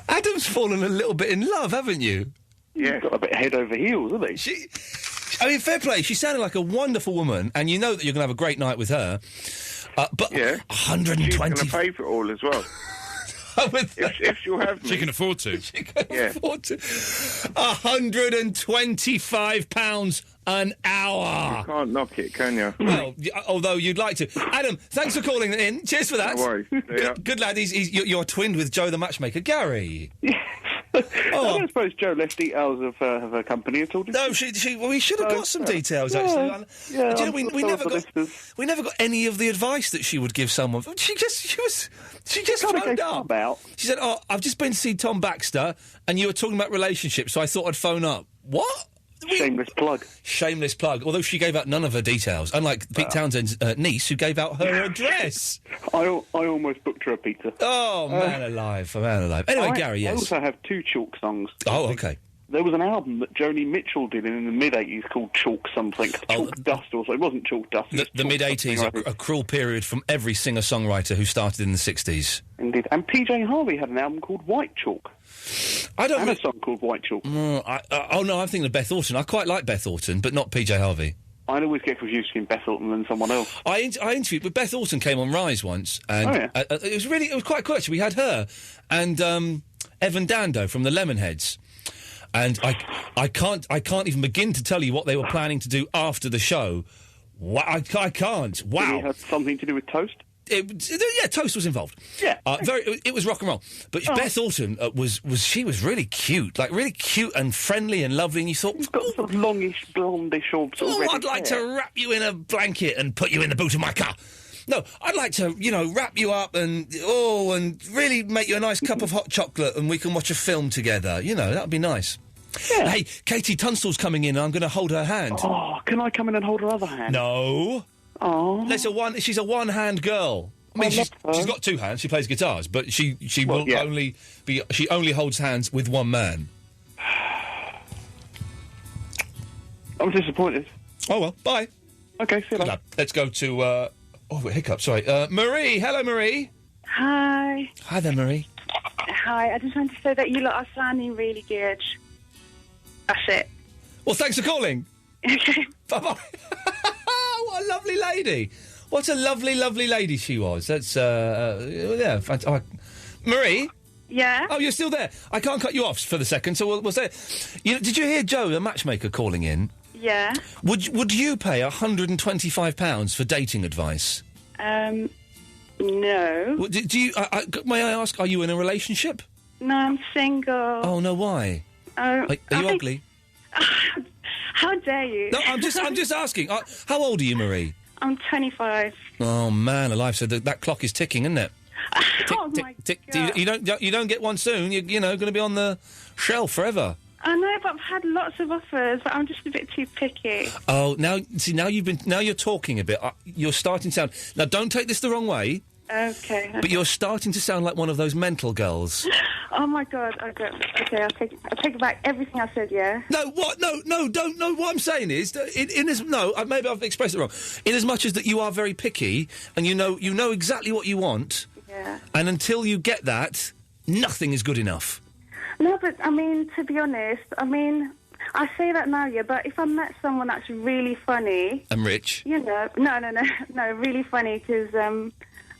Adam's fallen a little bit in love, haven't you? Yeah. Got a bit head over heels, hasn't he? I mean, fair play. She sounded like a wonderful woman, and you know that you're going to have a great night with her. But yeah. 120... She's going to pay for it all as well. if she'll have me. She can afford to. She can afford to. £125 an hour. You can't knock it, can you? Well, although you'd like to. Adam, thanks for calling in. Cheers for that. No worries. Yeah. Good lad. You're twinned with Joe the matchmaker. Gary. I don't suppose Joe left details of her company at all. No, we should have got some details actually. Yeah, Do you know, we never got any of the advice that she would give someone. She just phoned up. She said, "Oh, I've just been to see Tom Baxter, and you were talking about relationships, so I thought I'd phone up." What? Shameless plug. Shameless plug. Although she gave out none of her details, unlike Pete Townsend's niece, who gave out her address. I almost booked her a pizza. Oh, man alive. Anyway, Gary, yes. I also have two Chalk songs. Oh, okay. There was an album that Joni Mitchell did in the mid-80s called Chalk something. Chalk Dust also. It wasn't Chalk Dust. The mid-80s, a cruel period from every singer-songwriter who started in the 60s. Indeed. And PJ Harvey had an album called White Chalk. I don't. And a song called White Chalk. No, I'm thinking of Beth Orton. I quite like Beth Orton, but not PJ Harvey. I always get confused between Beth Orton and someone else. I interviewed, but Beth Orton came on Rise once, and it was quite cool actually. We had her and Evan Dando from the Lemonheads, and I can't even begin to tell you what they were planning to do after the show. I can't. Wow. Did it have something to do with Toast? Yeah, Toast was involved. Yeah, it was rock and roll. But Beth Orton was really cute, like really cute and friendly and lovely. And you thought, she's got sort of longish, blondish, sort of I'd like to wrap you in a blanket and put you in the boot of my car. No, I'd like to, wrap you up and really make you a nice cup of hot chocolate and we can watch a film together. That'd be nice. Yeah. Hey, Katie Tunstall's coming in and I'm going to hold her hand. Oh, can I come in and hold her other hand? No. Oh. She's a one-hand girl. I mean, she's got two hands. She plays guitars, but she only holds hands with one man. I'm disappointed. Oh well, bye. Okay, see you later. Let's go to, hiccup, sorry. Marie, hello, Marie. Hi. Hi there, Marie. Hi, I just wanted to say that you lot are sounding really good. That's it. Well, thanks for calling. Okay. Bye-bye. What a lovely lady. What a lovely, lovely lady she was. That's, yeah, fantastic. Marie? Yeah? Oh, you're still there. I can't cut you off for the second, so we'll say... did you hear Joe, the matchmaker, calling in? Yeah. Would you pay £125 for dating advice? No. Well, do you... may I ask, are you in a relationship? No, I'm single. Oh, no, why? Are you ugly? How dare you? No, I'm just asking. How old are you, Marie? I'm 25. Oh, man alive. So that clock is ticking, isn't it? Oh, my God. You don't get one soon. You're going to be on the shelf forever. I know, but I've had lots of offers, but I'm just a bit too picky. Oh, now you're talking a bit. You're starting to sound... Now, don't take this the wrong way. Okay. But you're starting to sound like one of those mental girls. Oh, my God. Okay, I'll take back everything I said, yeah? No, what? No, don't. No, what I'm saying is, maybe I've expressed it wrong. In as much as that you are very picky, and you know exactly what you want, yeah. And until you get that, nothing is good enough. No, but, I mean, to be honest, I say that now, yeah, but if I met someone that's really funny... And rich? You know, no, really funny, because,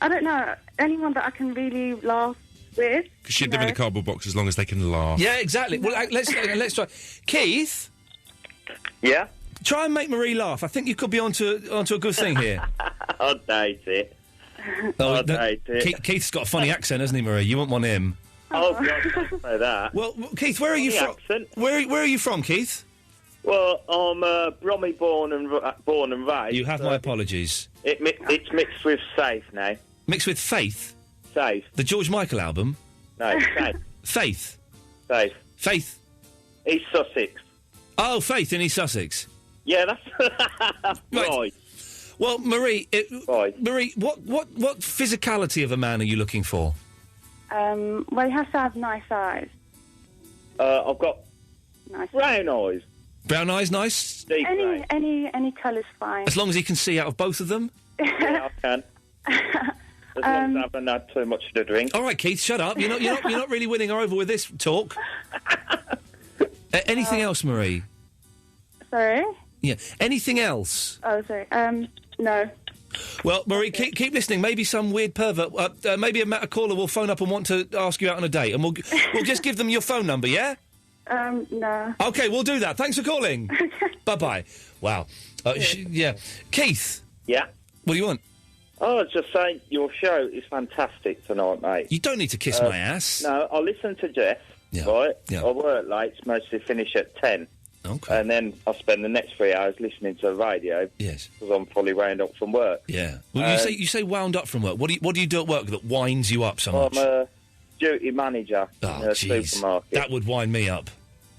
I don't know, anyone that I can really laugh with. Because she'd live in a cardboard box as long as they can laugh. Yeah, exactly. Well, let's try. Keith? Yeah? Try and make Marie laugh. I think you could be onto a good thing here. I'll date it. I'll date it. Keith's got a funny accent, hasn't he, Marie? You wouldn't want him. Oh, God, don't say that. Well, Keith, where are you from? Accent. Where are you from, Keith? Well, I'm Bromley born and raised. You have my apologies. It's mixed with Safe now. Mixed with Faith? Safe. The George Michael album? No, Safe. Faith? Safe. Faith? East Sussex. Oh, Faith in East Sussex? Yeah, that's right. Well, Marie, Marie, what physicality of a man are you looking for? Well, he has to have nice eyes. I've got brown eyes. Brown eyes, nice? Deep grey. Any colour's fine. As long as he can see out of both of them? Yeah, I can. As long as I haven't had too much to drink. All right, Keith, shut up. You're not really winning her over with this talk. Anything else, Marie? Sorry? Yeah. Anything else? Oh, sorry. No. Well, Marie, keep listening. Maybe some weird pervert, maybe a caller will phone up and want to ask you out on a date, and we'll just give them your phone number, yeah? No. OK, we'll do that. Thanks for calling. Bye-bye. Wow. Yeah. Keith? Yeah? What do you want? Oh, I was just saying, your show is fantastic tonight, mate. You don't need to kiss my ass. No, I listen to Jeff, right? Yeah. I work late, mostly finish at 10. Okay. And then I spend the next 3 hours listening to the radio. Yes. Because I'm fully wound up from work. Yeah. Well, you say wound up from work. What do you do at work that winds you up so much? I'm a duty manager in a supermarket. That would wind me up.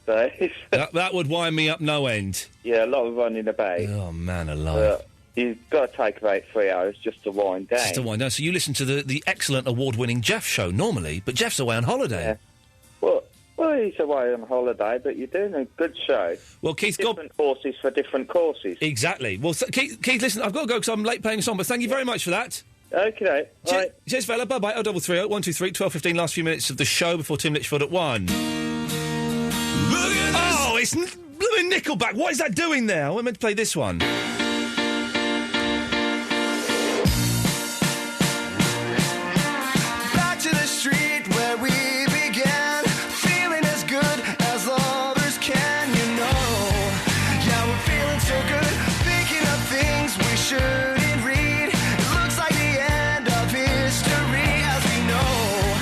So that would wind me up no end. Yeah, a lot of running about. Oh, man alive. You've got to take about 3 hours just to wind down. Just to wind down. So you listen to the excellent award-winning Jeff show normally, but Jeff's away on holiday. Yeah. Well, he's away on holiday, but you're doing a good show. Well, Keith, different horses for different courses. Exactly. Well, Keith, listen, I've got to go because I'm late playing a song, but thank you very much for that. Okay, right. Cheers, fella. Bye-bye. 0330 123 1215. Last few minutes of the show before Tim Litchfield at 1. Oh, it's blooming Nickelback. What is that doing there? We're meant to play this one. Back to the street where we began, feeling as good as lovers can, you know. Yeah, we're feeling so good, thinking of things we shouldn't read. It looks like the end of history as we know.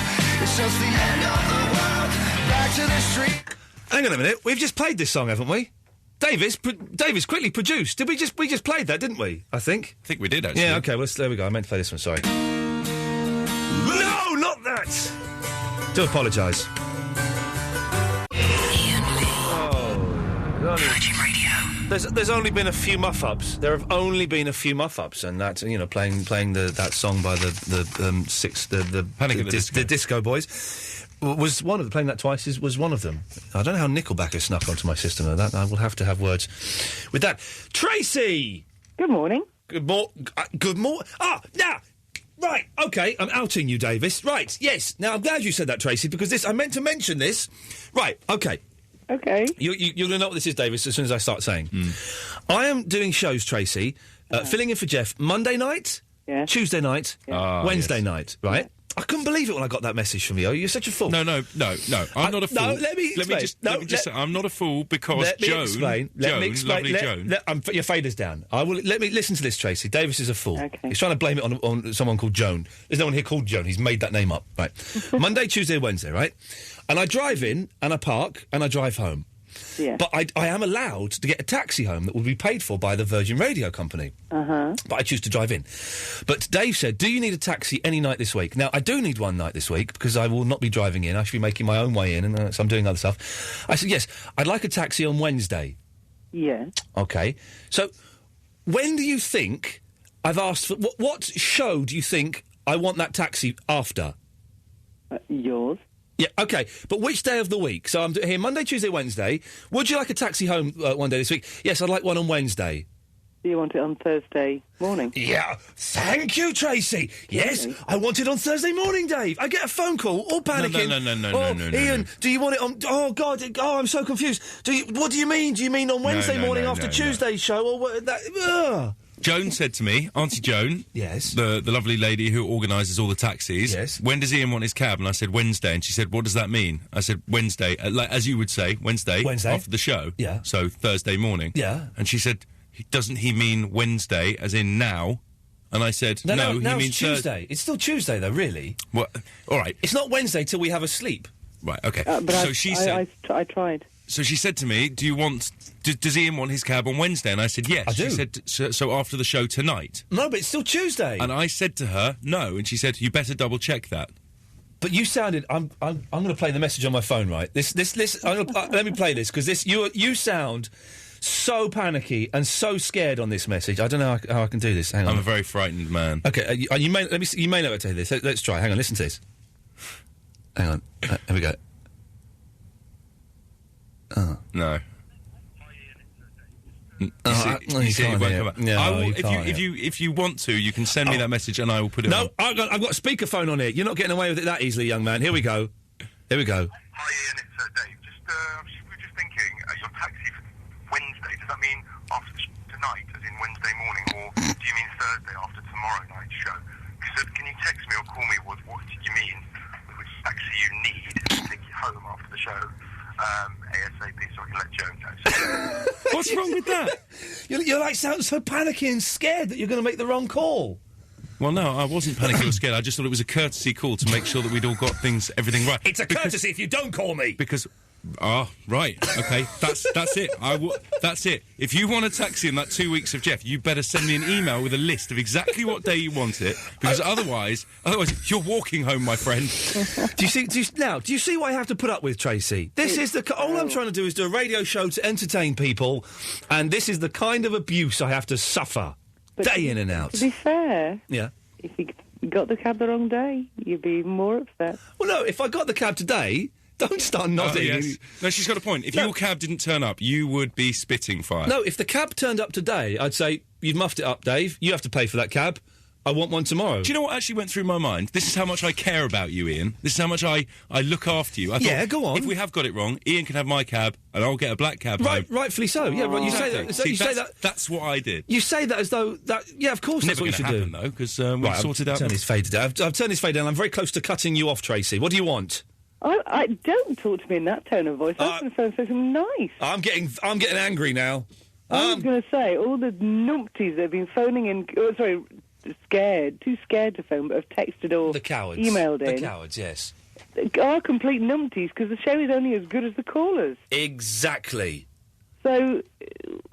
It's just the end of the world. Back to the street. Hang on a minute. We've just played this song, haven't we? Davis quickly produced. We just played that, didn't we? I think we did, actually. Yeah, OK, well, there we go. I meant to play this one, sorry. No, not that! Do apologise. Virgin Radio. There's only been a few muff-ups. There have only been a few muff-ups, and that, playing that song by the Panic at the Disco. The Disco Boys was one of them. Playing that twice was one of them. I don't know how Nickelback has snuck onto my system. That I will have to have words with that. Tracy! Good morning. Good morning. Now, right, OK, I'm outing you, Davis. Right, yes. Now, I'm glad you said that, Tracy, because I meant to mention this. Right, OK. OK. You're going to know what this is, Davis, as soon as I start saying. I am doing shows, Tracy, filling in for Jeff Monday night, Tuesday night, Wednesday night, right? Yeah. I couldn't believe it when I got that message from you. You're such a fool. No. I'm not a fool. No, let me explain. Let me just say, I'm not a fool because Joan, lovely Joan. Your fader's down. Let me listen to this, Tracy. Davis is a fool. Okay. He's trying to blame it on someone called Joan. There's no one here called Joan. He's made that name up. Right. Monday, Tuesday, Wednesday, right? And I drive in, and I park, and I drive home. Yeah. But I am allowed to get a taxi home that will be paid for by the Virgin Radio Company. But I choose to drive in. But Dave said, do you need a taxi any night this week? Now, I do need one night this week because I will not be driving in. I should be making my own way in, and so I'm doing other stuff. I said, yes, I'd like a taxi on Wednesday. Yeah. OK. So, when do you think I've asked for... What show do you think I want that taxi after? Yours. Yeah, OK. But which day of the week? So I'm here Monday, Tuesday, Wednesday. Would you like a taxi home one day this week? Yes, I'd like one on Wednesday. Do you want it on Thursday morning? Yeah. Thank you, Tracy. Yes, I want it on Thursday morning, Dave. I get a phone call, all panicking. No. Ian, do you want it on... Oh, God, I'm so confused. What do you mean? Do you mean on Wednesday morning after Tuesday's show? Or what? Joan said to me, Auntie Joan, yes, the lovely lady who organises all the taxis, yes, when does Ian want his cab? And I said Wednesday, and she said, what does that mean? I said Wednesday, like, as you would say, Wednesday after the show, yeah, so Thursday morning, yeah. And she said, doesn't he mean Wednesday as in now? And I said, no, he means Tuesday. It's still Tuesday though, really. Well, all right, it's not Wednesday till we have a sleep. Right, okay. But she said, I tried. So she said to me, does Ian want his cab on Wednesday? And I said, yes. I do. She said, so after the show tonight? No, but it's still Tuesday. And I said to her, no. And she said, you better double check that. But you sounded... I'm going to play the message on my phone, right? Let me play this, because you sound so panicky and so scared on this message. I don't know how I can do this. Hang on. I'm a very frightened man. Okay, you may know how to do this. Let's try. Hang on, listen to this. Hang on. Here we go. Oh. No. If you want to, you can send me that message and I will put it on. I've got speakerphone on here. You're not getting away with it that easily, young man. Here we go. Hi, Ian, it's Dave. We're just thinking, your taxi for Wednesday, does that mean after tonight, as in Wednesday morning, or do you mean Thursday after tomorrow night's show? Because can you text me or call me what you mean, which taxi you need to take you home after the show? ASAP, so I can let Joan know. What's wrong with that? You're like sound so panicky and scared that you're going to make the wrong call. Well, no, I wasn't panicky or scared. I just thought it was a courtesy call to make sure that we'd all got everything right. It's a courtesy if you don't call me. Because... right. Okay, that's it. That's it. If you want a taxi in that 2 weeks of Jeff, you better send me an email with a list of exactly what day you want it, because otherwise you're walking home, my friend. Do you see what I have to put up with, Tracy? This is all I'm trying to do is do a radio show to entertain people, and this is the kind of abuse I have to suffer day in and out. To be fair, yeah, if you got the cab the wrong day, you'd be more upset. Well, no, if I got the cab today. Don't start nodding. Yes. No, she's got a point. If your cab didn't turn up, you would be spitting fire. No, if the cab turned up today, I'd say, you've muffed it up, Dave. You have to pay for that cab. I want one tomorrow. Do you know what actually went through my mind? This is how much I care about you, Ian. This is how much I look after you. I thought, go on. If we have got it wrong, Ian can have my cab, and I'll get a black cab home. Rightfully so. Yeah, right. You say that. See, that's what I did. You say that as though that. Yeah, of course. That's what you should do. Never going to happen though, because we've sorted out. I've turned his fade down. I've turned his fade down. I'm very close to cutting you off, Tracy. What do you want? I don't talk to me in that tone of voice. I was going to say something nice. I'm getting angry now. I was going to say all the numpties that have been phoning in. Oh, sorry, too scared to phone, but have texted or the cowards, emailed in. The cowards, yes, are complete numpties because the show is only as good as the callers. Exactly. So,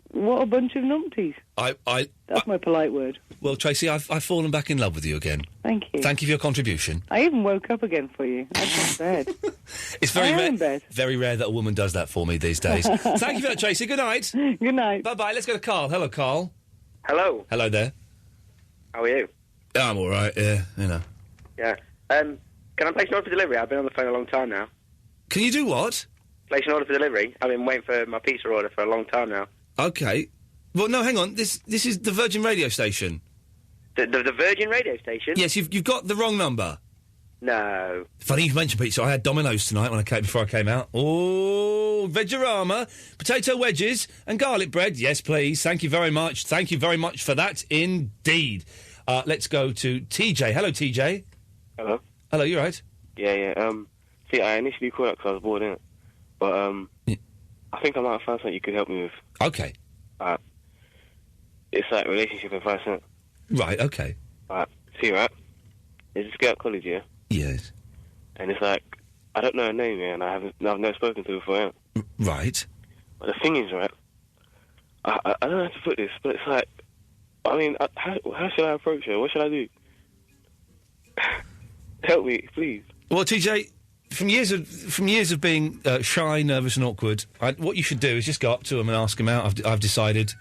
what a bunch of numpties. That's my polite word. Well, Tracy, I've fallen back in love with you again. Thank you. Thank you for your contribution. I even woke up again for you. I was in bed. It's very rare that a woman does that for me these days. Thank you for that, Tracy. Good night. Good night. Bye-bye. Let's go to Carl. Hello, Carl. Hello. Hello there. How are you? I'm all right, yeah, you know. Yeah. Can I place an order for delivery? I've been on the phone a long time now. Can you do what? Place an order for delivery. I've been waiting for my pizza order for a long time now. Okay. Well, no, hang on. This is the Virgin radio station. The Virgin radio station? Yes, you've got the wrong number. No. Funny you mentioned pizza. I had Domino's tonight before I came out. Oh, Vegorama, potato wedges and garlic bread. Yes, please. Thank you very much. Thank you very much for that indeed. Let's go to TJ. Hello, TJ. Hello. Hello, you right? Yeah. See, I initially called up because I was bored, innit? But, I think I might have found something you could help me with. Okay. It's like relationship advice, innit? Right, okay. See, right? There's this girl at college, yeah? Yes. And it's like, I don't know her name, yeah, and I've never spoken to her before, yeah? Right. But the thing is, right, I don't know how to put this, but it's like, I mean, how should I approach her? What should I do? Help me, please. Well, TJ, from years of being shy, nervous, and awkward, what you should do is just go up to them and ask them out. I've decided.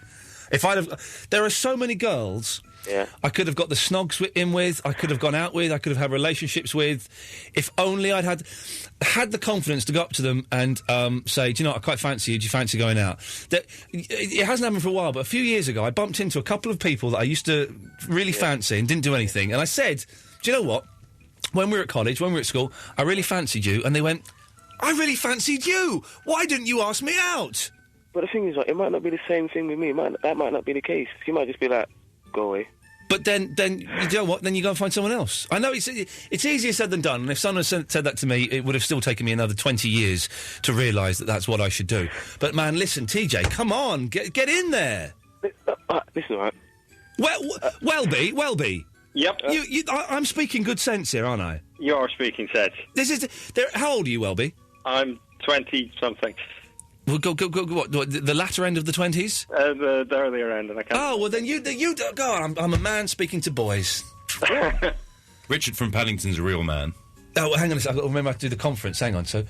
There are so many girls. Yeah. I could have got the snogs in with. I could have gone out with. I could have had relationships with. If only I'd had the confidence to go up to them and say, "Do you know what, I quite fancy you? Do you fancy going out?" It hasn't happened for a while, but a few years ago, I bumped into a couple of people that I used to really fancy and didn't do anything. And I said, "Do you know what? When we were at college, when we were at school, I really fancied you." And they went, "I really fancied you. Why didn't you ask me out?" But the thing is, like, it might not be the same thing with me. That might not be the case. She might just be like, "Go away." But then you know what? Then you go and find someone else. I know it's easier said than done. And if someone said that to me, it would have still taken me another 20 years to realise that that's what I should do. But man, listen, TJ, come on, get in there. Listen, right? Welby. Yep. I'm speaking good sense here, aren't I? You're speaking sense. How old are you, Welby? I'm 20-something. Well, go. What? The latter end of the 20s? The earlier end, and I can't. Oh well, then you. God, I'm a man speaking to boys. Richard from Paddington's a real man. Oh, hang on a second. I've got to remember how to do the conference. Hang on. So,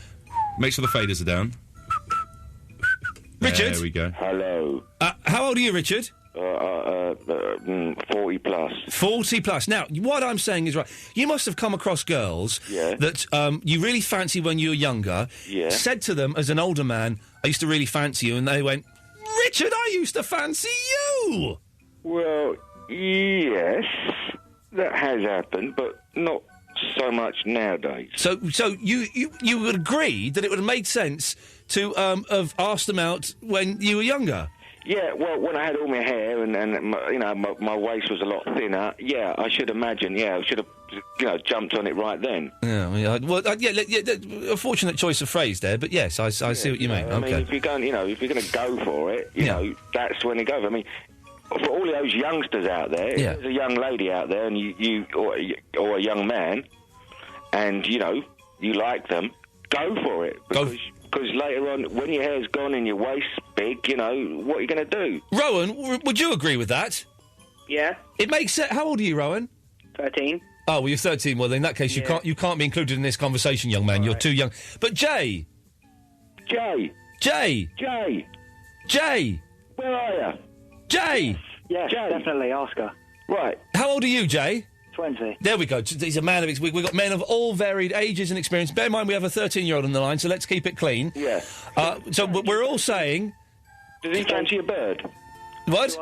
make sure the faders are down. Richard. There we go. Hello. How old are you, Richard? 40 plus. 40 plus. Now, what I'm saying is right. You must have come across girls that you really fancy when you were younger. Yeah. Said to them as an older man, "I used to really fancy you," and they went, "Richard, I used to fancy you." Well, yes, that has happened, but not so much nowadays. So you would agree that it would have made sense to have asked them out when you were younger? Yeah, well, when I had all my hair and my waist was a lot thinner, yeah, I should imagine, I should have, jumped on it right then. Yeah, a fortunate choice of phrase there, but yes, I see what you mean. I mean, if you're going, if you're going to go for it, you know, that's when you go. I mean, for all of those youngsters out there, if there's a young lady out there and you or a young man, and you like them, go for it because later on, when your hair's gone and your waist's big, what are you going to do? Rowan, would you agree with that? Yeah. It makes sense. How old are you, Rowan? 13. Oh, well, you're 13. Well, in that case, you can't be included in this conversation, young man. You're too young. But Jay. Jay. Where are you? Jay. Yes, Jay. definitely. Ask her. Right. How old are you, Jay? 20. There we go. He's a man of... We've got men of all varied ages and experience. Bear in mind, we have a 13-year-old on the line, so let's keep it clean. Yeah. So we're all saying... Does he fancy a bird? What?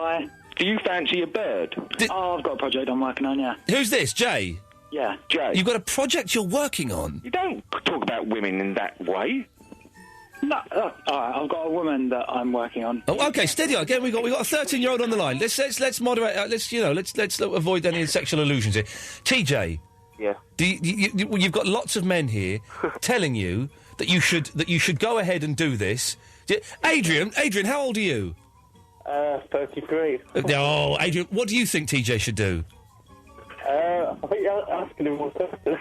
Do you fancy a bird? I've got a project I'm working on, yeah. Who's this, Jay? Yeah. Jay. You've got a project you're working on? You don't talk about women in that way. No, all right, I've got a woman that I'm working on. Oh, okay, steady on. Again, we've got a 13-year-old on the line. Let's moderate. Let's avoid any sexual allusions here. TJ. Yeah. You've got lots of men here telling you that you should go ahead and do this. Adrian, how old are you? 33. Oh, Adrian, what do you think TJ should do? I think you're asking him more questions.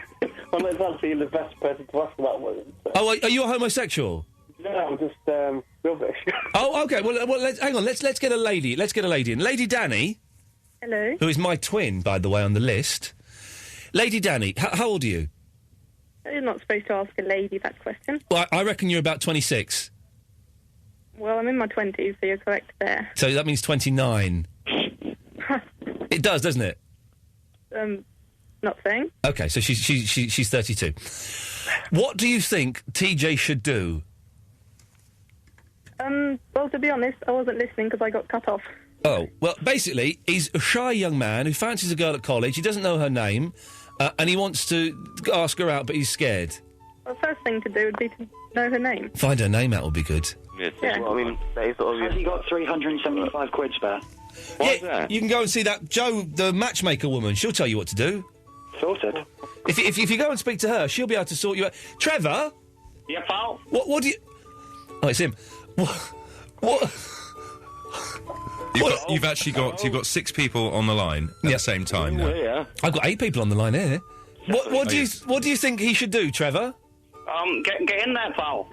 I'm not actually the best person to ask about women. So. Oh, are you a homosexual? No, I'm just rubbish. Oh, okay. Well, hang on. Let's get a lady. Let's get a lady in. Lady Danny. Hello. Who is my twin, by the way, on the list. Lady Danny, how old are you? You're not supposed to ask a lady that question. Well, I reckon you're about 26. Well, I'm in my 20s, so you're correct there. So that means 29. It does, doesn't it? Not saying. Okay, so she's 32. What do you think TJ should do? Well, to be honest, I wasn't listening because I got cut off. Oh, well, basically, he's a shy young man who fancies a girl at college. He doesn't know her name, and he wants to ask her out, but he's scared. Well, the first thing to do would be to know her name. Find her name out would be good. Yeah. Well, I mean, that is obvious. Has he got 375 quid spare? What's that? You can go and see that Jo, the matchmaker woman. She'll tell you what to do. Sorted. If you go and speak to her, she'll be able to sort you out. Trevor? Yeah, pal? What do you... Oh, it's him. What? You've actually got 6 people on the line at the same time now. Yeah. I've got 8 people on the line here. What do you think he should do, Trevor? Get in there, pal.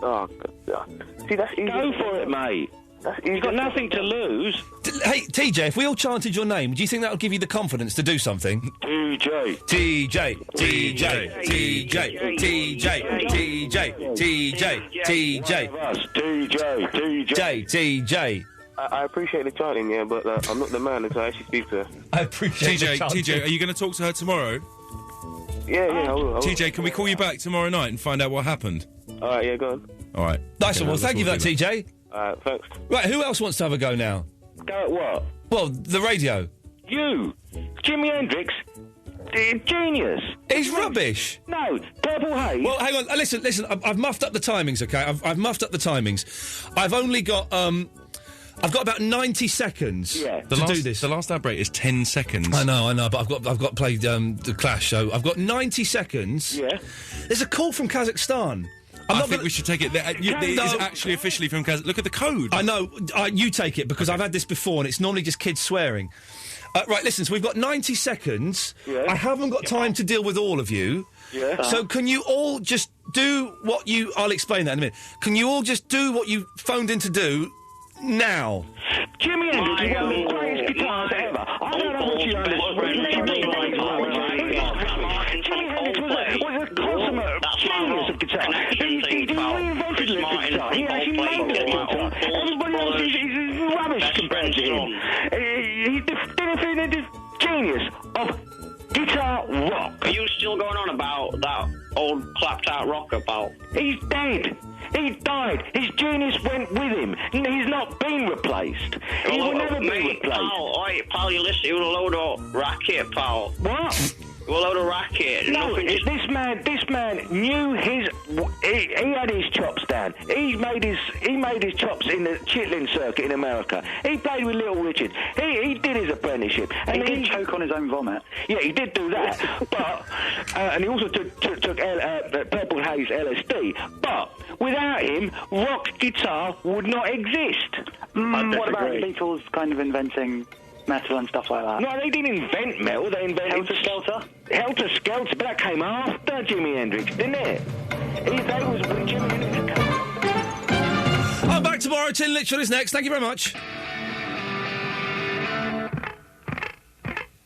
Oh, God. See, that's easy. Go for it, mate. You've got nothing to lose. Hey, TJ, if we all chanted your name, do you think that would give you the confidence to do something? TJ. TJ. TJ. TJ. TJ. TJ. TJ. TJ. TJ. I appreciate the chanting, yeah, but I'm not the man to actually speak to her. I appreciate TJ, are you going to talk to her tomorrow? Yeah, I will. TJ, can we call you back tomorrow night and find out what happened? All right, yeah, go on. All right. Nice one. Well, thank you for that, TJ. Thanks. Right, who else wants to have a go now? Go at what? Well, the radio. You. Jimi Hendrix. Genius. He's rubbish. No, Purple Haze. Well, hang on. Listen. I've muffed up the timings, okay? I've muffed up the timings. I've only got, I've got about 90 seconds to do this. The last ad break is 10 seconds. I know, but I've got to play the Clash, so I've got 90 seconds. Yeah. There's a call from Kazakhstan. I think we should take it. It is actually officially from Kazakhstan. Look at the code. I know. You take it, because I've had this before, and it's normally just kids swearing. Right, listen, so we've got 90 seconds. Yeah. I haven't got time to deal with all of you. Yeah. So can you all just do what you... I'll explain that in a minute. Can you all just do what you phoned in to do now? Jimi Hendrix is one of the greatest guitars ever. I don't know what you understand. Jimi Hendrix was a consummate genius of guitar. He reinvented the guitar. He actually made the guitar. Everybody else is rubbish compared to him. He's the definitive genius of guitar rock. Are you still going on about that old clapped-out rocker, pal? He's dead. He died. His genius went with him. He's not been replaced. He will never be replaced. Pal, you listen, you were a load of racket, pal. What? You were a load of racket. No, this man knew his... He had his chops down. He made his chops in the chitlin circuit in America. He played with Little Richard. He did his apprenticeship. And he did choke on his own vomit. Yeah, he did do that. But... and he also took Purple Haze LSD. But without him, rock guitar would not exist. What about the Beatles kind of inventing metal and stuff like that? No, they didn't invent metal. They invented... Helter Skelter? Helter Skelter, but that came after Jimi Hendrix, didn't it? They was when Jimi Hendrix... I'm back tomorrow. Tin Litchfield is next. Thank you very much.